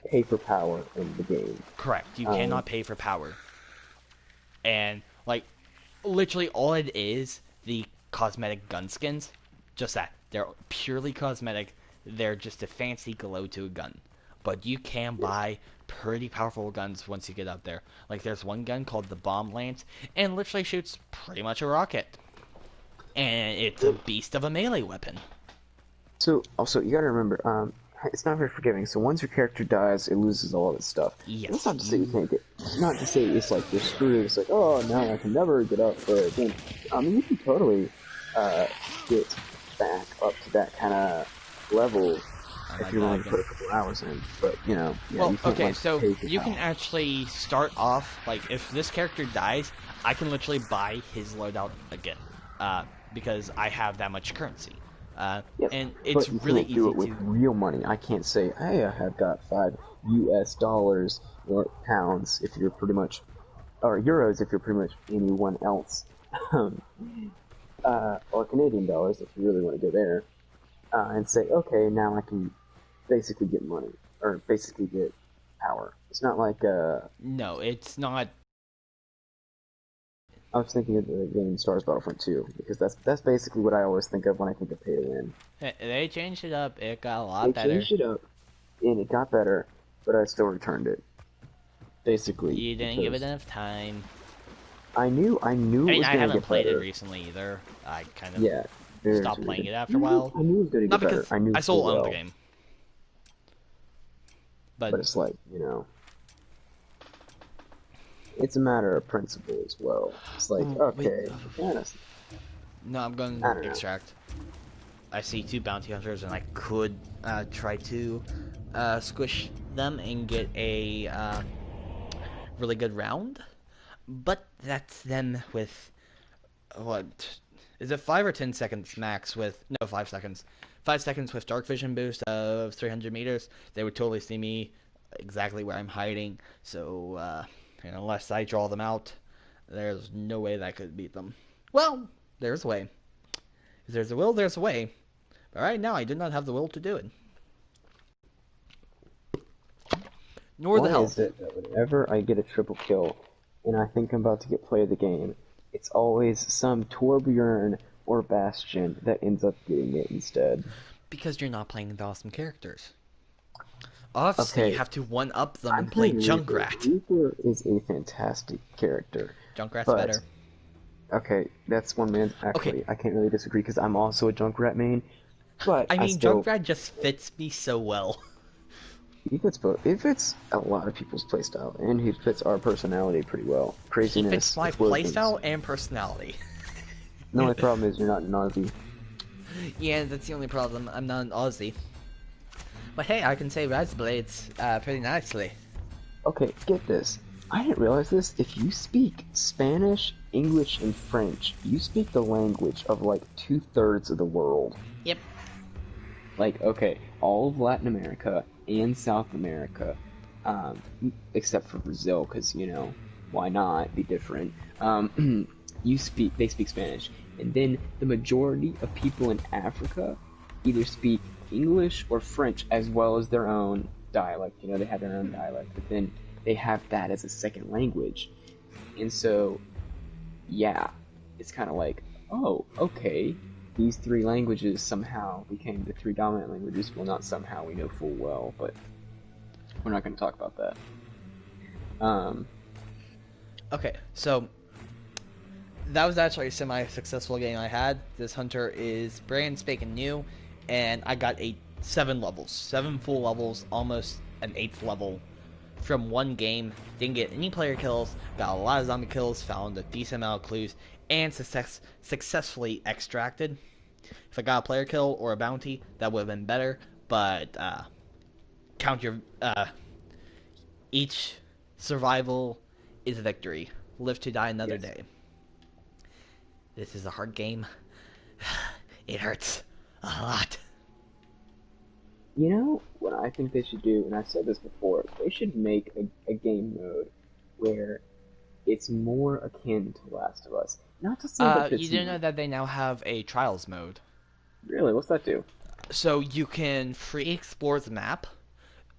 Speaker 2: pay for power in the game.
Speaker 1: Correct. You cannot pay for power. And, like, literally all it is, the cosmetic gun skins, just that. They're purely cosmetic. They're just a fancy glow to a gun. But you can buy pretty powerful guns once you get up there. Like, there's one gun called the Bomb Lance, and literally shoots pretty much a rocket. And it's a beast of a melee weapon.
Speaker 2: So, also, you gotta remember, it's not very forgiving. So once your character dies, it loses all of its stuff.
Speaker 1: Yes.
Speaker 2: That's not to say you can't get. Not to say it's like you're screwed. It's like, oh, now I can never get up there again. I mean, you can totally get back up to that kind of level if you're willing to put a couple hours in. But yeah,
Speaker 1: well,
Speaker 2: you can't,
Speaker 1: okay, so you can
Speaker 2: power.
Speaker 1: actually start off, like, if this character dies, I can literally buy his loadout again, because I have that much currency.
Speaker 2: Yep,
Speaker 1: and it's
Speaker 2: but you
Speaker 1: really
Speaker 2: can't do it
Speaker 1: easy
Speaker 2: with
Speaker 1: to.
Speaker 2: real money. I can't say, hey, I have got $5 or pounds if you're pretty much, or euros if you're pretty much anyone else, or Canadian dollars if you really want to go there, and say, okay, now I can basically get money or basically get power. It's not like
Speaker 1: No, it's not.
Speaker 2: I was thinking of the game Star Wars Battlefront 2, because that's basically what I always think of when I think of pay to win.
Speaker 1: They changed it up. It got a lot better.
Speaker 2: They changed it up, and it got better, but I still returned it. Basically,
Speaker 1: You didn't give it enough time.
Speaker 2: I knew
Speaker 1: I
Speaker 2: it
Speaker 1: mean,
Speaker 2: was
Speaker 1: I
Speaker 2: gonna
Speaker 1: haven't
Speaker 2: get
Speaker 1: played
Speaker 2: better.
Speaker 1: it recently either. I kind of
Speaker 2: Yeah,
Speaker 1: stopped playing it after a while.
Speaker 2: I knew it was gonna
Speaker 1: Not
Speaker 2: get better.
Speaker 1: because
Speaker 2: I knew
Speaker 1: I still
Speaker 2: full
Speaker 1: own
Speaker 2: well.
Speaker 1: the game.
Speaker 2: But it's like, it's a matter of principle as well. It's like, okay, honestly.
Speaker 1: No, I'm going to extract. I see 2 bounty hunters, and I could try to squish them and get a really good round. But that's them with, what, is it 5 or 10 seconds max with, no, 5 seconds. 5 seconds with dark vision boost of 300 meters. They would totally see me exactly where I'm hiding. So, unless I draw them out, there's no way that I could beat them. Well, there's a way. If there's a will, there's a way. But right now, I do not have the will to do it. Nor the health.
Speaker 2: Why is it that whenever I get a triple kill, and I think I'm about to get play of the game, it's always some Torbjorn or Bastion that ends up getting it instead?
Speaker 1: Because you're not playing the awesome characters. Obviously, you have to one-up them and play
Speaker 2: playing
Speaker 1: Junkrat.
Speaker 2: Reaper is a fantastic character.
Speaker 1: Junkrat's better.
Speaker 2: Okay, that's one man. Actually, I can't really disagree because I'm also a Junkrat main. But
Speaker 1: I mean, Junkrat just fits me so well.
Speaker 2: He fits both. It fits a lot of people's playstyle, and he fits our personality pretty well. Craziness.
Speaker 1: He fits my playstyle and personality.
Speaker 2: The only problem is you're not an Aussie.
Speaker 1: Yeah, that's the only problem. I'm not an Aussie. But hey, I can say Razor Blades pretty nicely.
Speaker 2: Okay, get this. I didn't realize this. If you speak Spanish, English, and French, you speak the language of like 2/3 of the world.
Speaker 1: Yep.
Speaker 2: Like, okay, all of Latin America and South America, except for Brazil, because, why not be different? They speak Spanish. And then the majority of people in Africa either speak English or French as well as their own dialect. They have their own dialect, but then they have that as a second language. And so, yeah, it's kind of like, oh, okay, these 3 languages somehow became the 3 dominant languages. Well, not somehow, we know full well, but we're not going to talk about that.
Speaker 1: Okay, so that was actually a semi-successful game I had. This hunter is brand spanking new, and I got 7 levels, 7 full levels, almost an 8th level.
Speaker 3: from one game, didn't get any player kills, got a lot of zombie kills, found a decent amount of clues, and successfully extracted. If I got a player kill or a bounty, that would have been better, but count your each survival is a victory. Live to die another day. This is a hard game. It hurts a lot.
Speaker 2: You know what I think they should do, and I've said this before, they should make a game mode where it's more akin to Last of Us. Not to say that
Speaker 3: you do know that they now have a trials mode.
Speaker 2: Really? What's that do?
Speaker 3: So you can free explore the map,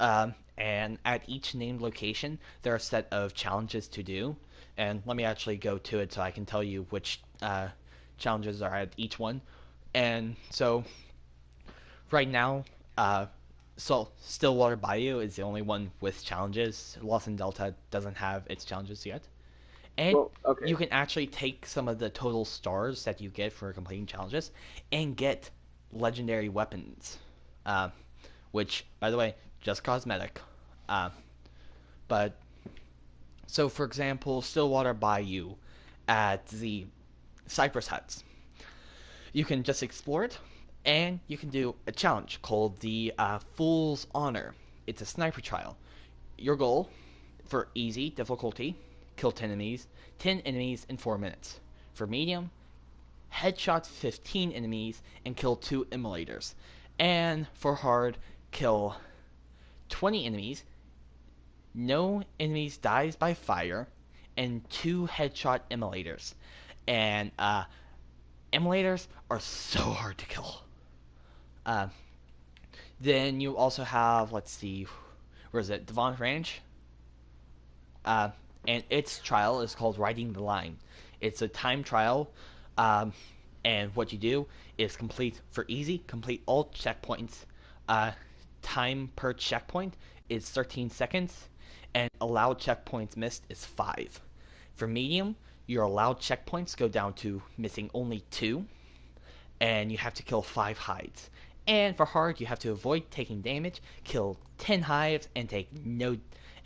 Speaker 3: and at each named location, there are a set of challenges to do. And let me actually go to it so I can tell you which challenges are at each one. And so, right now, so Stillwater Bayou is the only one with challenges. Lawson Delta doesn't have its challenges yet. And you can actually take some of the total stars that you get for completing challenges and get legendary weapons, which, by the way, just cosmetic. But so, for example, Stillwater Bayou at the Cypress Huts, you can just explore it, and you can do a challenge called the Fool's Honor. It's a sniper trial. Your goal for easy difficulty: kill 10 enemies in 4 minutes. For medium, headshot 15 enemies and kill 2 immolators. And for hard, kill 20 enemies, no enemies dies by fire, and 2 headshot immolators. And immolators are so hard to kill. Then you also have, let's see, where is it? Devon Ranch. And its trial is called Riding the Line. It's a time trial, and what you do is complete all checkpoints. Time per checkpoint is 13 seconds, and allowed checkpoints missed is 5. For medium, your allowed checkpoints go down to missing only 2, and you have to kill 5 hides. And for hard, you have to avoid taking damage, kill 10 hives, and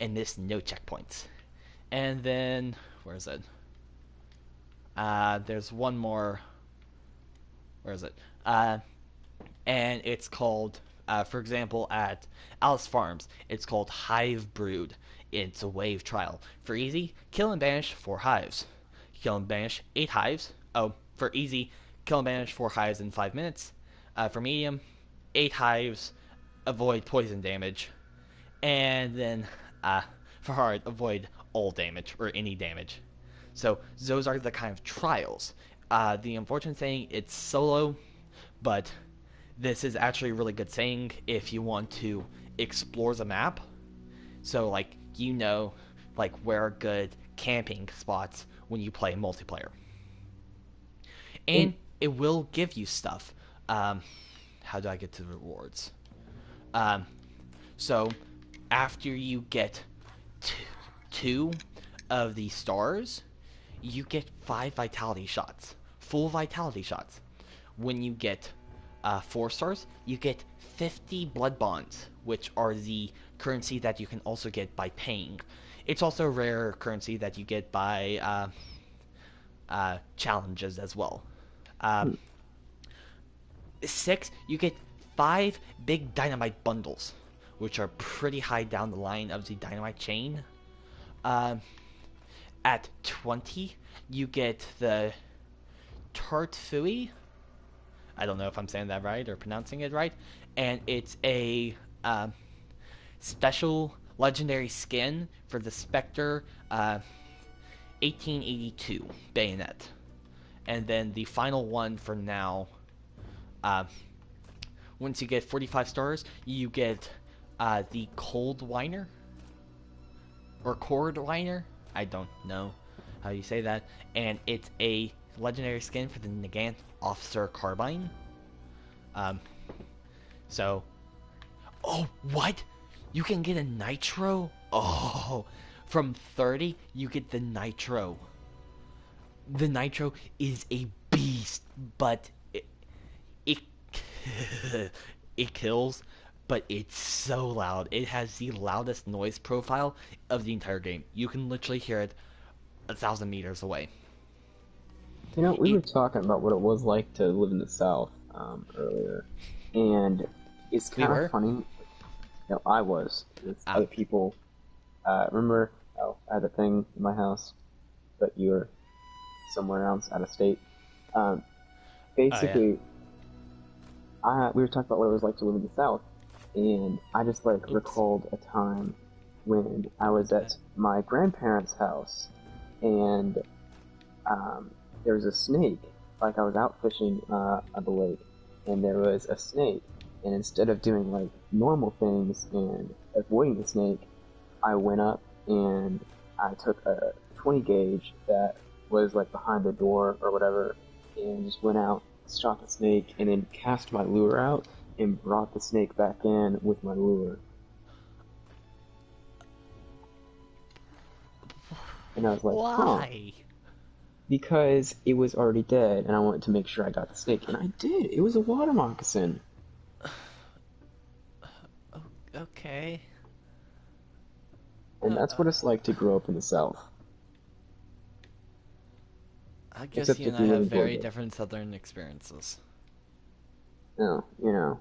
Speaker 3: miss no checkpoints. And then, where is it? There's one more. Where is it? And it's called, for example, at Alice Farms, it's called Hive Brood. It's a wave trial. For easy, kill and banish 4 hives. Kill and banish 8 hives. Oh, for easy, kill and banish 4 hives in 5 minutes. For medium, 8 hives, avoid poison damage. And then, for hard, avoid all damage, or any damage. So, those are the kind of trials. The unfortunate thing, it's solo, but this is actually a really good thing if you want to explore the map. So, like, where are good camping spots when you play multiplayer. And it will give you stuff. How do I get to the rewards? So, after you get 2 of the stars, you get 5 vitality shots. Full vitality shots. When you get 4 stars, you get 50 blood bonds, which are the currency that you can also get by paying. It's also a rare currency that you get by challenges as well. 6, you get 5 big dynamite bundles, which are pretty high down the line of the dynamite chain. At 20, you get the Tartfui. I don't know if I'm saying that right or pronouncing it right. And it's a special legendary skin for the Spectre 1882 bayonet. And then the final one for now, once you get 45 stars, you get the Cold Whiner. Or Cord Whiner. I don't know how you say that. And it's a legendary skin for the Nagant Officer Carbine. So... Oh, what? You can get a Nitro? Oh, from 30, you get the Nitro. The Nitro is a beast, but it kills, but it's so loud. It has the loudest noise profile of the entire game. You can literally hear it 1,000 meters away.
Speaker 2: You know, we were talking about what it was like to live in the South earlier, and it's kind of funny. You know, I was with other people. Remember, I had a thing in my house, but you were somewhere else, out of state. Basically, we were talking about what it was like to live in the South, and I just recalled a time when I was at my grandparents' house, and there was a snake. Like, I was out fishing at the lake, and there was a snake, and instead of doing like normal things and avoiding the snake, I went up and I took a 20 gauge that was like behind the door or whatever, and just went out, shot the snake, and then cast my lure out and brought the snake back in with my lure. And I was like,
Speaker 3: why?
Speaker 2: Huh. Because it was already dead, and I wanted to make sure I got the snake, and I did. It was a water moccasin.
Speaker 3: Okay.
Speaker 2: And that's what it's like to grow up in the South.
Speaker 3: I guess you and I have very different Southern experiences.
Speaker 2: No, you know,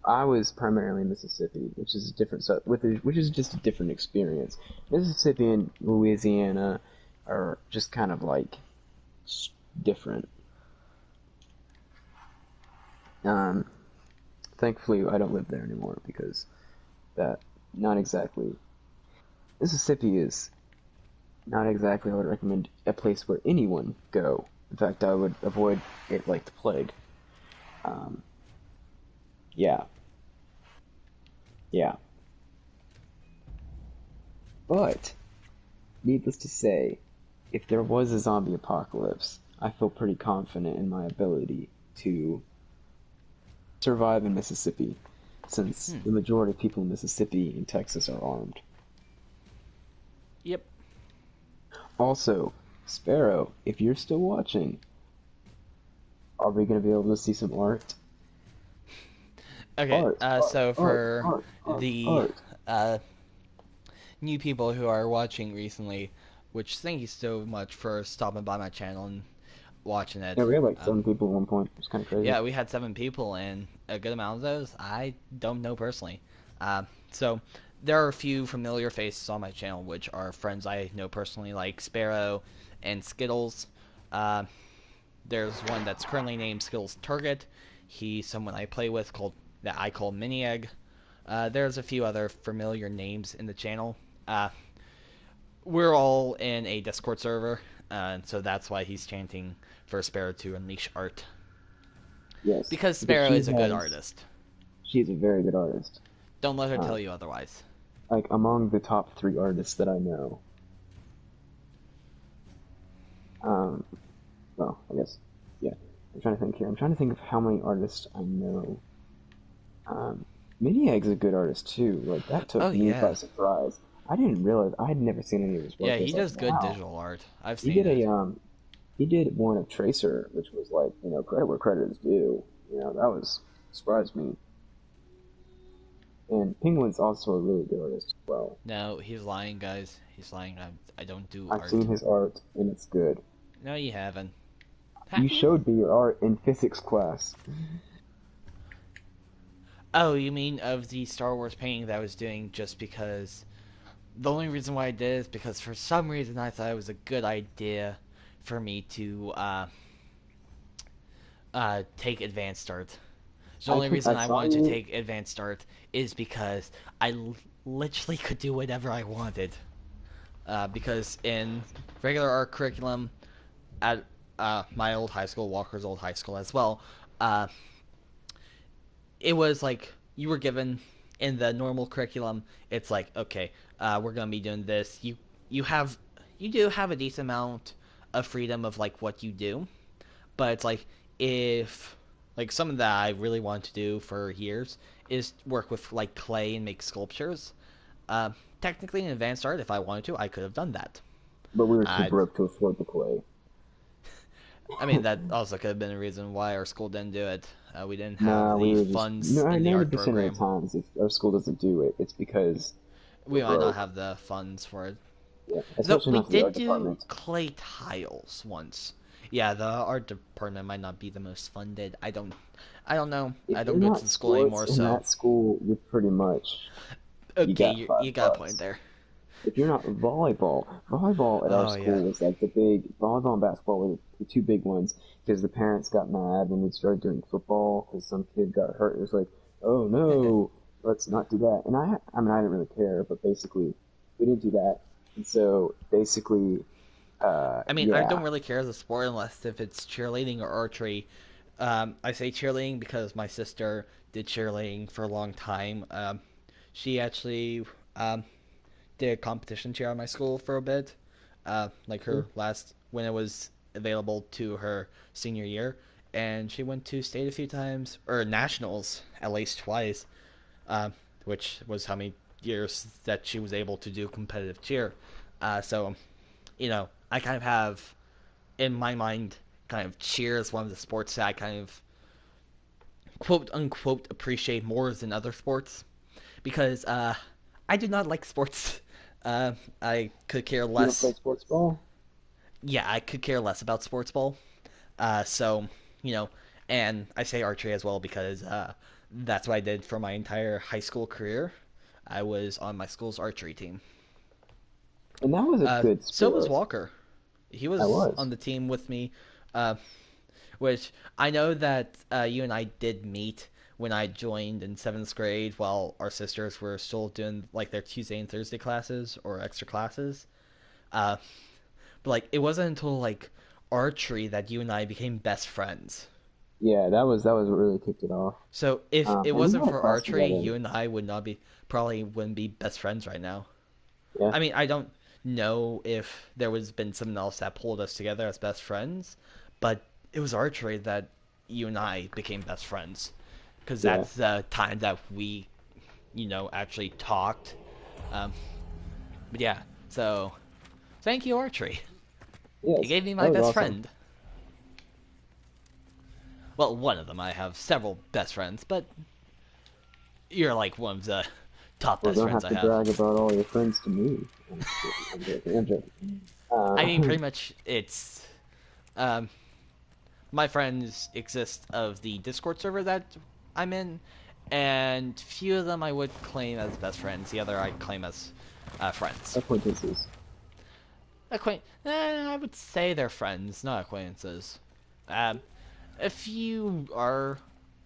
Speaker 2: I was primarily in Mississippi, which is a different, which is just a different experience. Mississippi and Louisiana are just kind of like different. Thankfully, I don't live there anymore because not exactly. Mississippi is not exactly, I would recommend, a place where anyone go. In fact, I would avoid it like the plague. Yeah. But, needless to say, if there was a zombie apocalypse, I feel pretty confident in my ability to survive in Mississippi, since the majority of people in Mississippi and Texas are armed.
Speaker 3: Yep.
Speaker 2: Also, Sparrow, if you're still watching, are we going to be able to see some art?
Speaker 3: Okay, so for the new people who are watching recently, which thank you so much for stopping by my channel and watching it.
Speaker 2: Yeah, we had like 7 people at one point. It was kind of crazy.
Speaker 3: Yeah, we had 7 people, and a good amount of those I don't know personally. So there are a few familiar faces on my channel, which are friends I know personally, like Sparrow and Skittles. There's one that's currently named Skittles Target. He's someone I play with that I call Mini Egg. There's a few other familiar names in the channel. We're all in a Discord server, so that's why he's chanting for Sparrow to unleash art.
Speaker 2: Yes.
Speaker 3: Because Sparrow is a good artist.
Speaker 2: She's a very good artist.
Speaker 3: Don't let her tell you otherwise.
Speaker 2: Like, among the top 3 artists that I know. Well, I guess, yeah. I'm trying to think here. I'm trying to think of how many artists I know. Mini Egg's a good artist, too. Like, that took me by surprise. I didn't realize, I had never seen any of his work.
Speaker 3: Yeah, he does good digital art. I've seen it.
Speaker 2: He did one of Tracer, which was like, you know, credit where credit is due. You know, that surprised me. And Penguin's also a really good artist as well.
Speaker 3: No, he's lying, guys. He's lying. I don't do art.
Speaker 2: I've seen his art, and it's good.
Speaker 3: No, you haven't.
Speaker 2: You showed me your art in physics class.
Speaker 3: Oh, you mean of the Star Wars painting that I was doing just because... The only reason why I did is because for some reason I thought it was a good idea for me to take advanced art. The only reason I wanted to take advanced art is because I literally could do whatever I wanted. Because in regular art curriculum at my old high school, Walker's old high school as well, it was like you were given in the normal curriculum. It's like, okay, we're gonna be doing this. You do have a decent amount of freedom of like what you do, but it's like if like something that I really wanted to do for years is work with like clay and make sculptures. Technically in advanced art, if I wanted to, I could have done that.
Speaker 2: But we were too broke to afford the clay.
Speaker 3: I mean, that also could have been a reason why our school didn't do it. We didn't have
Speaker 2: Nah, we
Speaker 3: the
Speaker 2: were just
Speaker 3: funds in the art
Speaker 2: 90% of the
Speaker 3: program.
Speaker 2: times, if our school doesn't do it, it's because we're
Speaker 3: We might not
Speaker 2: broke.
Speaker 3: have the funds for it.
Speaker 2: Yeah,
Speaker 3: So
Speaker 2: especially
Speaker 3: we
Speaker 2: not for the
Speaker 3: did
Speaker 2: art
Speaker 3: do
Speaker 2: department.
Speaker 3: clay tiles once. Yeah, the art department might not be the most funded. I don't know.
Speaker 2: If
Speaker 3: I
Speaker 2: you're
Speaker 3: don't go to
Speaker 2: not
Speaker 3: the school
Speaker 2: sports
Speaker 3: anymore,
Speaker 2: in
Speaker 3: so
Speaker 2: that school, you're pretty much you
Speaker 3: okay,
Speaker 2: got
Speaker 3: you got a point
Speaker 2: $5.
Speaker 3: there.
Speaker 2: If you're not volleyball at our
Speaker 3: Oh
Speaker 2: school
Speaker 3: yeah.
Speaker 2: was like the big volleyball and basketball were the two big ones because the parents got mad when we started doing football because some kid got hurt. It was like, oh no, let's not do that. And I mean, I didn't really care, but basically, we didn't do that. And so basically,
Speaker 3: I mean, I
Speaker 2: yeah,
Speaker 3: don't really care as a sport unless if it's cheerleading or archery. I say cheerleading because my sister did cheerleading for a long time. She actually did competition cheer at my school for a bit, like her last when it was available to her senior year, and she went to state a few times or nationals at least twice, uh, which was how many years that she was able to do competitive cheer. So, I kind of have in my mind kind of cheer is one of the sports that I kind of quote unquote appreciate more than other sports because I do not like sports. I could care
Speaker 2: you don't play
Speaker 3: less.
Speaker 2: sports ball.
Speaker 3: Yeah, I could care less about sports ball. So you know, and I say archery as well because that's what I did for my entire high school career. I was on my school's archery team.
Speaker 2: And that was a good
Speaker 3: So was
Speaker 2: sport.
Speaker 3: Walker. He
Speaker 2: I
Speaker 3: was
Speaker 2: was.
Speaker 3: on the team with me, uh, which I know that you and I did meet when I joined in seventh grade while our sisters were still doing like their Tuesday and Thursday classes or extra classes. Uh, but like it wasn't until like archery that you and I became best friends.
Speaker 2: Yeah, that was what really kicked it off.
Speaker 3: So if it
Speaker 2: And we
Speaker 3: wasn't
Speaker 2: had a
Speaker 3: for
Speaker 2: class
Speaker 3: archery,
Speaker 2: together.
Speaker 3: you and I would not be probably wouldn't be best friends right now.
Speaker 2: Yeah,
Speaker 3: I mean, I don't know if there was been something else that pulled us together as best friends, but it was archery that you and I became best friends because
Speaker 2: yeah.
Speaker 3: that's the time that we, actually talked. Um, but yeah, so thank you, archery. You
Speaker 2: Yes,
Speaker 3: gave me
Speaker 2: that
Speaker 3: my
Speaker 2: was
Speaker 3: best
Speaker 2: awesome.
Speaker 3: friend. Well, one of them. I have several best friends, but you're like one of the top
Speaker 2: Well,
Speaker 3: best
Speaker 2: don't
Speaker 3: friends
Speaker 2: have
Speaker 3: I
Speaker 2: to
Speaker 3: have.
Speaker 2: brag about all your friends to me. I'm just kidding. I'm joking. I'm joking.
Speaker 3: I mean,
Speaker 2: Uh,
Speaker 3: pretty much it's um, my friends exist of the Discord server that I'm in, and few of them I would claim as best friends. The other I claim as friends.
Speaker 2: acquaintances.
Speaker 3: I would say they're friends, not acquaintances. Um, a few are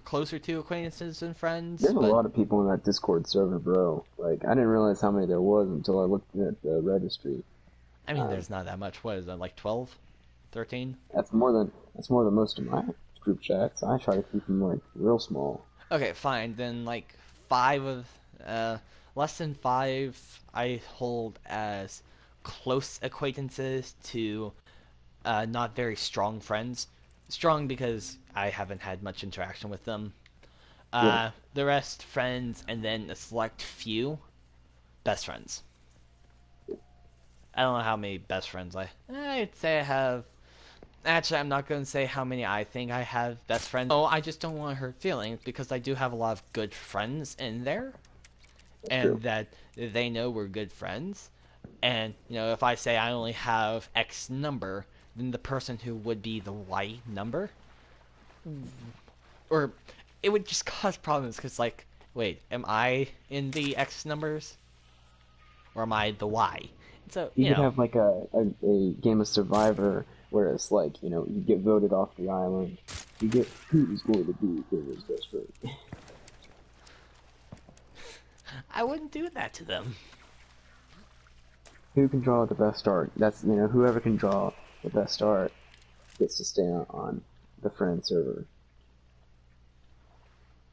Speaker 3: closer to acquaintances than friends,
Speaker 2: There's a
Speaker 3: but
Speaker 2: lot of people in that Discord server, bro. Like, I didn't realize how many there was until I looked at the registry.
Speaker 3: I mean,
Speaker 2: Um,
Speaker 3: there's not that much. What is that, like 12, 13?
Speaker 2: that's more than most of my group chats. I try to keep them like real small.
Speaker 3: Okay, fine. Then like five of uh, less than five I hold as close acquaintances to not very strong friends. Strong because I haven't had much interaction with them.
Speaker 2: Yeah,
Speaker 3: The rest friends, and then a select few best friends. I don't know how many best friends I'd say I have. Actually, I'm not going to say how many I think I have best friends. No, I just don't want to hurt feelings because I do have a lot of good friends in there,
Speaker 2: that's true.
Speaker 3: and that they know we're good friends. And if I say I only have X number, then the person who would be the Y number, or it would just cause problems because like, wait, am I in the X numbers or am I the Y? So
Speaker 2: You could have like a game of Survivor where it's like, you get voted off the island. You get who's going to be Gamer's best friend.
Speaker 3: I wouldn't do that to them.
Speaker 2: Who can draw the best art? That's, whoever can draw the best art gets to stay on the friend server.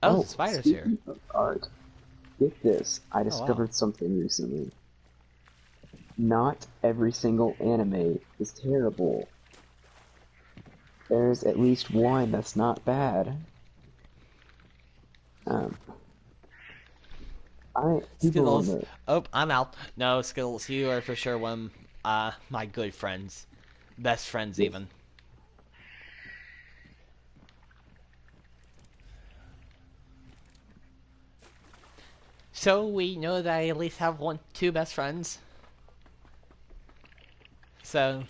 Speaker 3: Oh, the
Speaker 2: Oh,
Speaker 3: spider's here.
Speaker 2: speaking of art, get this. I
Speaker 3: Oh wow.
Speaker 2: discovered something recently. Not every single anime is terrible. There's at least one that's not bad. Um, people on
Speaker 3: Skittles.
Speaker 2: the
Speaker 3: Oh, I'm out. No, Skittles, you are for sure one of my good friends. Best friends,
Speaker 2: this,
Speaker 3: even. So we know that I at least have two best friends. So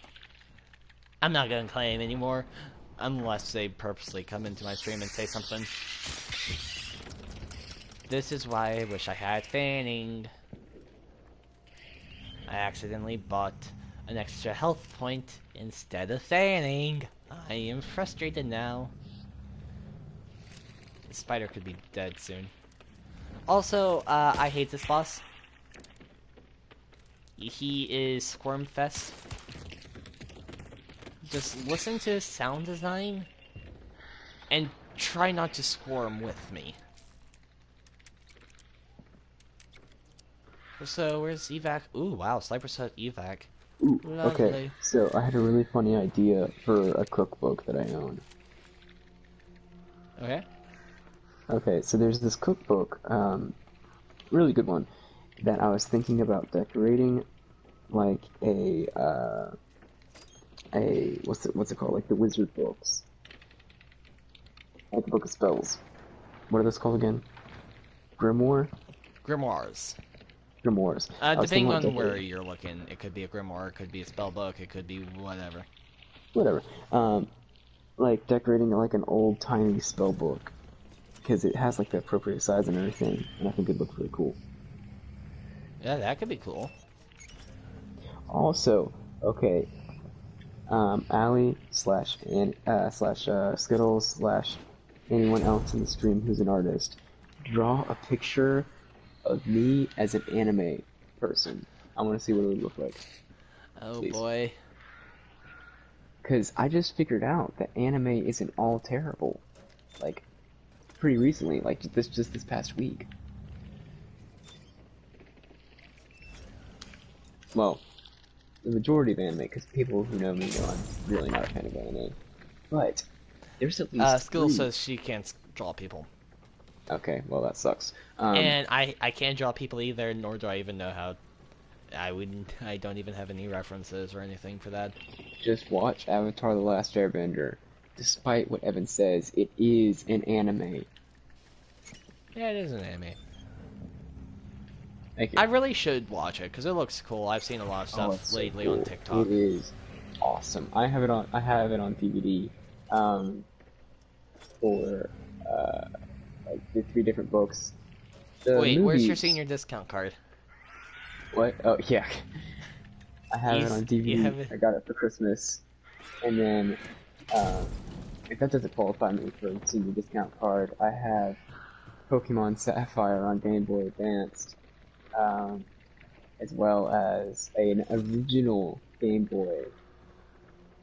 Speaker 3: I'm not gonna claim anymore, unless they purposely come into my stream and say something. This is why I wish I had fanning. I accidentally bought an extra health point instead of fanning. I am frustrated now. The spider could be dead soon. Also, I hate this boss. He is Squirmfest. Just listen to his sound design and try not to squirm with me. So, where's evac? Ooh, wow, Sniper set evac.
Speaker 2: Ooh,
Speaker 3: Lovely.
Speaker 2: okay, so I had a really funny idea for a cookbook that I own.
Speaker 3: Okay.
Speaker 2: Okay, so there's this cookbook, really good one, that I was thinking about decorating like what's it called? Like the wizard books. Like the book of spells. What are those called again? Grimoire?
Speaker 3: Grimoires.
Speaker 2: Grimoires.
Speaker 3: Depending on where you're looking, it could be a grimoire, it could be a spell book, it could be whatever.
Speaker 2: Whatever. Like decorating like an old tiny spell book. Because it has like the appropriate size and everything, and I think it looks really cool.
Speaker 3: Yeah, that could be cool.
Speaker 2: Also, okay, Ali slash Skittles slash anyone else in the stream who's an artist, draw a picture of me as an anime person. I want to see what it would look like.
Speaker 3: Oh
Speaker 2: Please.
Speaker 3: Boy.
Speaker 2: Because I just figured out that anime isn't all terrible. Like, pretty recently, like just this past week. Well, the majority of anime, because people who know me know I'm really not a fan of anime. But there's at least
Speaker 3: Skill
Speaker 2: three.
Speaker 3: says she can't draw people.
Speaker 2: Okay, well that sucks.
Speaker 3: And I can't draw people either, nor do I even know how. I don't even have any references or anything for that.
Speaker 2: Just watch Avatar: The Last Airbender. Despite what Evan says, it is an anime.
Speaker 3: Yeah, it is an anime.
Speaker 2: Thank you.
Speaker 3: I really should watch it because it looks cool. I've seen a lot of stuff lately on TikTok.
Speaker 2: It is awesome. I have it on DVD. For like the 3 different books.
Speaker 3: Wait, where's your senior discount card?
Speaker 2: What? Oh yeah. I have it on DVD. I got it for Christmas, and then if that doesn't qualify me for a senior discount card, I have Pokemon Sapphire on Game Boy Advanced, as well as an original Game Boy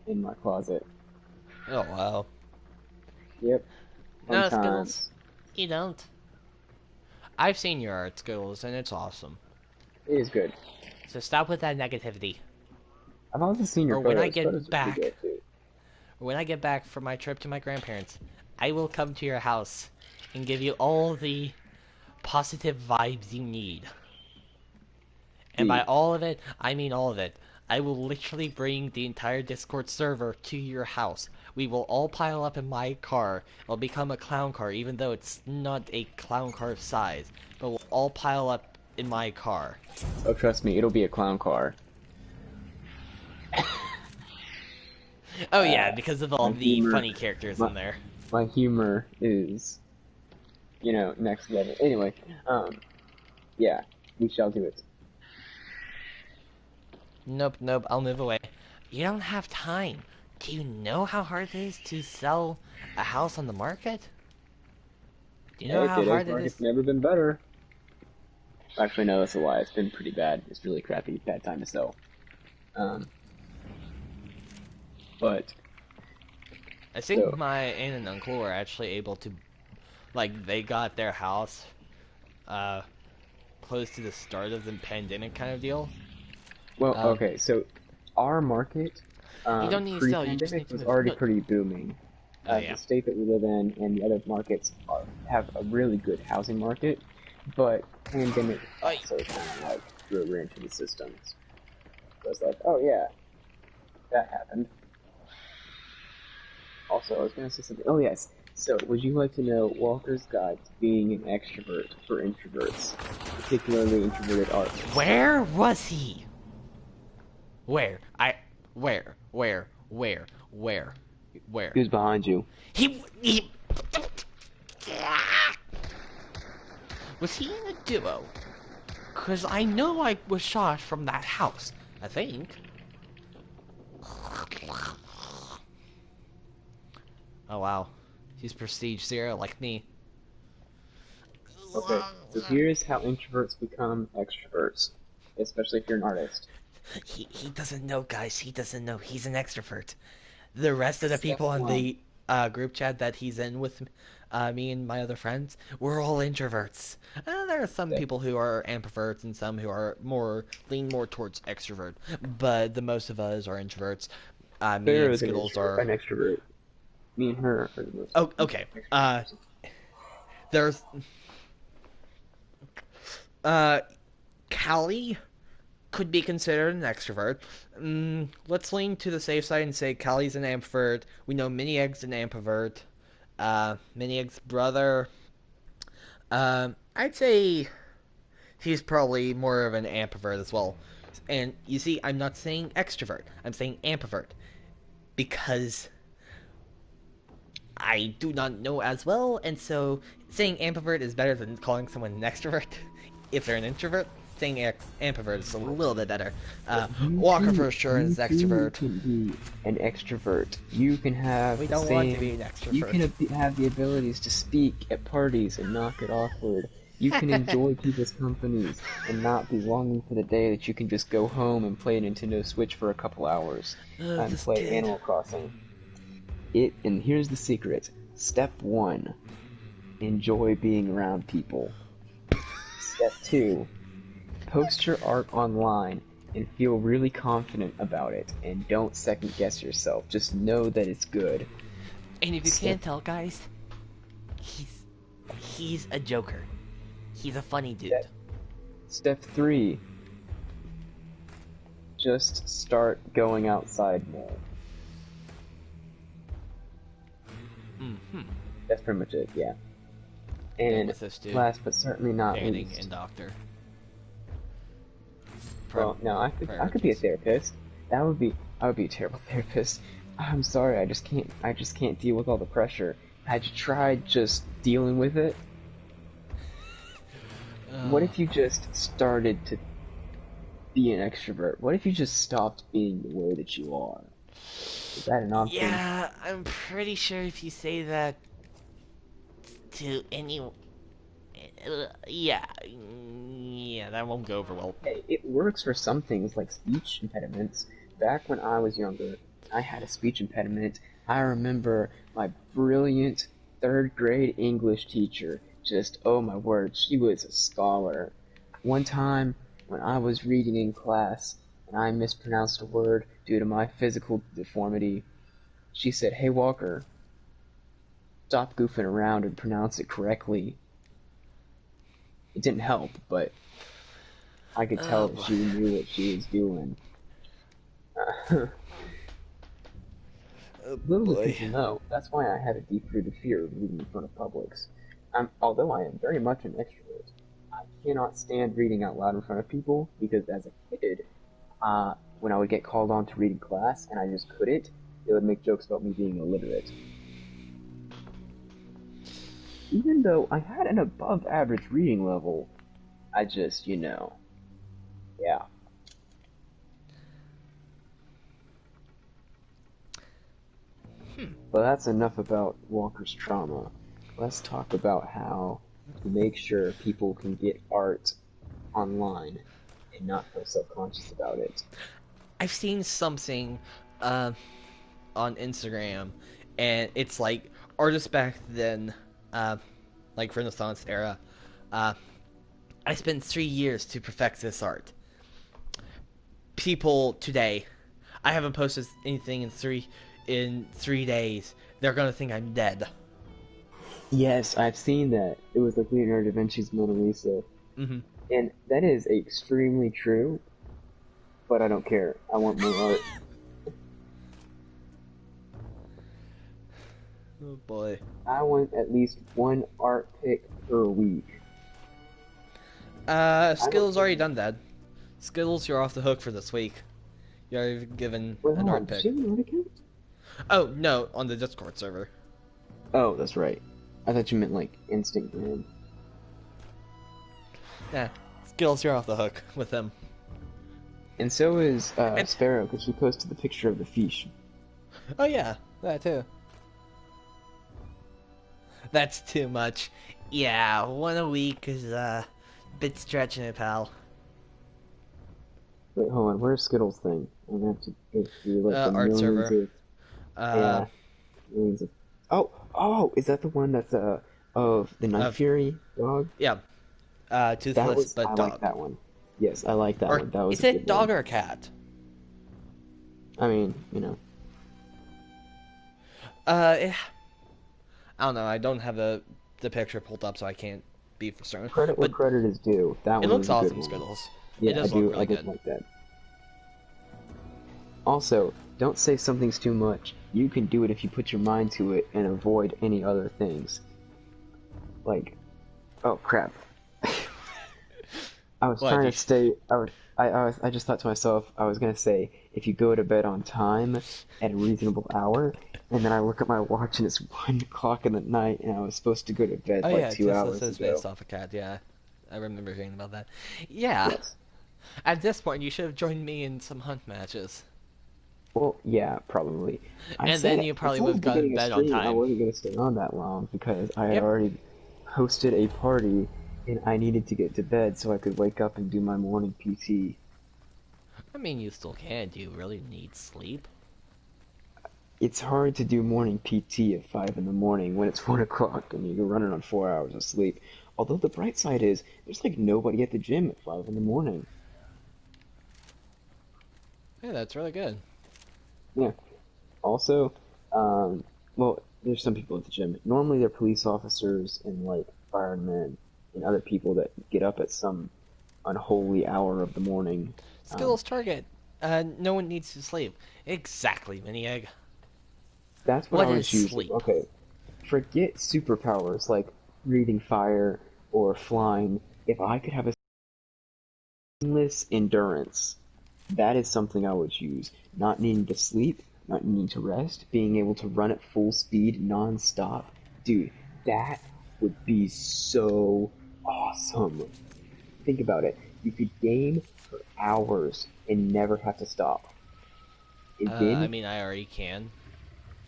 Speaker 2: in my closet.
Speaker 3: Oh wow.
Speaker 2: Yep.
Speaker 3: No, Skittles. You don't. I've seen your art, Skittles, and it's awesome.
Speaker 2: It is good.
Speaker 3: So stop with that negativity.
Speaker 2: I've also seen your
Speaker 3: photos.
Speaker 2: When
Speaker 3: I get back from my trip to my grandparents, I will come to your house and give you all the positive vibes you need. And by all of it, I mean all of it. I will literally bring the entire Discord server to your house. We will all pile up in my car. It'll become a clown car, even though it's not a clown car size. But we'll all pile up in my car.
Speaker 2: Oh, trust me, it'll be a clown car.
Speaker 3: Oh yeah, because of all the funny characters in there.
Speaker 2: My humor is, next level. Anyway, yeah, we shall do it.
Speaker 3: Nope, I'll move away. You don't have time. Do you know how hard it is to sell a house on the market? Do you know how hard it is?
Speaker 2: It's never been better. Actually, no, that's a lie. It's been pretty bad. It's really crappy. Bad time to sell. But
Speaker 3: I think my aunt and uncle were actually able to, they got their house close to the start of the pandemic kind of deal.
Speaker 2: Well, okay, so our market
Speaker 3: you don't need to sell, you just need to
Speaker 2: was already pretty booming.
Speaker 3: Yeah.
Speaker 2: The state that we live in and the other markets have a really good housing market, but pandemic also kind of threw a wrench in the systems. So it's like, oh yeah, that happened. Also, I was going to say something. Oh yes, So, would you like to know Walker's Guide to Being an Extrovert for Introverts, particularly introverted artists?
Speaker 3: Where was he? Where? Where?
Speaker 2: Who's behind you?
Speaker 3: He... Was he in a duo? Because I know I was shot from that house, I think. Oh, wow. He's Prestige 0 like me.
Speaker 2: Okay, so here's how introverts become extroverts, especially if you're an artist.
Speaker 3: He doesn't know, guys. He doesn't know. He's an extrovert. The rest of the
Speaker 2: Step
Speaker 3: people on
Speaker 2: one.
Speaker 3: the group chat that he's in with me and my other friends, we're all introverts. There are some people who are ambiverts and some who are lean more towards extrovert, but the most of us are introverts. Me and Skittles are
Speaker 2: an extrovert. Me and her are the most.
Speaker 3: Oh, okay. There's Callie could be considered an extrovert. Let's lean to the safe side and say Callie's an ambivert. We know Mini Egg's an ambivert. Mini Egg's brother. I'd say he's probably more of an ambivert as well. And you see, I'm not saying extrovert. I'm saying ambivert because I do not know as well, and so saying ambivert is better than calling someone an extrovert. If they're an introvert, saying ambivert is a little bit better. Walker for sure is extrovert.
Speaker 2: You can be an extrovert. You can have.
Speaker 3: We don't want to be an extrovert.
Speaker 2: You can have the abilities to speak at parties and not get awkward. You can enjoy people's companies and not be longing for the day that you can just go home and play Nintendo Switch for a couple hours and play Animal Crossing. And here's the secret. Step 1. Enjoy being around people. Step 2. Post your art online and feel really confident about it, and don't second guess yourself. Just know that it's good.
Speaker 3: And if you can't tell, guys, he's a joker. He's a funny dude.
Speaker 2: Step 3. Just start going outside more. That's pretty much it, yeah. And last but certainly not least.
Speaker 3: And doctor.
Speaker 2: Well, no, I could be a therapist. I would be a terrible therapist. I'm sorry, I just can't deal with all the pressure. Had you tried just dealing with it? What if you just started to be an extrovert? What if you just stopped being the way that you are? Is that an option?
Speaker 3: Yeah, I'm pretty sure if you say that to anyone, yeah, that won't go over well.
Speaker 2: Hey, it works for some things like speech impediments. Back when I was younger, I had a speech impediment. I remember my brilliant 3rd grade English teacher. Just, oh my word, she was a scholar. One time, when I was reading in class, and I mispronounced a word due to my physical deformity, she said, "Hey Walker, stop goofing around and pronounce it correctly." It didn't help, but I could tell that she knew what she was doing. Little do people know, that's why I have a deep-rooted fear of reading in front of publics. Although I am very much an extrovert, I cannot stand reading out loud in front of people, because as a kid, when I would get called on to read in class and I just couldn't, they would make jokes about me being illiterate. Even though I had an above average reading level, I just, yeah. But that's enough about Walker's trauma. Let's talk about how to make sure people can get art online and not feel self-conscious about it.
Speaker 3: I've seen something on Instagram, and it's like artists back then, like Renaissance era. I spent 3 years to perfect this art. People today, I haven't posted anything in three days. They're gonna think I'm dead.
Speaker 2: Yes, I've seen that. It was like Leonardo da Vinci's Mona Lisa.
Speaker 3: Mm-hmm.
Speaker 2: And that is extremely true, but I don't care. I want more art.
Speaker 3: Oh boy.
Speaker 2: I want at least one art pick per week.
Speaker 3: Skittles already done that. Skittles, you're off the hook for this week. You're given
Speaker 2: Wait,
Speaker 3: an
Speaker 2: hold
Speaker 3: art
Speaker 2: on. Does
Speaker 3: pick.
Speaker 2: she have an art account?
Speaker 3: Oh, no, on the Discord server.
Speaker 2: Oh, that's right. I thought you meant like Instagram.
Speaker 3: Yeah, Skittles, you're off the hook with them.
Speaker 2: And so is Sparrow, because she posted the picture of the fish.
Speaker 3: Oh yeah, that too. That's too much. Yeah, one a week is a bit stretching it, pal.
Speaker 2: Wait, hold on. Where's Skittles' thing? I'm gonna have to go through like the
Speaker 3: Art
Speaker 2: millions
Speaker 3: server.
Speaker 2: of millions of. Oh, is that the one that's of the Night Fury dog?
Speaker 3: Yeah. Toothless but
Speaker 2: I
Speaker 3: dog.
Speaker 2: like that one. Yes, I like that
Speaker 3: Or
Speaker 2: one. That was
Speaker 3: is
Speaker 2: a
Speaker 3: it
Speaker 2: good
Speaker 3: dog
Speaker 2: one.
Speaker 3: or cat?
Speaker 2: I mean, you know.
Speaker 3: I don't know. I don't have the picture pulled up, so I can't be for certain.
Speaker 2: Credit where
Speaker 3: But
Speaker 2: credit is due. That
Speaker 3: it
Speaker 2: one
Speaker 3: looks
Speaker 2: was a good
Speaker 3: awesome,
Speaker 2: one.
Speaker 3: Skittles.
Speaker 2: Yeah,
Speaker 3: It does
Speaker 2: I do.
Speaker 3: look really
Speaker 2: I did
Speaker 3: good.
Speaker 2: like that. Also, don't say something's too much. You can do it if you put your mind to it and avoid any other things. Like, oh crap. I was trying to stay. I just thought to myself, I was gonna say, if you go to bed on time at a reasonable hour, and then I look at my watch and it's 1 o'clock in the night, and I was supposed to go to bed like 2 hours
Speaker 3: Toothless is
Speaker 2: ago.
Speaker 3: based off a cat. Yeah, I remember hearing about that. Yeah.
Speaker 2: Yes.
Speaker 3: At this point, you should have joined me in some hunt matches.
Speaker 2: Well, yeah, probably.
Speaker 3: Then you probably would have gotten to bed on time.
Speaker 2: I wasn't going to stay on that long because I had already hosted a party and I needed to get to bed so I could wake up and do my morning PT.
Speaker 3: I mean, you still can. Do you really need sleep?
Speaker 2: It's hard to do morning PT at 5 in the morning when it's 1 o'clock and you're running on 4 hours of sleep. Although the bright side is, there's like nobody at the gym at 5 in the morning.
Speaker 3: Yeah, that's really good.
Speaker 2: Yeah. Also, well, there's some people at the gym. Normally they're police officers and like firemen and other people that get up at some unholy hour of the morning.
Speaker 3: Skittles target. No one needs to sleep. Exactly, Mini Egg.
Speaker 2: That's what I
Speaker 3: What
Speaker 2: was
Speaker 3: is
Speaker 2: using.
Speaker 3: sleep?
Speaker 2: Okay. Forget superpowers like breathing fire or flying. If I could have a endless endurance, that is something I would use. Not needing to sleep, not needing to rest, being able to run at full speed non-stop. Dude, that would be so awesome. Think about it. You could game for hours and never have to stop. And then,
Speaker 3: I mean, I already can.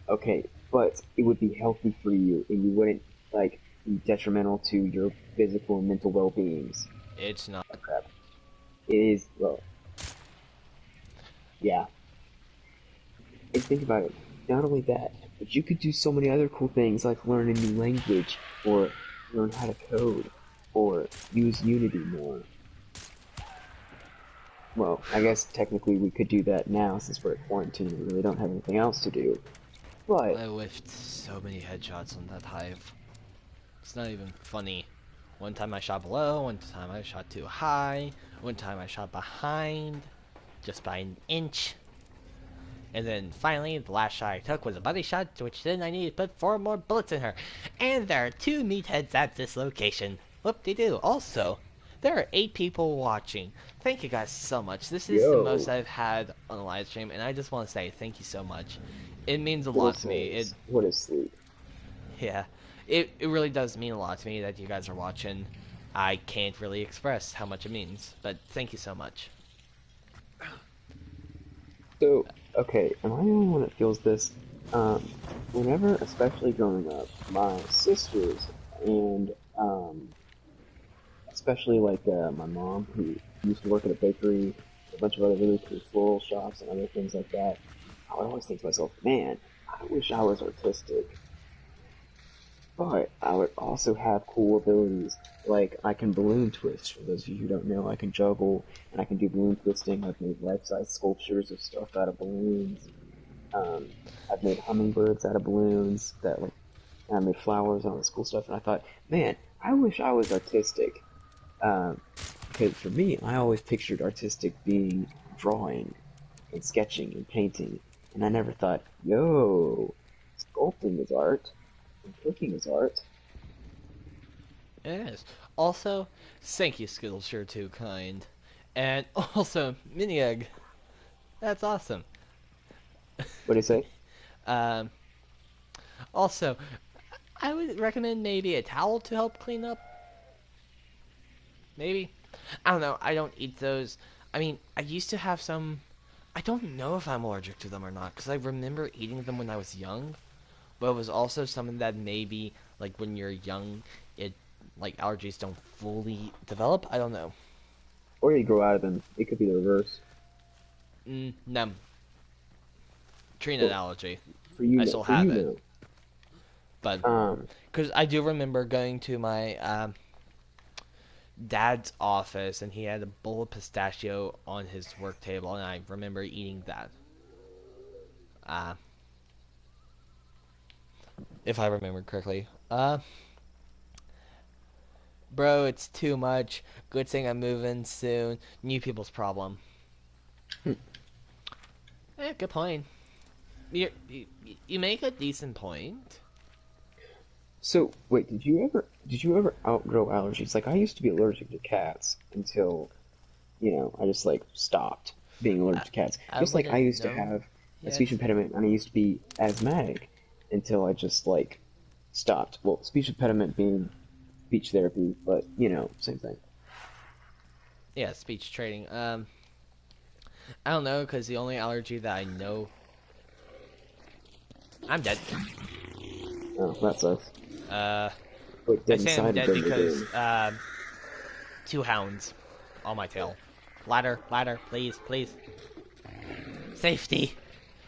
Speaker 2: okay, but it would be healthy for you and you wouldn't, like, be detrimental to your physical and mental well-beings.
Speaker 3: It's not.
Speaker 2: Oh, crap. It is, well, yeah. And think about it. Not only that, but you could do so many other cool things like learn a new language, or learn how to code, or use Unity more. Well, I guess technically we could do that now since we're at quarantine and we really don't have anything else to do. But
Speaker 3: I whiffed so many headshots on that hive. It's not even funny. One time I shot below, one time I shot too high, one time I shot behind, just by an inch. And then finally, the last shot I took was a body shot, which then I needed to put 4 more bullets in her. And there are 2 meatheads at this location. Whoop-de-doo. Also, there are 8 people watching. Thank you guys so much. This is the most I've had on a live stream, and I just want to say thank you so much. It means a lot to me.
Speaker 2: What is sleep?
Speaker 3: Yeah, it really does mean a lot to me that you guys are watching. I can't really express how much it means, but thank you so much.
Speaker 2: So, okay, am I the only one that feels this? Whenever, especially growing up, my sisters and, especially like my mom, who used to work at a bakery, a bunch of other really cool floral shops and other things like that, I would always think to myself, man, I wish I was artistic. But I would also have cool abilities, like I can balloon twist. For those of you who don't know, I can juggle, and I can do balloon twisting. I've made life-size sculptures of stuff out of balloons. I've made hummingbirds out of balloons, and I made flowers and all this cool stuff, and I thought, man, I wish I was artistic. Because for me, I always pictured artistic being drawing, and sketching, and painting, and I never thought, yo, sculpting is art. And cooking is art.
Speaker 3: It is. Also, thank you, Skittles. You're too kind. And also, mini egg. That's awesome.
Speaker 2: What do you say?
Speaker 3: Um, also, I would recommend maybe a towel to help clean up. Maybe. I don't know. I don't eat those. I mean, I used to have some. I don't know if I'm allergic to them or not, because I remember eating them when I was young. But it was also something that maybe, like, when you're young, it, like, allergies don't fully develop. I don't know.
Speaker 2: Or you grow out of them. It could be the reverse.
Speaker 3: No. Tree nut
Speaker 2: Well,
Speaker 3: allergy.
Speaker 2: for you,
Speaker 3: I
Speaker 2: know,
Speaker 3: still
Speaker 2: for
Speaker 3: have
Speaker 2: you
Speaker 3: it.
Speaker 2: know.
Speaker 3: But, because I do remember going to my dad's office, and he had a bowl of pistachio on his work table, and I remember eating that. If I remember correctly. Bro, it's too much. Good thing I'm moving soon. New people's problem. Good point. You make a decent point.
Speaker 2: So wait, did you ever outgrow allergies? Like I used to be allergic to cats until, I just like stopped being allergic to cats.
Speaker 3: I
Speaker 2: Just like I
Speaker 3: wouldn't
Speaker 2: used to
Speaker 3: know
Speaker 2: have a
Speaker 3: yet.
Speaker 2: speech impediment and I used to be asthmatic until I just like stopped. Well, speech impediment being speech therapy, but same thing.
Speaker 3: Yeah, speech trading. I don't know, because the only allergy that I know... I'm dead.
Speaker 2: Oh, that sucks. Wait,
Speaker 3: I
Speaker 2: dead
Speaker 3: say I'm
Speaker 2: inside or
Speaker 3: dead
Speaker 2: dead in the
Speaker 3: because,
Speaker 2: game?
Speaker 3: 2 hounds on my tail. Ladder, please, please. Safety!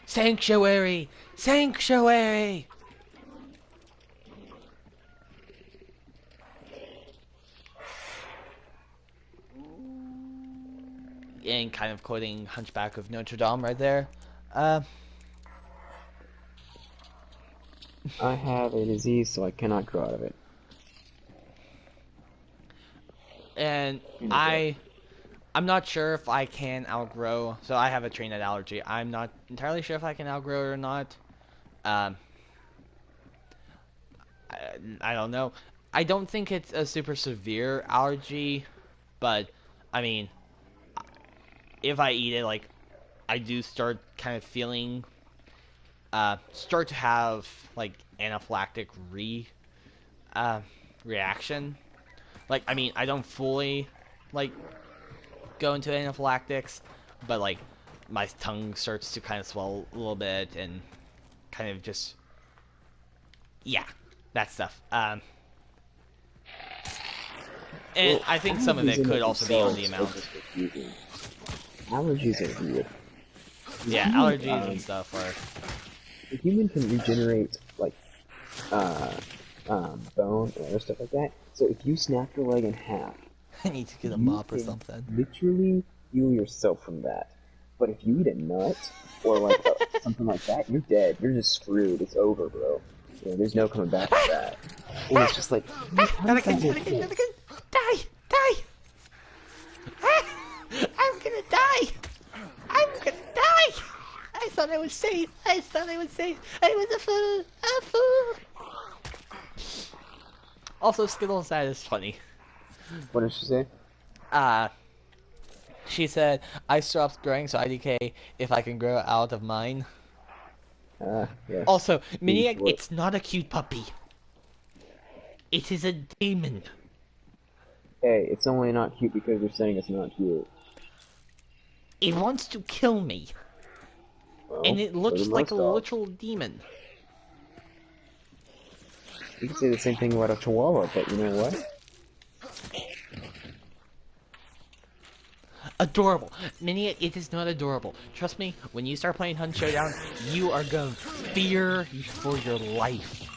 Speaker 3: Sanctuary! Sanctuary! And kind of quoting Hunchback of Notre Dame right there.
Speaker 2: I have a disease, so I cannot grow out of it.
Speaker 3: And I'm not sure if I can outgrow. So I have a tree nut allergy. I'm not entirely sure if I can outgrow it or not. I don't know. I don't think it's a super severe allergy, but I mean, if I eat it, like, I do start kind of feeling, start to have like anaphylactic reaction. Like, I mean, I don't fully like go into anaphylactics, but like my tongue starts to kind of swell a little bit and kind of just, yeah, that stuff. And
Speaker 2: Well,
Speaker 3: I think some of
Speaker 2: allergies
Speaker 3: it
Speaker 2: in
Speaker 3: could also be on the
Speaker 2: themselves are
Speaker 3: amount.
Speaker 2: just confusing. Allergies are weird. The
Speaker 3: Yeah,
Speaker 2: human,
Speaker 3: allergies and stuff are.
Speaker 2: the human can regenerate like uh, bone and other stuff like that. So if you snap your leg in half,
Speaker 3: I need to get a
Speaker 2: you
Speaker 3: mop or
Speaker 2: can
Speaker 3: something.
Speaker 2: literally heal yourself from that. But if you eat a nut or like something like that, you're dead. You're just screwed. It's over, bro. There's no coming back from that. And it's just like, how does that make sense?
Speaker 3: Die! Die! I'm gonna die! I'm gonna die! I thought I was safe. I was a fool. A fool. Also, Skittles, that is funny.
Speaker 2: What did she say?
Speaker 3: She said, I stopped growing, so IDK if I can grow out of mine.
Speaker 2: Yes.
Speaker 3: Also,
Speaker 2: Please
Speaker 3: Miniac,
Speaker 2: work.
Speaker 3: it's not a cute puppy. It is a demon.
Speaker 2: Hey, it's only not cute because you're saying it's not cute.
Speaker 3: It wants to kill me.
Speaker 2: Well,
Speaker 3: And it
Speaker 2: so
Speaker 3: looks
Speaker 2: do
Speaker 3: like
Speaker 2: most
Speaker 3: a
Speaker 2: dogs.
Speaker 3: literal demon.
Speaker 2: You can say the same thing about a chihuahua, but you know what?
Speaker 3: Adorable. Miniac, it is not adorable. Trust me, when you start playing Hunt Showdown, you are going to fear for your life.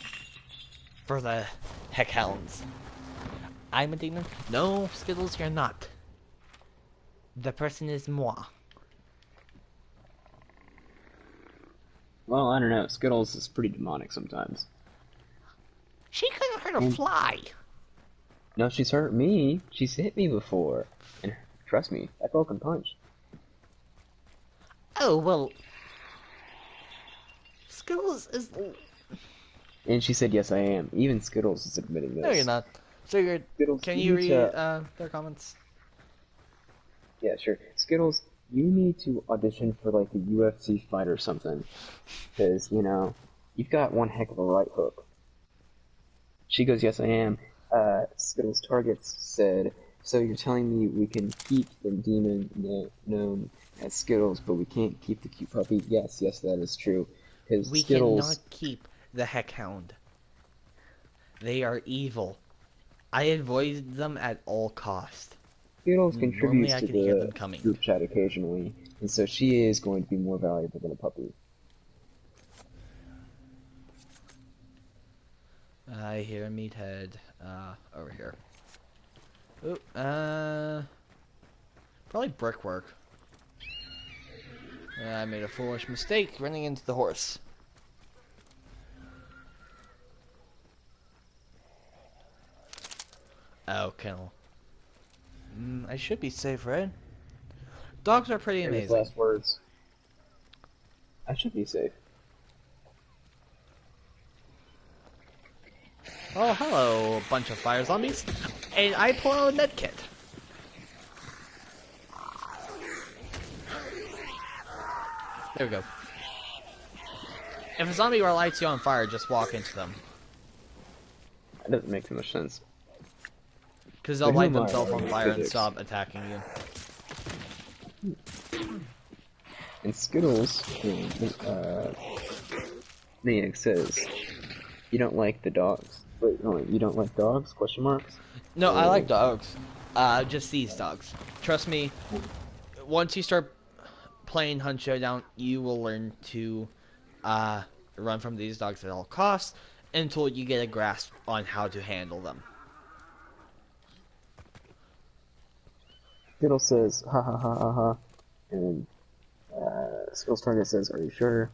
Speaker 3: For the heckhounds. I'm a demon? No, Skittles, you're not. The person is moi.
Speaker 2: Well, I don't know. Skittles is pretty demonic sometimes.
Speaker 3: She couldn't hurt a fly.
Speaker 2: No, she's hurt me. She's hit me before. And trust me, that girl can punch.
Speaker 3: Oh, well. Skittles is...
Speaker 2: And she said, yes, I am. Even Skittles is admitting this.
Speaker 3: No, you're not. So
Speaker 2: Skittles,
Speaker 3: can you read their comments?
Speaker 2: Yeah, sure. Skittles, you need to audition for like a UFC fight or something. Because, you know, you've got one heck of a right hook. She goes, yes, I am. Skittles Targets said, so you're telling me we can keep the demon known as Skittles, but we can't keep the cute puppy? Yes, that is true. Because
Speaker 3: We
Speaker 2: Skittles...
Speaker 3: cannot keep the Heckhound. They are evil. I avoid them at all cost.
Speaker 2: Skittles
Speaker 3: Normally
Speaker 2: contributes
Speaker 3: I
Speaker 2: to
Speaker 3: can hear them
Speaker 2: the
Speaker 3: coming.
Speaker 2: group chat occasionally, and so she is going to be more valuable than a puppy.
Speaker 3: I hear a meathead over here. Ooh, probably brickwork. I made a foolish mistake running into the horse. Oh, kennel. I should be safe, right? Dogs are pretty amazing.
Speaker 2: Last words. I should be safe.
Speaker 3: Oh, hello, bunch of fire zombies. And I pull out a med kit. There we go. If a zombie lights you on fire, just walk into them.
Speaker 2: That doesn't make too much sense.
Speaker 3: Because they'll light themselves on fire and stop attacking you.
Speaker 2: And Skittles, Maniac says, you don't like the dogs. Wait, no, you don't like dogs? Question marks?
Speaker 3: No, I like dogs. Just these dogs. Trust me, once you start playing Hunt Showdown, you will learn to run from these dogs at all costs until you get a grasp on how to handle them.
Speaker 2: Skittles says, ha ha ha ha ha. And Skittles Target says, are you sure?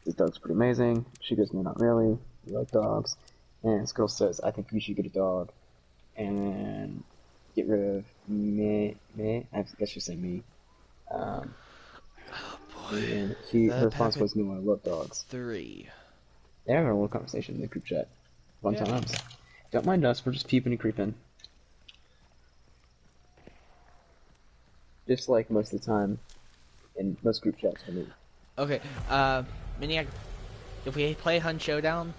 Speaker 2: This dog's pretty amazing. She goes, no, not really. You like dogs. And Skittles says, I think we should get a dog. And get rid of me. I guess you say me.
Speaker 3: Oh boy.
Speaker 2: And her response was, no, I love dogs.
Speaker 3: 3.
Speaker 2: They're having a little conversation in the group chat. Fun times. Don't mind us, we're just peeping and creeping. Just like most of the time in most group chats for me.
Speaker 3: Okay, Maniac, if we play Hunt Showdown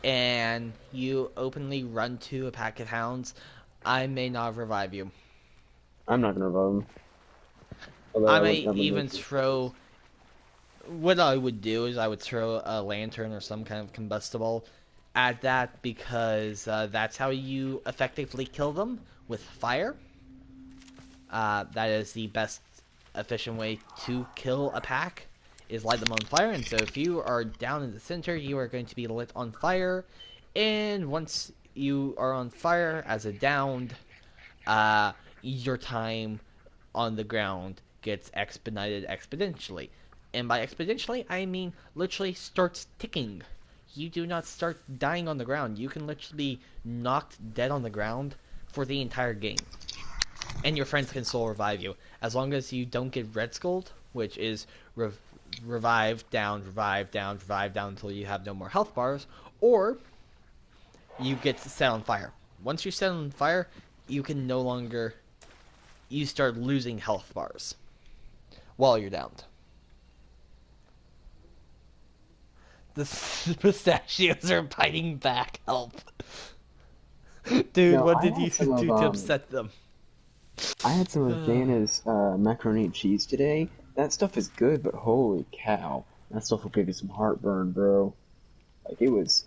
Speaker 3: and you openly run to a pack of hounds, I may not revive you.
Speaker 2: I'm not gonna revive them. Although
Speaker 3: I may even throw... What I would do is I would throw a lantern or some kind of combustible at that, because that's how you effectively kill them, with fire. That is the best efficient way to kill a pack, is light them on fire. And so if you are down in the center, you are going to be lit on fire, and once you are on fire as a downed, your time on the ground gets expedited exponentially. And by exponentially, I mean literally starts ticking. You do not start dying on the ground. You can literally be knocked dead on the ground for the entire game. And your friends can still revive you. As long as you don't get red skulled, which is revive down until you have no more health bars, or you get set on fire. Once you're set on fire, you can no longer... You start losing health bars while you're downed. The pistachios are biting back. Help. Dude,
Speaker 2: no,
Speaker 3: what did you do to upset them?
Speaker 2: I had some of Vanna's macaroni and cheese today. That stuff is good, but holy cow. That stuff will give you some heartburn, bro. Like, it was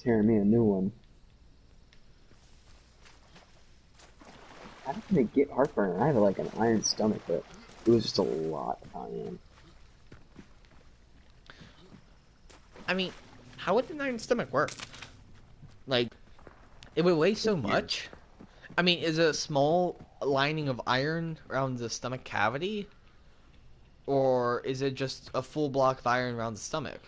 Speaker 2: tearing me a new one. How did they get heartburn? I have like an iron stomach, but it was just a lot of iron.
Speaker 3: I mean, how would an iron stomach work? Like, it would weigh so much. I mean, is it a small lining of iron around the stomach cavity? Or is it just a full block of iron around the stomach?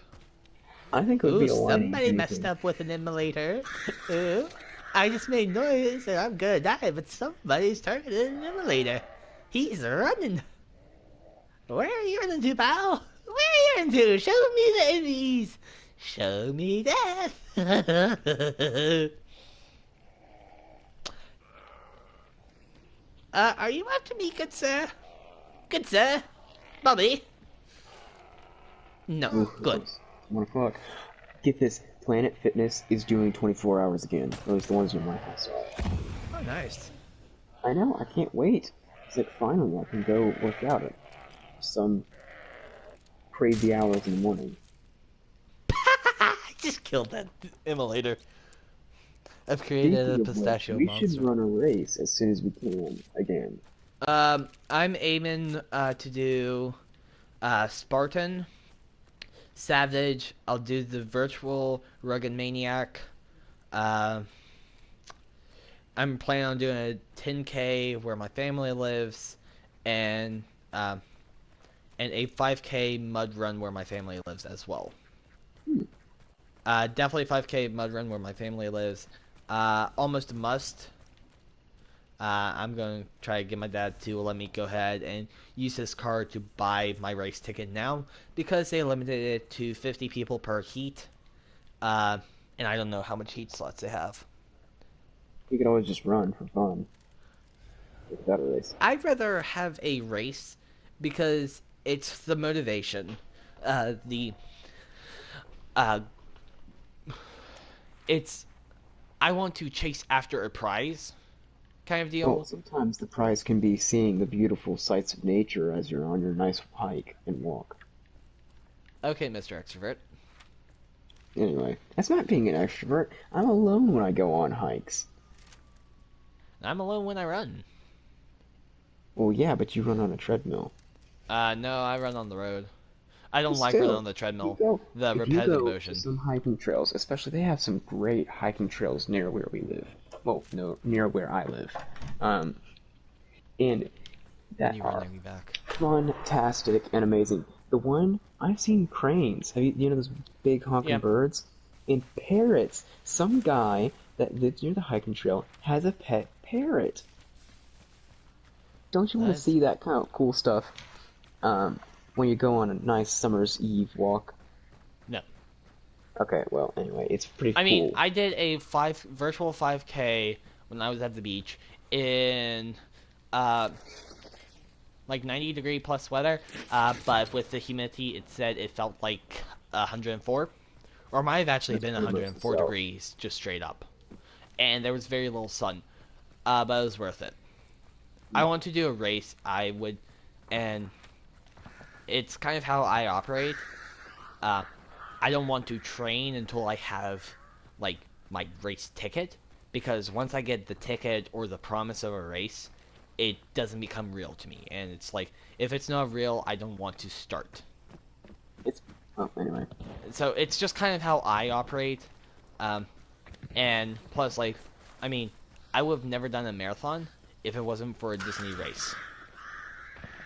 Speaker 2: I think it would be a lining.
Speaker 3: Somebody messed up with an immolator. I just made noise and I'm gonna die, but somebody's targeted an immolator. He's running. Where are you running to, pal? Where are you running to? Show me the enemies. Show me that. Are you after me, good sir? Good sir? Bobby? No.
Speaker 2: Ooh,
Speaker 3: Good.
Speaker 2: it's 1 o'clock. Get this, Planet Fitness is doing 24 hours again. At least the ones in my house are.
Speaker 3: Oh, nice.
Speaker 2: I know, I can't wait. It's like finally I can go work out at some crazy hours in the morning.
Speaker 3: I just killed that immolator. I've created
Speaker 2: Speaking
Speaker 3: a
Speaker 2: of which,
Speaker 3: pistachio
Speaker 2: we
Speaker 3: monster.
Speaker 2: should run a race as soon as we can again.
Speaker 3: I'm aiming to do Spartan, Savage. I'll do the virtual Rugged Maniac. I'm planning on doing a 10K where my family lives, and a 5K mud run where my family lives as well. Definitely 5K mud run where my family lives. Almost a must. I'm going to try to get my dad to let me go ahead and use his card to buy my race ticket now, because they limited it to 50 people per heat. And I don't know how much heat slots they have.
Speaker 2: We could always just run for fun without a race.
Speaker 3: I'd rather have a race because it's the motivation. It's I want to chase after a prize kind of deal.
Speaker 2: Well, sometimes the prize can be seeing the beautiful sights of nature as you're on your nice hike and walk.
Speaker 3: Okay, Mr. Extrovert.
Speaker 2: Anyway, that's not being an extrovert. I'm alone when I go on hikes.
Speaker 3: I'm alone when I run.
Speaker 2: Well, yeah, but you run on a treadmill.
Speaker 3: No, I run on the road. I don't
Speaker 2: But
Speaker 3: like
Speaker 2: still,
Speaker 3: running on the treadmill. The
Speaker 2: if you
Speaker 3: repetitive
Speaker 2: go
Speaker 3: motion.
Speaker 2: to some hiking trails, especially they have some great hiking trails near where we live. Well, no, near where I live. And that
Speaker 3: You
Speaker 2: are
Speaker 3: run me back.
Speaker 2: fantastic and amazing. The one I've seen cranes. Have you know those big honking
Speaker 3: Yep.
Speaker 2: birds and parrots? Some guy that lives near the hiking trail has a pet parrot. Don't you want to
Speaker 3: That's-
Speaker 2: see that kind of cool stuff? When you go on a nice summer's eve walk.
Speaker 3: No.
Speaker 2: Okay, well, anyway, it's pretty cool.
Speaker 3: I mean, I did a virtual 5K when I was at the beach in like 90-degree plus weather, but with the humidity, it said it felt like 104, or it might have actually been
Speaker 2: pretty much
Speaker 3: 104
Speaker 2: the south.
Speaker 3: degrees just straight up, and there was very little sun, but it was worth it. I want to do a race. I would, and it's kind of how I operate. I don't want to train until I have, like, my race ticket, because once I get the ticket or the promise of a race, it doesn't become real to me. And it's like, if it's not real, I don't want to start.
Speaker 2: Anyway.
Speaker 3: So it's just kind of how I operate. And plus, like, I mean, I would have never done a marathon if it wasn't for a Disney race.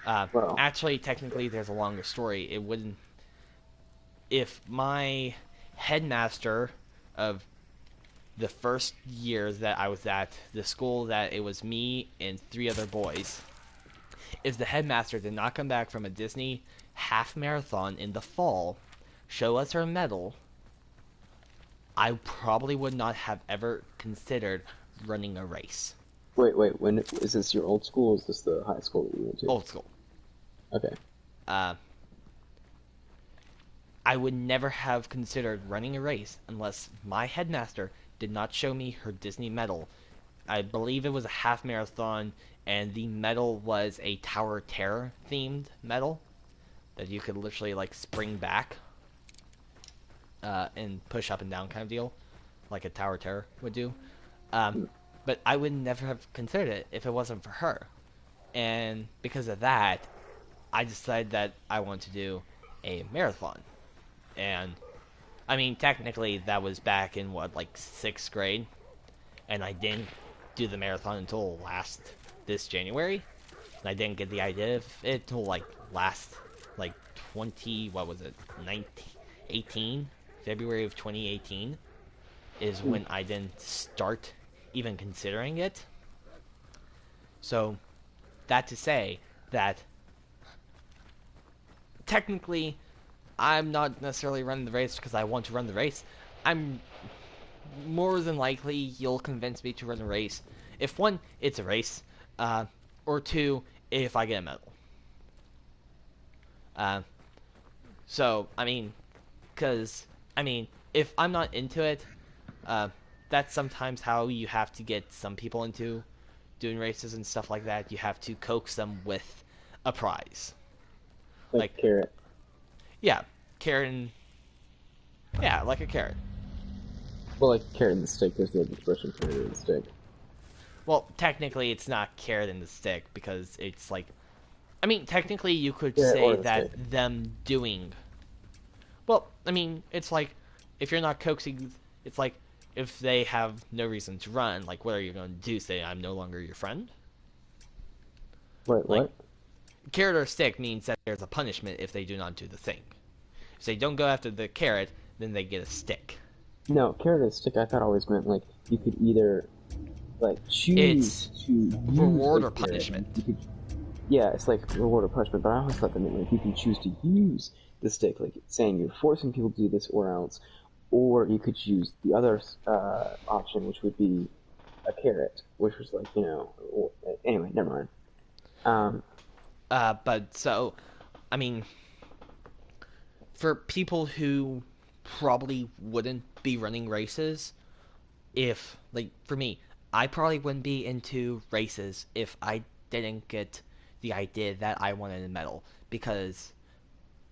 Speaker 2: Well.
Speaker 3: Actually, technically, there's a longer story. It wouldn't. If my headmaster of the first year that I was at the school, that it was me and 3 other boys, if the headmaster did not come back from a Disney half marathon in the fall, show us her medal, I probably would not have ever considered running a race.
Speaker 2: Wait, when is this your old school or is this the high school that you went to?
Speaker 3: Old school.
Speaker 2: Okay.
Speaker 3: I would never have considered running a race unless my headmaster did not show me her Disney medal. I believe it was a half marathon, and the medal was a Tower of Terror themed medal that you could literally like spring back and push up and down kind of deal, like a Tower of Terror would do. But I would never have considered it if it wasn't for her. And because of that, I decided that I wanted to do a marathon. And, I mean, technically, that was back in, like 6th grade. And I didn't do the marathon until this January. And I didn't get the idea of it until, like, 18? February of 2018 is when I didn't start even considering it. So, that to say that technically I'm not necessarily running the race because I want to run the race. I'm more than likely you'll convince me to run a race. If one, it's a race, or two, if I get a medal. So, I mean, because, I mean, if I'm not into it, that's sometimes how you have to get some people into doing races and stuff like that. You have to coax them with a prize.
Speaker 2: Like carrot.
Speaker 3: Yeah, carrot and... Yeah, like a carrot.
Speaker 2: Well, like carrot and the stick. There's the expression carrot and the stick.
Speaker 3: Well, technically it's not carrot and the stick because it's like... I mean, technically you could
Speaker 2: Carrot
Speaker 3: say
Speaker 2: the
Speaker 3: that
Speaker 2: stick.
Speaker 3: them doing... Well, I mean, it's like, if you're not coaxing... It's like, if they have no reason to run, like, what are you going to do? Say, I'm no longer your friend?
Speaker 2: Wait,
Speaker 3: Like,
Speaker 2: what?
Speaker 3: Carrot or stick means that there's a punishment if they do not do the thing. If they don't go after the carrot, then they get a stick.
Speaker 2: No, carrot and stick I thought always meant, like, you could either, like, choose
Speaker 3: It's
Speaker 2: to use
Speaker 3: reward
Speaker 2: a
Speaker 3: or
Speaker 2: carrot.
Speaker 3: punishment.
Speaker 2: You could, yeah, it's like reward or punishment, but I always thought that meant, like, you can choose to use the stick, like, saying you're forcing people to do this or else, or you could choose the other option, which would be a carrot, which was like, anyway, never mind.
Speaker 3: But so, I mean, for people who probably wouldn't be running races, if, like, for me, I probably wouldn't be into races if I didn't get the idea that I wanted a medal, because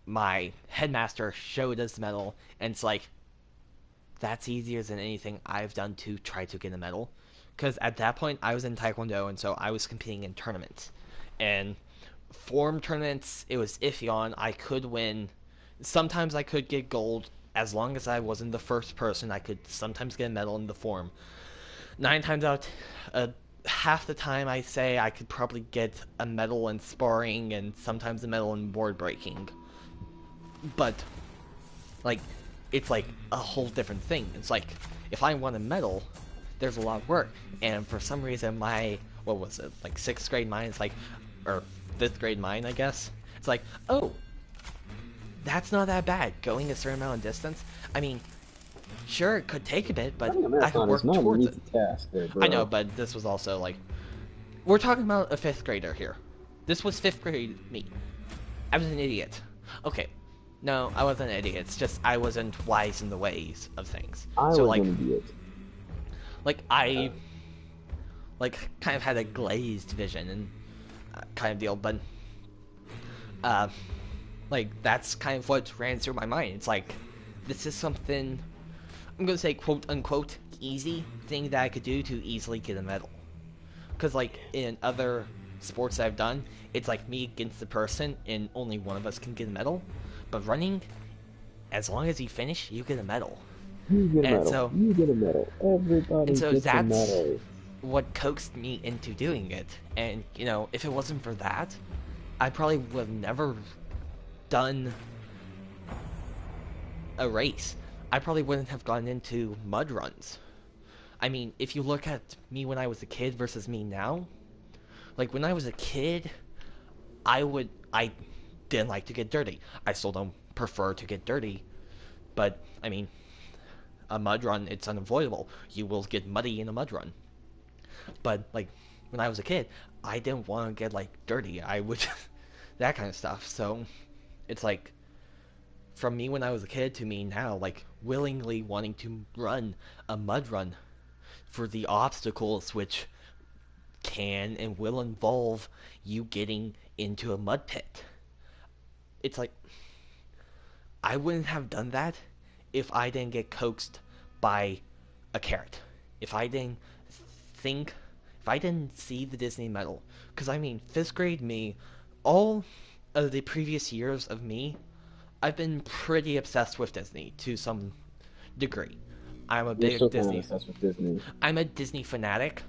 Speaker 3: my headmaster showed us the medal, and it's like, that's easier than anything I've done to try to get a medal. Because at that point, I was in Taekwondo, and so I was competing in tournaments. And form tournaments, it was iffy on. I could win. Sometimes I could get gold. As long as I wasn't the first person, I could sometimes get a medal in the form. 9 times out, half the time I say I could probably get a medal in sparring and sometimes a medal in board breaking. But, like, it's like a whole different thing. It's like, if I want a medal, there's a lot of work. And for some reason, my, what was it, like 6th grade mind, it's like, or 5th grade mind, I guess. It's like, oh, that's not that bad. Going a certain amount of distance. I mean, sure, it could take a bit, but I could work towards it.
Speaker 2: Task there, bro.
Speaker 3: I know, but this was also like, we're talking about a 5th grader here. This was 5th grade me. I was an idiot. Okay. No, I wasn't an idiot. It's just I wasn't wise in the ways of things.
Speaker 2: I
Speaker 3: so
Speaker 2: was
Speaker 3: like,
Speaker 2: an idiot.
Speaker 3: Like I, like kind of had a glazed vision and kind of deal, but like that's kind of what ran through my mind. It's like, this is something I'm gonna say quote unquote easy thing that I could do to easily get a medal. Because like in other sports I've done, it's like me against the person and only one of us can get a medal. But running, as long as you finish, you get a medal.
Speaker 2: You get a medal.
Speaker 3: So,
Speaker 2: you get a medal. Everybody
Speaker 3: and so
Speaker 2: gets
Speaker 3: that's
Speaker 2: a medal.
Speaker 3: What coaxed me into doing it. And, if it wasn't for that, I probably would have never done a race. I probably wouldn't have gone into mud runs. I mean, if you look at me when I was a kid versus me now, like when I was a kid, I didn't like to get dirty. I still don't prefer to get dirty, but I mean, a mud run, it's unavoidable. You will get muddy in a mud run. But like when I was a kid, I didn't want to get like dirty. I would that kind of stuff. So it's like from me when I was a kid to me now, like willingly wanting to run a mud run for the obstacles which can and will involve you getting into a mud pit. It's like, I wouldn't have done that if I didn't get coaxed by a carrot. If I didn't see the Disney medal. Because, I mean, 5th grade me, all of the previous years of me, I've been pretty obsessed with Disney to some degree. I'm a big Disney.
Speaker 2: Obsessed with Disney.
Speaker 3: I'm a Disney fanatic,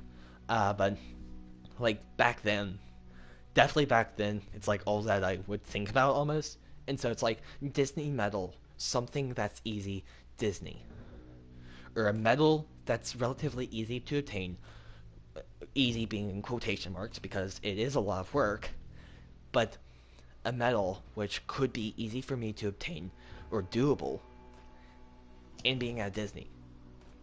Speaker 3: but like definitely back then, it's like all that I would think about almost. And so it's like Disney medal, something that's easy, Disney, or a medal that's relatively easy to obtain. Easy being in quotation marks because it is a lot of work, but a medal which could be easy for me to obtain or doable, and being at Disney.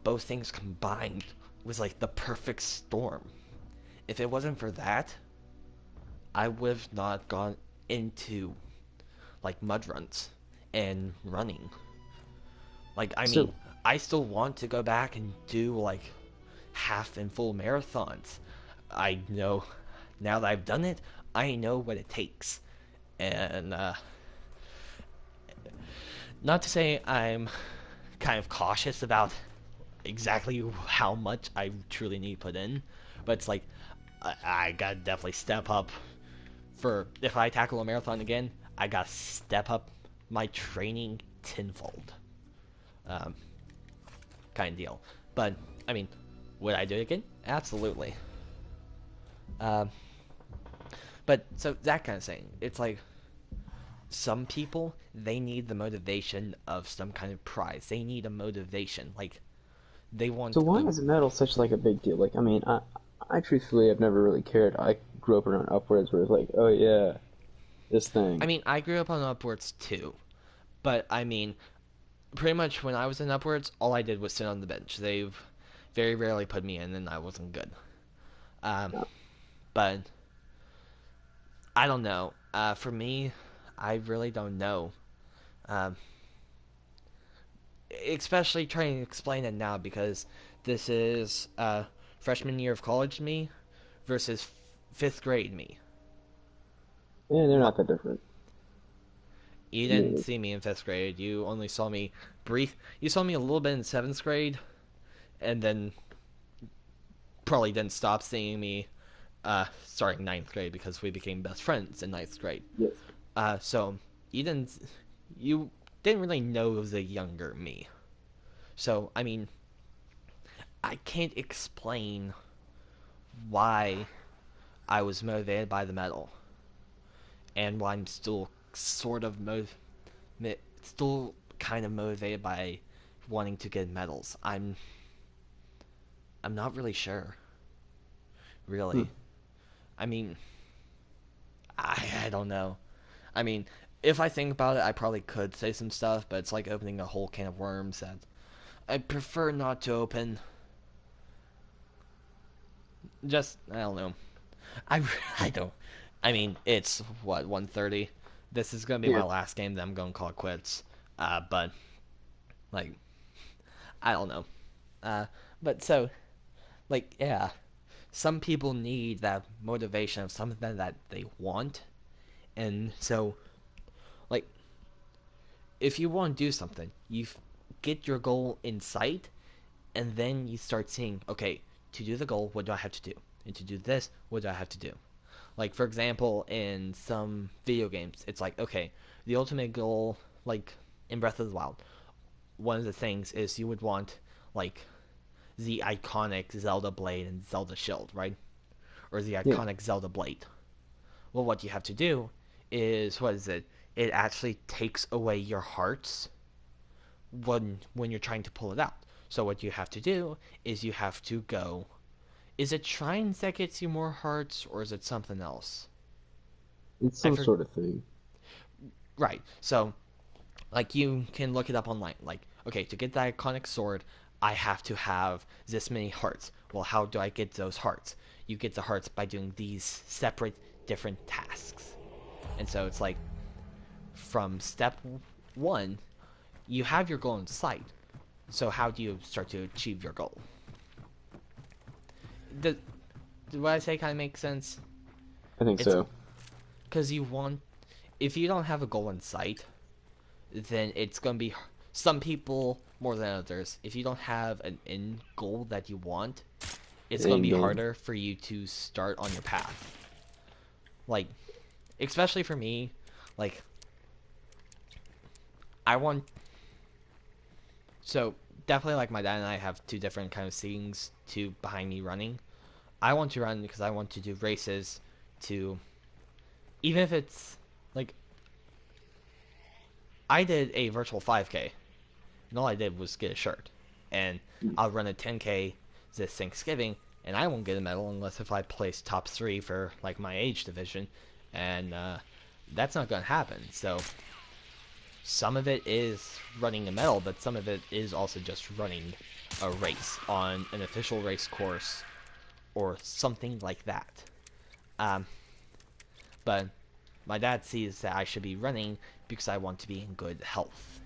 Speaker 3: Both things combined was like the perfect storm. If it wasn't for that, I would have not gone into like mud runs and running. Like, I mean,
Speaker 2: So,
Speaker 3: I still want to go back and do like half and full marathons. I know now that I've done it, I know what it takes. And not to say I'm kind of cautious about exactly how much I truly need to put in, but it's like I gotta definitely step up for if I tackle a marathon again. I gotta step up my training tenfold, kind of deal. But I mean, would I do it again? Absolutely. Um, but so that kind of thing. It's like some people they need the motivation of some kind of prize. They need a motivation. Like they
Speaker 2: so
Speaker 3: want
Speaker 2: why
Speaker 3: a
Speaker 2: is metal such like a big deal? Like, I mean, I truthfully have never really cared. I grew up around upwards where it's like, oh yeah, this
Speaker 3: I
Speaker 2: thing.
Speaker 3: mean, I grew up on Upwards too, but I mean, pretty much when I was in Upwards, all I did was sit on the bench. They very rarely put me in, and I wasn't good. Um,
Speaker 2: No.
Speaker 3: but I don't know. For me, I really don't know. Um, especially trying to explain it now because this is freshman year of college me versus fifth grade me.
Speaker 2: Yeah, they're
Speaker 3: My,
Speaker 2: not that different.
Speaker 3: you
Speaker 2: I
Speaker 3: didn't
Speaker 2: mean,
Speaker 3: see me in fifth grade. You only saw me brief. You saw me a little bit in seventh grade, and then probably didn't stop seeing me starting ninth grade because we became best friends in ninth grade.
Speaker 2: yes.
Speaker 3: So you didn't you didn't really know the younger me. So I mean, I can't explain why I was motivated by the medal and why I'm still sort of still kind of motivated by wanting to get medals. I'm not really sure,
Speaker 2: Hmm.
Speaker 3: really. I mean, I don't know. I mean, if I think about it, I probably could say some stuff, but it's like opening a whole can of worms that I prefer not to open. Just I don't know. I I don't. I mean, it's what 1:30. This is gonna be
Speaker 2: Yeah.
Speaker 3: my last game that I'm gonna call it quits. But like I don't know. Uh, but so like yeah, some people need that motivation of something that they want, and so like if you want to do something, get your goal in sight, and then you start seeing, okay, to do the goal, what do I have to do? And to do this, what do I have to do? Like, for example, in some video games, it's like, okay, the ultimate goal, like in Breath of the Wild, one of the things is you would want, like, the iconic Zelda blade and Zelda shield, right? Or the
Speaker 2: Yeah.
Speaker 3: iconic Zelda blade. Well, what you have to do is, what is it? It actually takes away your hearts when you're trying to pull it out. So what you have to do is you have to go. Is it shrines that gets you more hearts, or is it something else?
Speaker 2: It's
Speaker 3: I
Speaker 2: some
Speaker 3: for
Speaker 2: sort of thing.
Speaker 3: right. So like you can look it up online. Like okay, to get that iconic sword, I have to have this many hearts. Well, how do I get those hearts? You get the hearts by doing these separate, different tasks. And so it's like from step one, you have your goal in sight. So how do you start to achieve your goal? Does what I say kind of make sense?
Speaker 2: I think
Speaker 3: It's
Speaker 2: so.
Speaker 3: because you want. If you don't have a goal in sight, then it's gonna be some people more than others. If you don't have an end goal that you want, it's
Speaker 2: The
Speaker 3: gonna
Speaker 2: end
Speaker 3: be
Speaker 2: game.
Speaker 3: harder for you to start on your path. Like, especially for me, like I want. So definitely, like my dad and I have two different kind of scenes to behind me running. I want to run because I want to do races to even if it's like I did a virtual 5K and all I did was get a shirt and I'll run a 10K this Thanksgiving and I won't get a medal unless if I place top 3 for like my age division and that's not going to happen. So some of it is running a medal, but some of it is also just running a race on an official race course or something like that. Um, but my dad sees that I should be running because I want to be in good health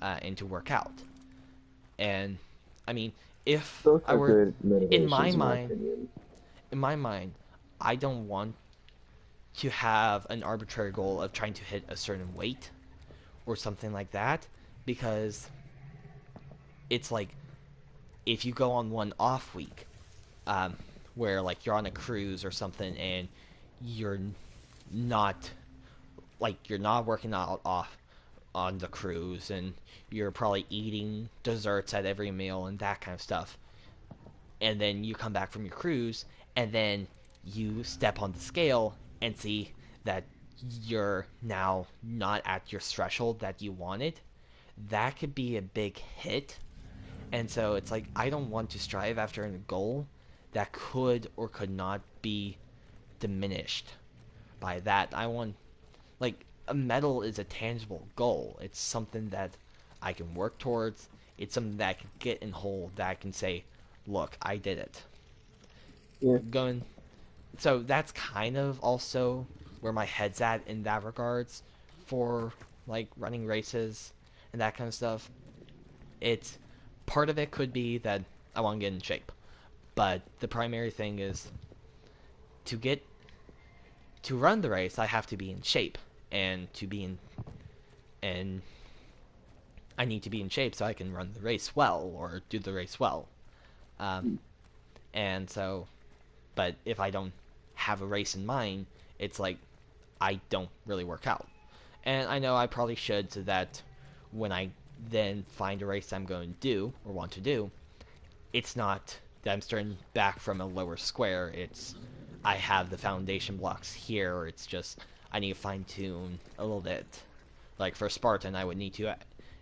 Speaker 3: and to work out. And I mean, if
Speaker 2: Both
Speaker 3: I
Speaker 2: are
Speaker 3: were
Speaker 2: good
Speaker 3: in my
Speaker 2: motivations, in my
Speaker 3: mind,
Speaker 2: opinion.
Speaker 3: I don't want to have an arbitrary goal of trying to hit a certain weight or something like that, because it's like if you go on one off week, um, where like you're on a cruise or something and you're not you're not working out off on the cruise and you're probably eating desserts at every meal and that kind of stuff, and then you come back from your cruise and then you step on the scale and see that you're now not at your threshold that you wanted, that could be a big hit. And so it's like I don't want to strive after a goal that could or could not be diminished by that. I want, like, a medal is a tangible goal. It's something that I can work towards. It's something that I can get and hold, that I can say, look, I did it.
Speaker 2: Yeah.
Speaker 3: Going So that's kind of also where my head's at in that regards for like running races and that kind of stuff. It's part of it could be that I want to get in shape, but the primary thing is to get to run the race I have to be in shape, and to be in and I need to be in shape so I can run the race well or do the race well. Um, and so, but if I don't have a race in mind, it's like I don't really work out. And I know I probably should, so that when I then find a race I'm going to do or want to do, it's not that I'm starting back from a lower square. It's I have the foundation blocks here. Or it's just I need to fine tune a little bit. Like for Spartan, I would need to,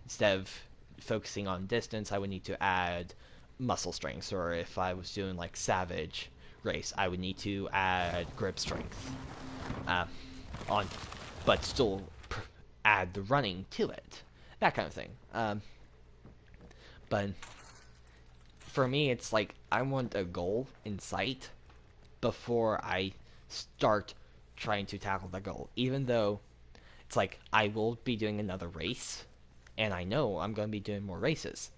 Speaker 3: instead of focusing on distance, I would need to add muscle strength. Or if I was doing like Savage race, I would need to add grip strength. On, but still add the running to it, that kind of thing. But for me, it's like I want a goal in sight before I start trying to tackle the goal. Even though it's like I will be doing another race, and I know I'm going to be doing more races.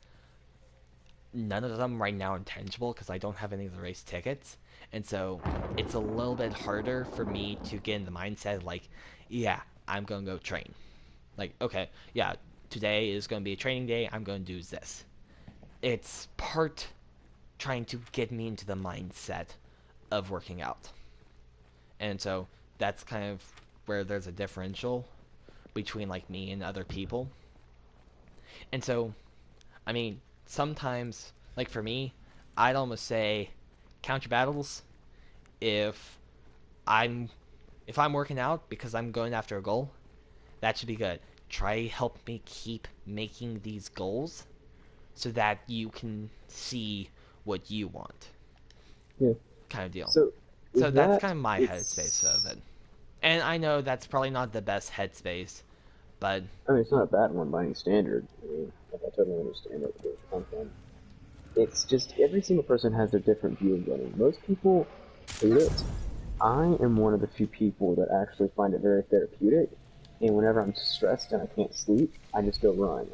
Speaker 3: None of them right now are tangible because I don't have any of the race tickets, and so it's a little bit harder for me to get in the mindset of like, yeah, I'm going to go train. Like, okay, yeah, today is going to be a training day, I'm going to do this. It's part trying to get me into the mindset of working out. And so that's kind of where there's a differential between like me and other people. And so, I mean, sometimes, like for me, I'd almost say count your battles. If I'm if I'm working out because I'm going after a goal, that should be good. Try help me keep making these goals so that you can see what you want.
Speaker 2: Yeah.
Speaker 3: Kind of deal.
Speaker 2: So
Speaker 3: That's
Speaker 2: that
Speaker 3: kind of my
Speaker 2: it's,
Speaker 3: headspace of it. And I know that's probably not the best headspace, but
Speaker 2: I mean, it's not a bad one by any standard. I mean, like, I totally understand where it's come from. It's just every single person has their different view of running. Most people hate it. I am one of the few people that actually find it very therapeutic. And whenever I'm stressed and I can't sleep, I just go run.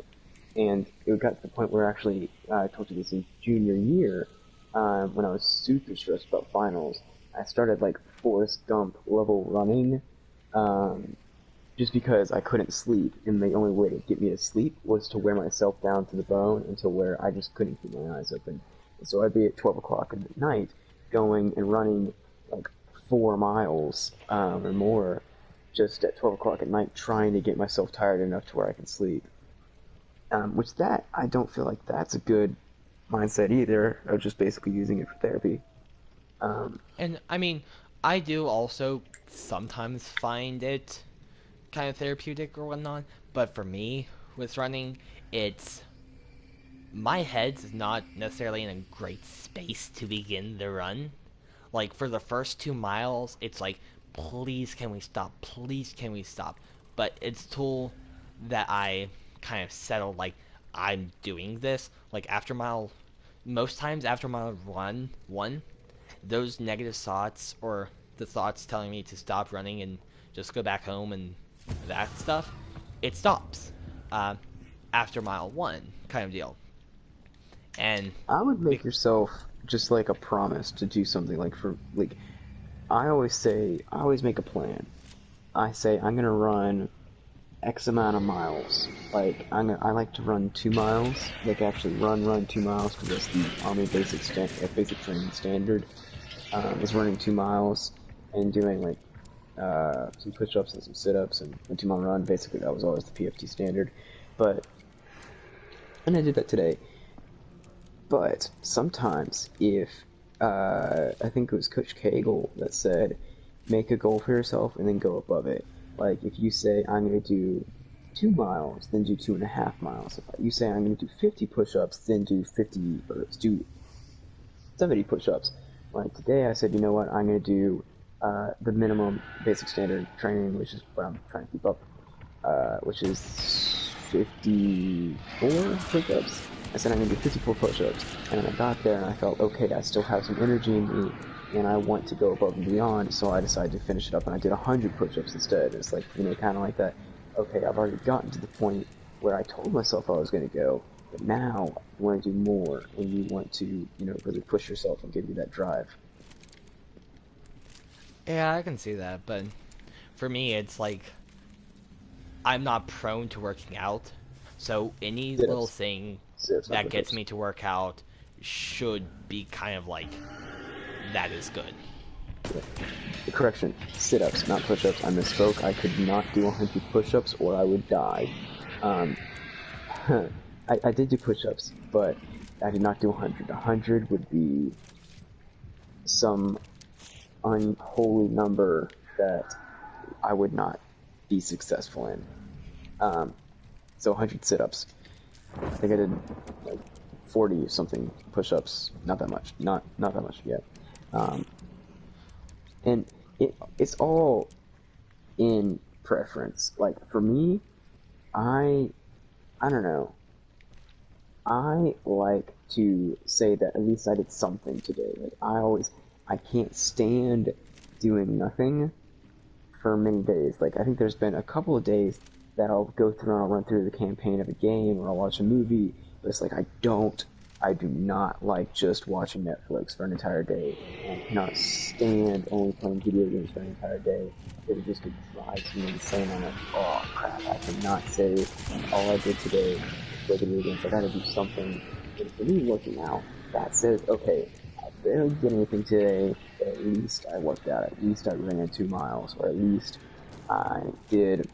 Speaker 2: And it got to the point where actually, I told you this in junior year, when I was super stressed about finals, I started like Forrest Gump level running, just because I couldn't sleep, and the only way to get me to sleep was to wear myself down to the bone until where I just couldn't keep my eyes open. And so I'd be at 12 o'clock at night going and running like 4 miles or more just at 12 o'clock at night trying to get myself tired enough to where I can sleep. Which that, I don't feel like that's a good mindset either, of just basically using it for therapy.
Speaker 3: and I mean, I do also sometimes find it kind of therapeutic or whatnot, but for me with running, it's my head's not necessarily in a great space to begin the run. Like for the first 2 miles, it's like please can we stop? Please can we stop? But it's a tool that I kind of settled, like, I'm doing this. Like, most times after mile one, those negative thoughts, or the thoughts telling me to stop running and just go back home and that stuff, it stops after mile one, kind of deal. And
Speaker 2: I would make yourself just like a promise to do something. I always make a plan. I say I'm gonna run X amount of miles. Like I like to run 2 miles. Like actually run 2 miles because that's the Army basic training standard. Is running 2 miles and doing like some push-ups and some sit-ups and a 2 mile run. Basically, that was always the PFT standard. And I did that today. But sometimes if I think it was Coach Cagle that said, make a goal for yourself and then go above it. Like if you say I'm going to do 2 miles, then do 2.5 miles. If you say I'm going to do 50 push-ups, then do 70 push-ups. Like today I said, you know what, I'm going to do the minimum basic standard training, which is what I'm trying to keep up, which is 54 push-ups. I said I'm going to do 54 push-ups, and then I got there and I felt, okay, I still have some energy in me, and I want to go above and beyond, so I decided to finish it up, and I did 100 push-ups instead. It's like, kind of like that, okay, I've already gotten to the point where I told myself I was going to go, but now you want to do more, and you want to, really push yourself and give you that drive.
Speaker 3: Yeah, I can see that, but for me, it's like, I'm not prone to working out, so any little thing that gets me to work out should be kind of like, that is good.
Speaker 2: Yeah. Correction, sit-ups, not push-ups. I misspoke. I could not do 100 push-ups or I would die. I did do push-ups, but I did not do 100. 100 would be some unholy number that I would not be successful in. So 100 sit-ups. I think I did like 40 or something push-ups. Not that much. Not that much yet. And it's all in preference. Like for me, I don't know. I like to say that at least I did something today. Like I can't stand doing nothing for many days. Like I think there's been a couple of days that I'll go through and I'll run through the campaign of a game or I'll watch a movie, but it's like I do not like just watching Netflix for an entire day. I cannot stand only playing video games for an entire day. It just drives me insane. I'm like, oh crap, I cannot say all I did today was play video games. I gotta do something. And for me, working out, that says, okay, I barely did anything today, but at least I worked out. At least I ran 2 miles, or at least I did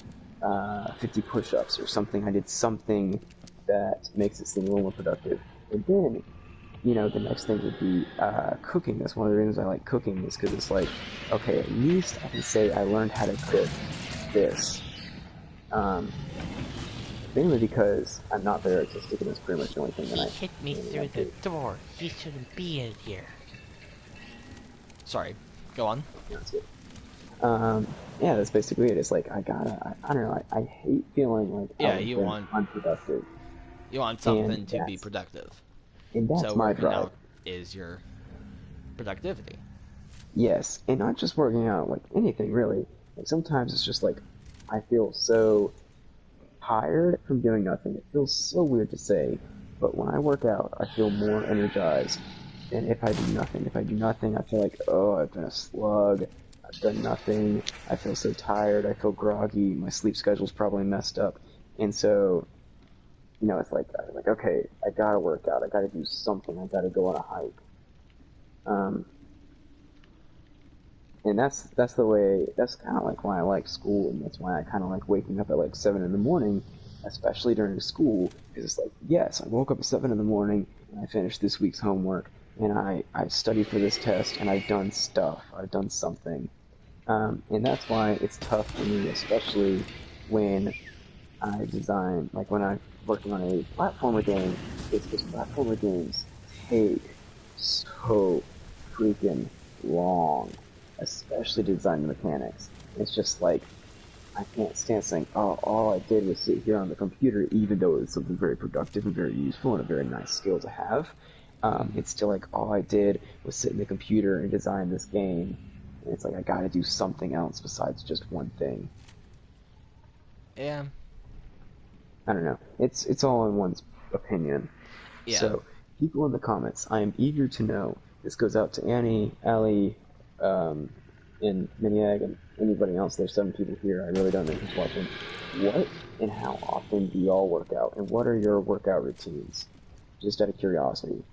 Speaker 2: 50 push-ups or something. I did something that makes this thing a little more productive. And then, the next thing would be cooking. That's one of the reasons I like cooking, is because it's like, okay, at least I can say I learned how to cook this. Mainly because I'm not very artistic, and it's pretty much the only thing that I...
Speaker 3: Hit me through the door. He shouldn't be in here. Sorry, go on.
Speaker 2: That's it. Yeah, that's basically it. It's like, I don't know, I hate feeling like
Speaker 3: you want
Speaker 2: unproductive.
Speaker 3: You want something to be productive.
Speaker 2: And that's
Speaker 3: so
Speaker 2: my
Speaker 3: working
Speaker 2: drive.
Speaker 3: out is your productivity.
Speaker 2: Yes, and not just working out, like anything really. Like sometimes it's just like, I feel so tired from doing nothing. It feels so weird to say, but when I work out, I feel more energized than if I do nothing. If I do nothing, I feel like, oh, I've been a slug. I've done nothing. I feel so tired. I feel groggy. My sleep schedule's probably messed up. And so, it's like, okay, I gotta work out. I gotta do something. I gotta go on a hike. And that's kind of like why I like school, and that's why I kind of like waking up at like 7 in the morning, especially during school, because it's like, yes, I woke up at 7 in the morning, and I finished this week's homework, and I studied for this test, and I've done stuff. I've done something. And that's why it's tough for me, especially when I design, like when I'm working on a platformer game, it's because platformer games take so freaking long. especially to design the mechanics. It's just like, I can't stand saying, oh, all I did was sit here on the computer, even though it was something very productive and very useful and a very nice skill to have. It's still like, all I did was sit in the computer and design this game. And it's like, I gotta do something else besides just one thing.
Speaker 3: Yeah.
Speaker 2: I don't know. It's all in one's opinion.
Speaker 3: Yeah.
Speaker 2: So, people in the comments, I am eager to know. This goes out to Annie, Allie, and Miniag, and anybody else. There's 7 people here. I really don't know who's watching. What and how often do y'all work out? And what are your workout routines? Just out of curiosity.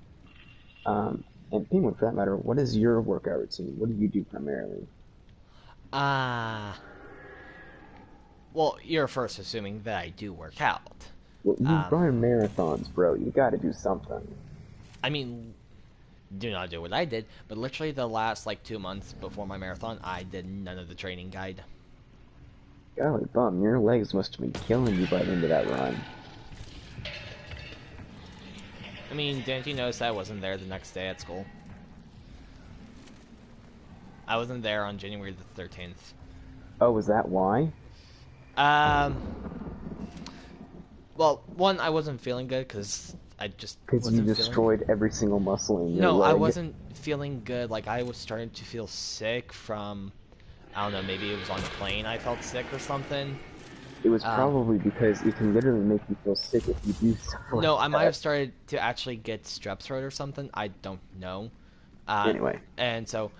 Speaker 2: And Penguin, for that matter, what is your workout routine? What do you do primarily?
Speaker 3: Well, you're first assuming that I do work out.
Speaker 2: Well, you run marathons, bro. You gotta do something.
Speaker 3: I mean, do not do what I did, but literally the last, 2 months before my marathon, I did none of the training guide.
Speaker 2: Golly bum, your legs must have been killing you by the end of that run.
Speaker 3: I mean, didn't you notice I wasn't there the next day at school? I wasn't there on January the 13th.
Speaker 2: Oh, was that why?
Speaker 3: Well, one, I wasn't feeling good because I just
Speaker 2: Because you destroyed every single muscle in your
Speaker 3: No,
Speaker 2: leg.
Speaker 3: I wasn't feeling good. I was starting to feel sick from, I don't know, maybe it was on the plane I felt sick or something.
Speaker 2: It was probably because it can literally make you feel sick if you do stuff like
Speaker 3: No,
Speaker 2: that.
Speaker 3: I might have started to actually get strep throat or something. I don't know.
Speaker 2: Anyway.
Speaker 3: And so,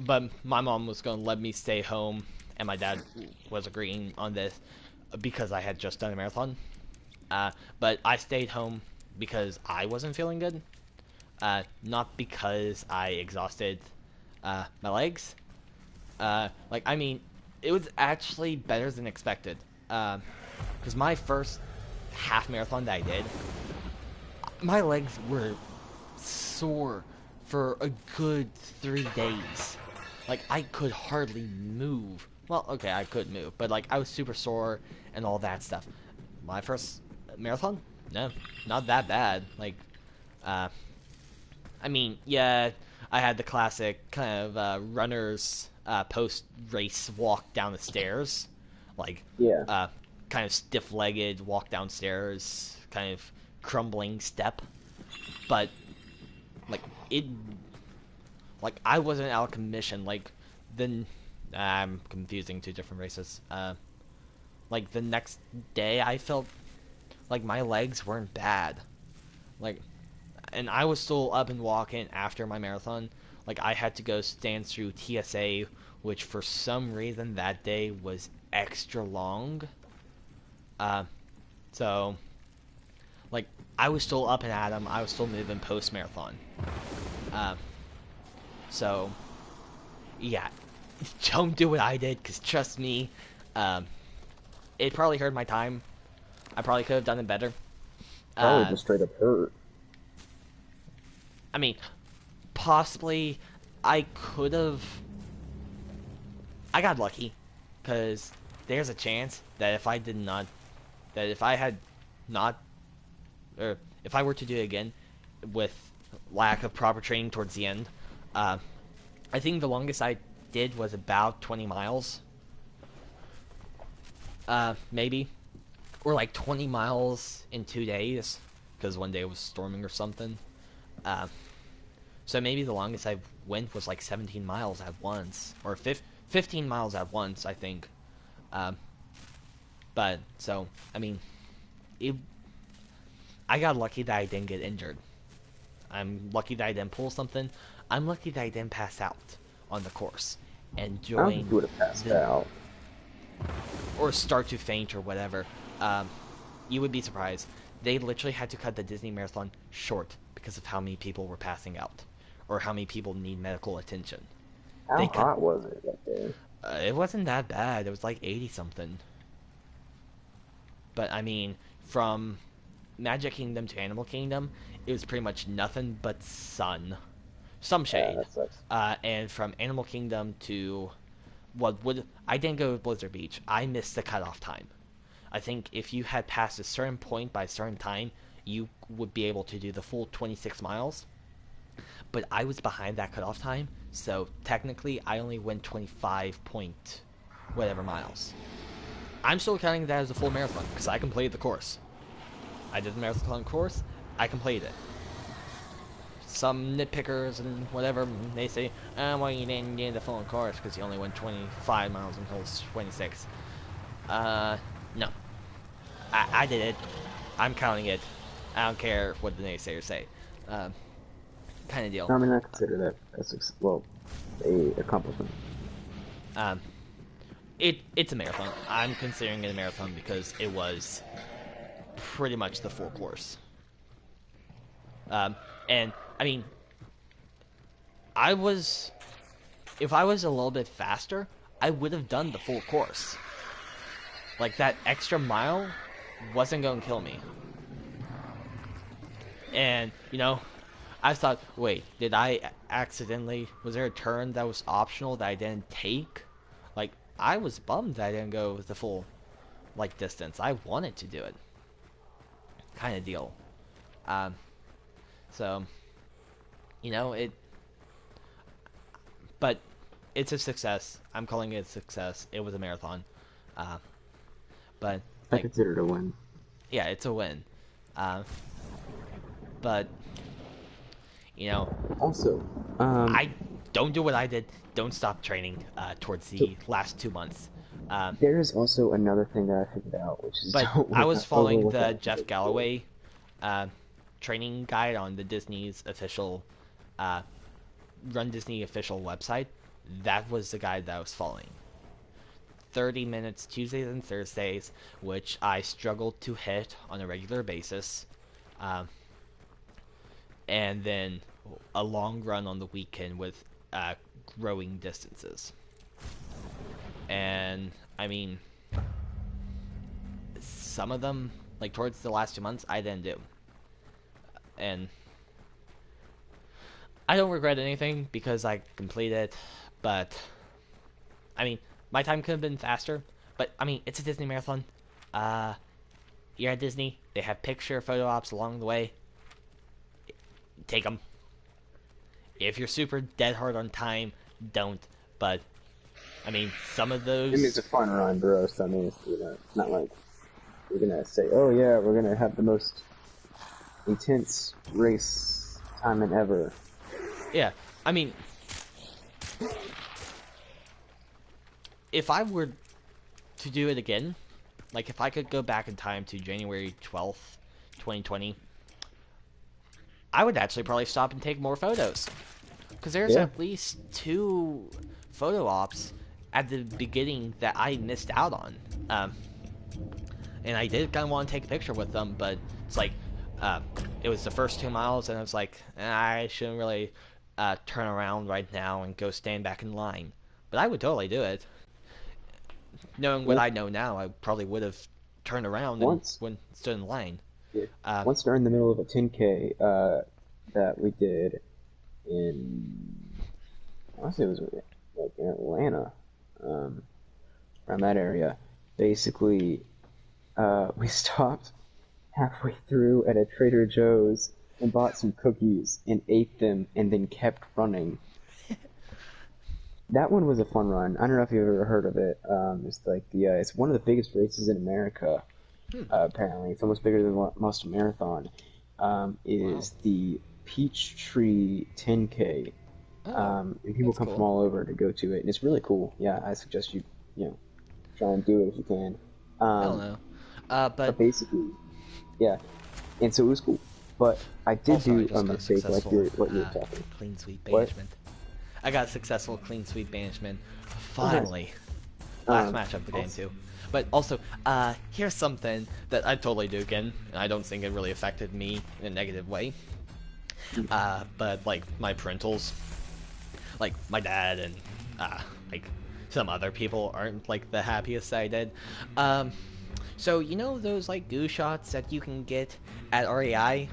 Speaker 3: but my mom was going to let me stay home, and my dad was agreeing on this because I had just done a marathon. But I stayed home because I wasn't feeling good, not because I exhausted my legs. I mean, it was actually better than expected. Because my first half marathon that I did, my legs were sore for a good 3 days. I could hardly move. Well, okay, I could move, but I was super sore and all that stuff. My first marathon? No, not that bad. I mean, yeah, I had the classic kind of runner's post-race walk down the stairs.
Speaker 2: Yeah.
Speaker 3: Kind of stiff-legged walk downstairs, kind of crumbling step. But, I wasn't out of commission. Then, I'm confusing 2 different races. The next day, I felt like my legs weren't bad. And I was still up and walking after my marathon. I had to go stand through TSA, which for some reason that day was extra long. So, I was still up and at 'em. I was still moving post-marathon. So, yeah. Don't do what I did, because trust me, it probably hurt my time. I probably could have done it better.
Speaker 2: Probably just straight up hurt.
Speaker 3: I mean, possibly I could have. I got lucky, because there's a chance that if I did not, that if I had not, or if I were to do it again with lack of proper training towards the end, I think the longest I did was about 20 miles. Maybe. Or 20 miles in 2 days, because one day it was storming or something. So maybe the longest I went was 17 miles at once, or 15 miles at once, I think. But, so, I mean, I got lucky that I didn't get injured. I'm lucky that I didn't pull something. I'm lucky that I didn't pass out on the course. And
Speaker 2: I don't think you would have passed out.
Speaker 3: Or start to faint or whatever. You would be surprised. They literally had to cut the Disney Marathon short because of how many people were passing out. Or how many people need medical attention.
Speaker 2: How hot was it that day?
Speaker 3: It wasn't that bad. It was 80-something. But, I mean, from Magic Kingdom to Animal Kingdom, it was pretty much nothing but sun. Some shade.
Speaker 2: That sucks.
Speaker 3: And from Animal Kingdom to I didn't go to Blizzard Beach. I missed the cutoff time. I think if you had passed a certain point by a certain time, you would be able to do the full 26 miles. But I was behind that cutoff time, So technically, I only went 25 point whatever miles. I'm still counting that as a full marathon because I completed the course. I did the marathon course. I completed it. Some nitpickers and whatever, they say, oh, well, you didn't do the full course because you only went 25 miles until 26. No. I did it. I'm counting it. I don't care what the naysayers say. Kind of deal.
Speaker 2: I mean, I consider that a accomplishment.
Speaker 3: It's a marathon. I'm considering it a marathon because it was pretty much the full course. And I mean, if I was a little bit faster, I would have done the full course. Like, that extra mile wasn't going to kill me. And, you know, I thought, wait, did I accidentally, was there a turn that was optional that I didn't take? Like, I was bummed that I didn't go the full, like, distance. I wanted to do it. Kind of deal. So, you know, but it's a success. I'm calling it a success. It was a marathon. But
Speaker 2: I
Speaker 3: like,
Speaker 2: consider it a win.
Speaker 3: Yeah, it's a win. But you know,
Speaker 2: also,
Speaker 3: I don't do what I did. Don't stop training towards the last 2 months.
Speaker 2: There is also another thing that I figured out, which is
Speaker 3: But I was following the Jeff Galloway training guide on the Disney's official Run Disney official website. That was the guide that I was following. 30 minutes Tuesdays and Thursdays, which I struggled to hit on a regular basis, and then a long run on the weekend with growing distances. And I mean, some of them, like towards the last 2 months, I didn't do. And I don't regret anything because I completed it, but I mean, my time could have been faster, but I mean, it's a Disney marathon. You're at Disney, they have photo ops along the way. Take them. If you're super dead hard on time, don't. But I mean, some of those.
Speaker 2: I mean, it's a fun run, bro. So I mean, it's not like you're gonna say, "Oh yeah, we're gonna have the most intense race time in ever."
Speaker 3: Yeah, I mean, if I were to do it again, like if I could go back in time to January 12th, 2020, I would actually probably stop and take more photos. Because there's at least 2 photo ops at the beginning that I missed out on. And I did kind of want to take a picture with them, but it's like, it was the first 2 miles, and I was like, I shouldn't really turn around right now and go stand back in line. But I would totally do it. Knowing what I know now, I probably would have turned around and stood in line.
Speaker 2: Yeah. Once during the middle of a 10K that we did in, I want to say it was like in Atlanta, around that area. Basically, we stopped halfway through at a Trader Joe's and bought some cookies and ate them and then kept running. That one was a fun run. I don't know if you've ever heard of it. It's like it's one of the biggest races in America. Apparently, it's almost bigger than Boston Marathon. Is the Peachtree 10K, and people come from all over to go to it, and it's really cool. Yeah, I suggest you try and do it if you can.
Speaker 3: I don't know, but
Speaker 2: basically, yeah, and so it was cool. But I did do a mistake like what you were talking.
Speaker 3: Clean sweep banishment. I got successful clean sweep banishment. Finally. Last match of the game too. But also, here's something that I totally do again, and I don't think it really affected me in a negative way. But like my parentals, like my dad and like some other people aren't like the happiest I did. So you know those like goo shots that you can get at REI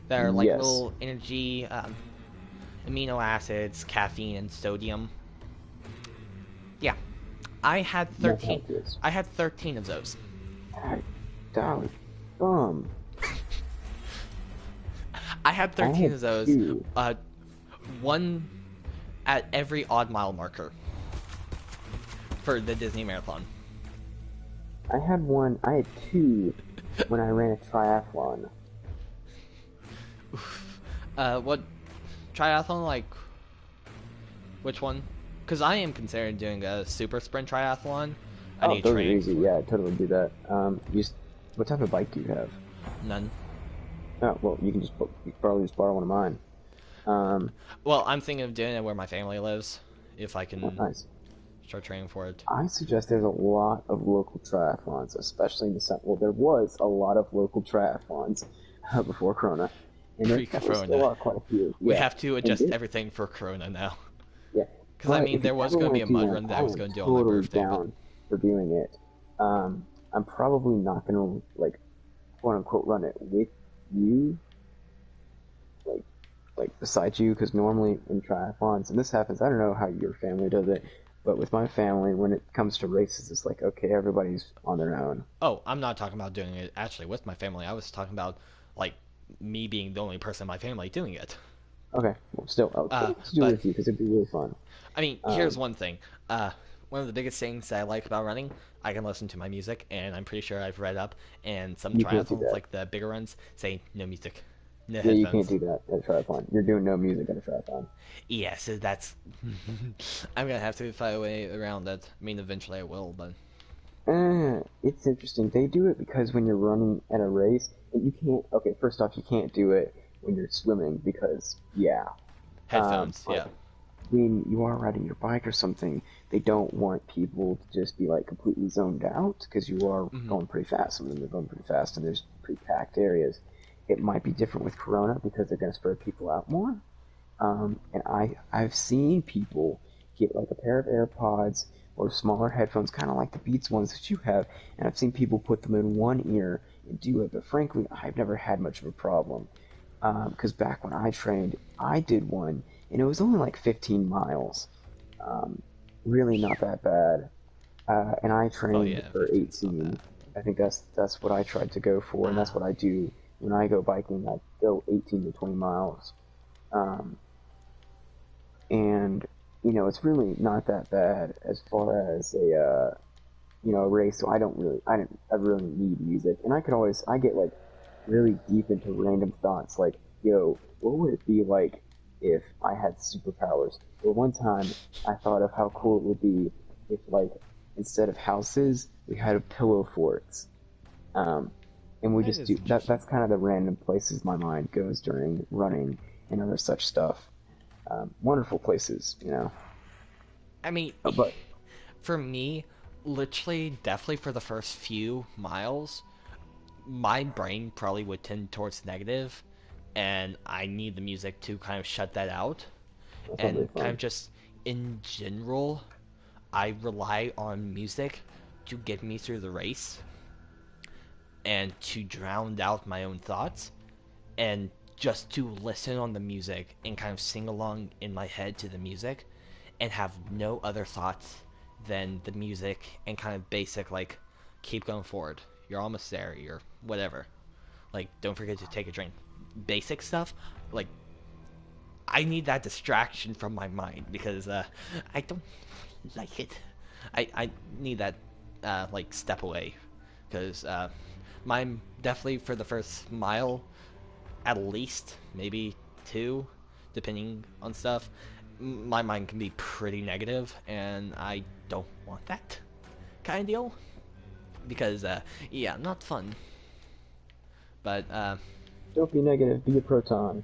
Speaker 3: that are like little energy amino acids, caffeine, and sodium. Yeah, I had 13. I had 13 of those.
Speaker 2: Dolly, bum.
Speaker 3: I had 13 of those. One at every odd mile marker for the Disney Marathon.
Speaker 2: I had two when I ran a triathlon.
Speaker 3: What triathlon, like, which one? Because I am considering doing a super sprint triathlon. I need
Speaker 2: those are
Speaker 3: training.
Speaker 2: easy. Yeah, I'd totally do that. What type of bike do you have?
Speaker 3: None.
Speaker 2: Oh, well, you can probably just borrow one of mine.
Speaker 3: Well, I'm thinking of doing it where my family lives, if I can
Speaker 2: Nice.
Speaker 3: start training for it.
Speaker 2: I suggest there's a lot of local triathlons, especially in the sun. Well, there was a lot of local triathlons before Corona, and there still are quite a few.
Speaker 3: We have to adjust everything for Corona now.
Speaker 2: Yeah.
Speaker 3: Because, I mean, there was going to be a mud run that I was going to do on my birthday.
Speaker 2: Down for doing it. I'm probably not going to, like, quote-unquote, run it with you, like beside you, because normally in triathlons, and this happens, I don't know how your family does it, but with my family, when it comes to races, it's like, okay, everybody's on their own.
Speaker 3: Oh, I'm not talking about doing it actually with my family. I was talking about, like, me being the only person in my family doing it.
Speaker 2: Okay, well, still, I'll do it with you, because it'd be really fun.
Speaker 3: I mean, here's one thing. One of the biggest things that I like about running, I can listen to my music, and I'm pretty sure I've read up, and some triathlons, like the bigger ones, say no music. No headphones.
Speaker 2: You can't do that at a triathlon. You're doing no music at a triathlon.
Speaker 3: Yeah, so that's... I'm going to have to find a way around that. I mean, eventually I will, but...
Speaker 2: It's interesting. They do it because when you're running at a race, you can't... Okay, first off, you can't do it when you're swimming because,
Speaker 3: Headphones, yeah.
Speaker 2: When you are riding your bike or something, they don't want people to just be, like, completely zoned out because you are going pretty fast. Some of them are going pretty fast, and there's pretty packed areas. It might be different with Corona because they're going to spread people out more. And I've seen people get like a pair of AirPods or smaller headphones, kind of like the Beats ones that you have, and I've seen people put them in one ear and do it. But frankly, I've never had much of a problem because back when I trained, I did one, and it was only like 15 miles. Really not that bad. And I trained for 18. I think that's what I tried to go for, and that's what I do. When I go biking, I go 18 to 20 miles. And, it's really not that bad as far as a race, so I really need music. And I get, like, really deep into random thoughts, like, yo, what would it be like if I had superpowers? Well, one time, I thought of how cool it would be if, like, instead of houses, we had pillow forts. And we just do that. That's kind of the random places my mind goes during running and other such stuff. Wonderful places,
Speaker 3: I mean, for me, literally, definitely for the first few miles, my brain probably would tend towards negative, and I need the music to kind of shut that out. And kind of just, in general, I rely on music to get me through the race and to drown out my own thoughts and just to listen on the music and kind of sing along in my head to the music and have no other thoughts than the music and kind of basic, like, keep going forward, you're almost there, you're whatever, like, don't forget to take a drink, basic stuff. Like, I need that distraction from my mind because I don't like it. I need that like step away because mine definitely for the first mile, at least maybe 2, depending on stuff, my mind can be pretty negative, and I don't want that kind of deal because not fun. But
Speaker 2: don't be negative, be a proton.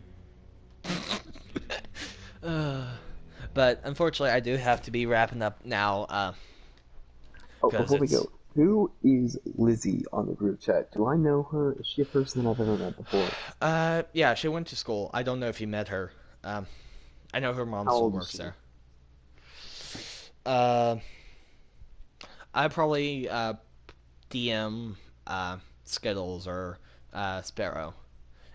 Speaker 3: But unfortunately, I do have to be wrapping up now.
Speaker 2: Before we go, who is Lizzie on the group chat? Do I know her? Is she a person that I've ever met before?
Speaker 3: Yeah, she went to school. I don't know if you met her. I know her mom still works there. I probably DM Skittles or Sparrow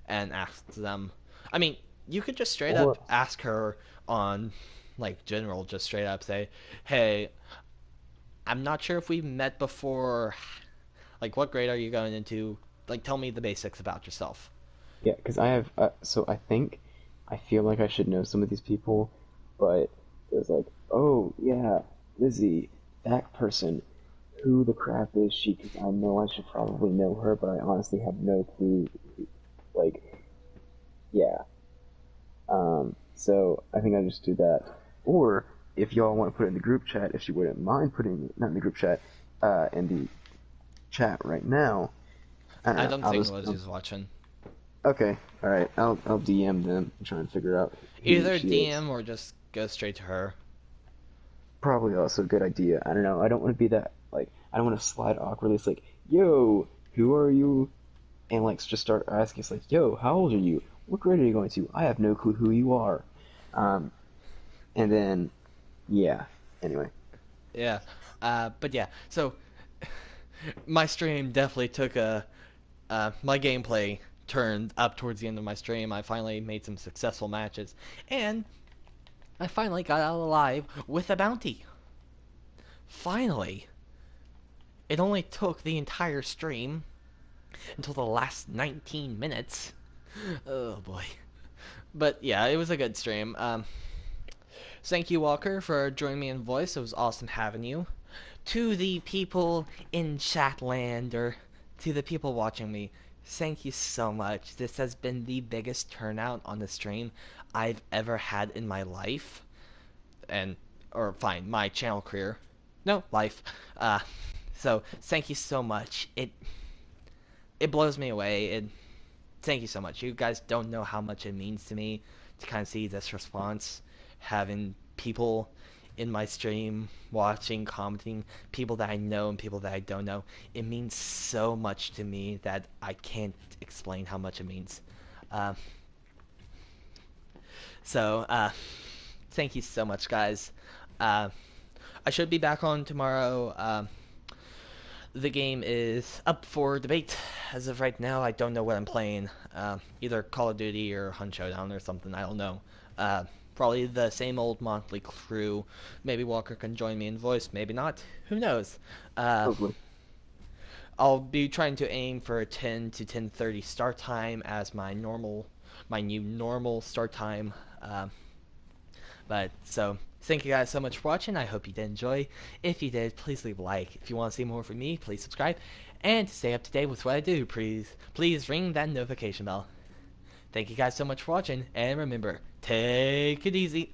Speaker 3: and ask them. I mean, you could just straight up ask her on, like, general, just straight up say, hey, I'm not sure if we've met before. Like, what grade are you going into? Like, tell me the basics about yourself.
Speaker 2: Yeah, because I have, so I feel like I should know some of these people, but It was like, oh yeah, Lizzie, that person, who the crap is she? Because I know I should probably know her, but I honestly have no clue. Like, yeah. So I think I just do that. Or if y'all want to put it in the group chat, if she wouldn't mind putting it, not in the group chat, in the chat right now.
Speaker 3: I don't think
Speaker 2: just,
Speaker 3: Lizzie's watching.
Speaker 2: Okay, all right. I'll DM them and try and figure out who
Speaker 3: Either
Speaker 2: she
Speaker 3: DM
Speaker 2: is.
Speaker 3: or just go straight to her.
Speaker 2: Probably also a good idea. I don't know. I don't want to be that like. I don't want to slide awkwardly. It's like, yo, who are you? And like just start asking. It's like, yo, how old are you? What grade are you going to? I have no clue who you are. And then, yeah. Anyway.
Speaker 3: Yeah. But yeah. So my stream definitely took my gameplay turned up towards the end of my stream. I finally made some successful matches, and I finally got out alive with a bounty. Finally. It only took the entire stream until the last 19 minutes. Oh boy. But yeah, it was a good stream. Thank you, Walker, for joining me in voice. It was awesome having you. To the people in Chatland, or to the people watching me, thank you so much. This has been the biggest turnout on the stream I've ever had in my life. Or fine, my channel career. No, life. So thank you so much. It blows me away. Thank you so much. You guys don't know how much it means to me to kind of see this response, having people in my stream watching, commenting, people that I know and people that I don't know. It means so much to me that I can't explain how much it means. Thank you so much, guys. I should be back on tomorrow. The game is up for debate. As of right now, I don't know what I'm playing. Either Call of Duty or Hunt Showdown or something. I don't know. Probably the same old Motley crew. Maybe Walker can join me in voice. Maybe not. Who knows?
Speaker 2: Hopefully.
Speaker 3: I'll be trying to aim for a 10 to 10:30 start time as my new normal start time. Thank you guys so much for watching. I hope you did enjoy. If you did, please leave a like. If you want to see more from me, please subscribe. And to stay up to date with what I do, please ring that notification bell. Thank you guys so much for watching, and remember, take it easy.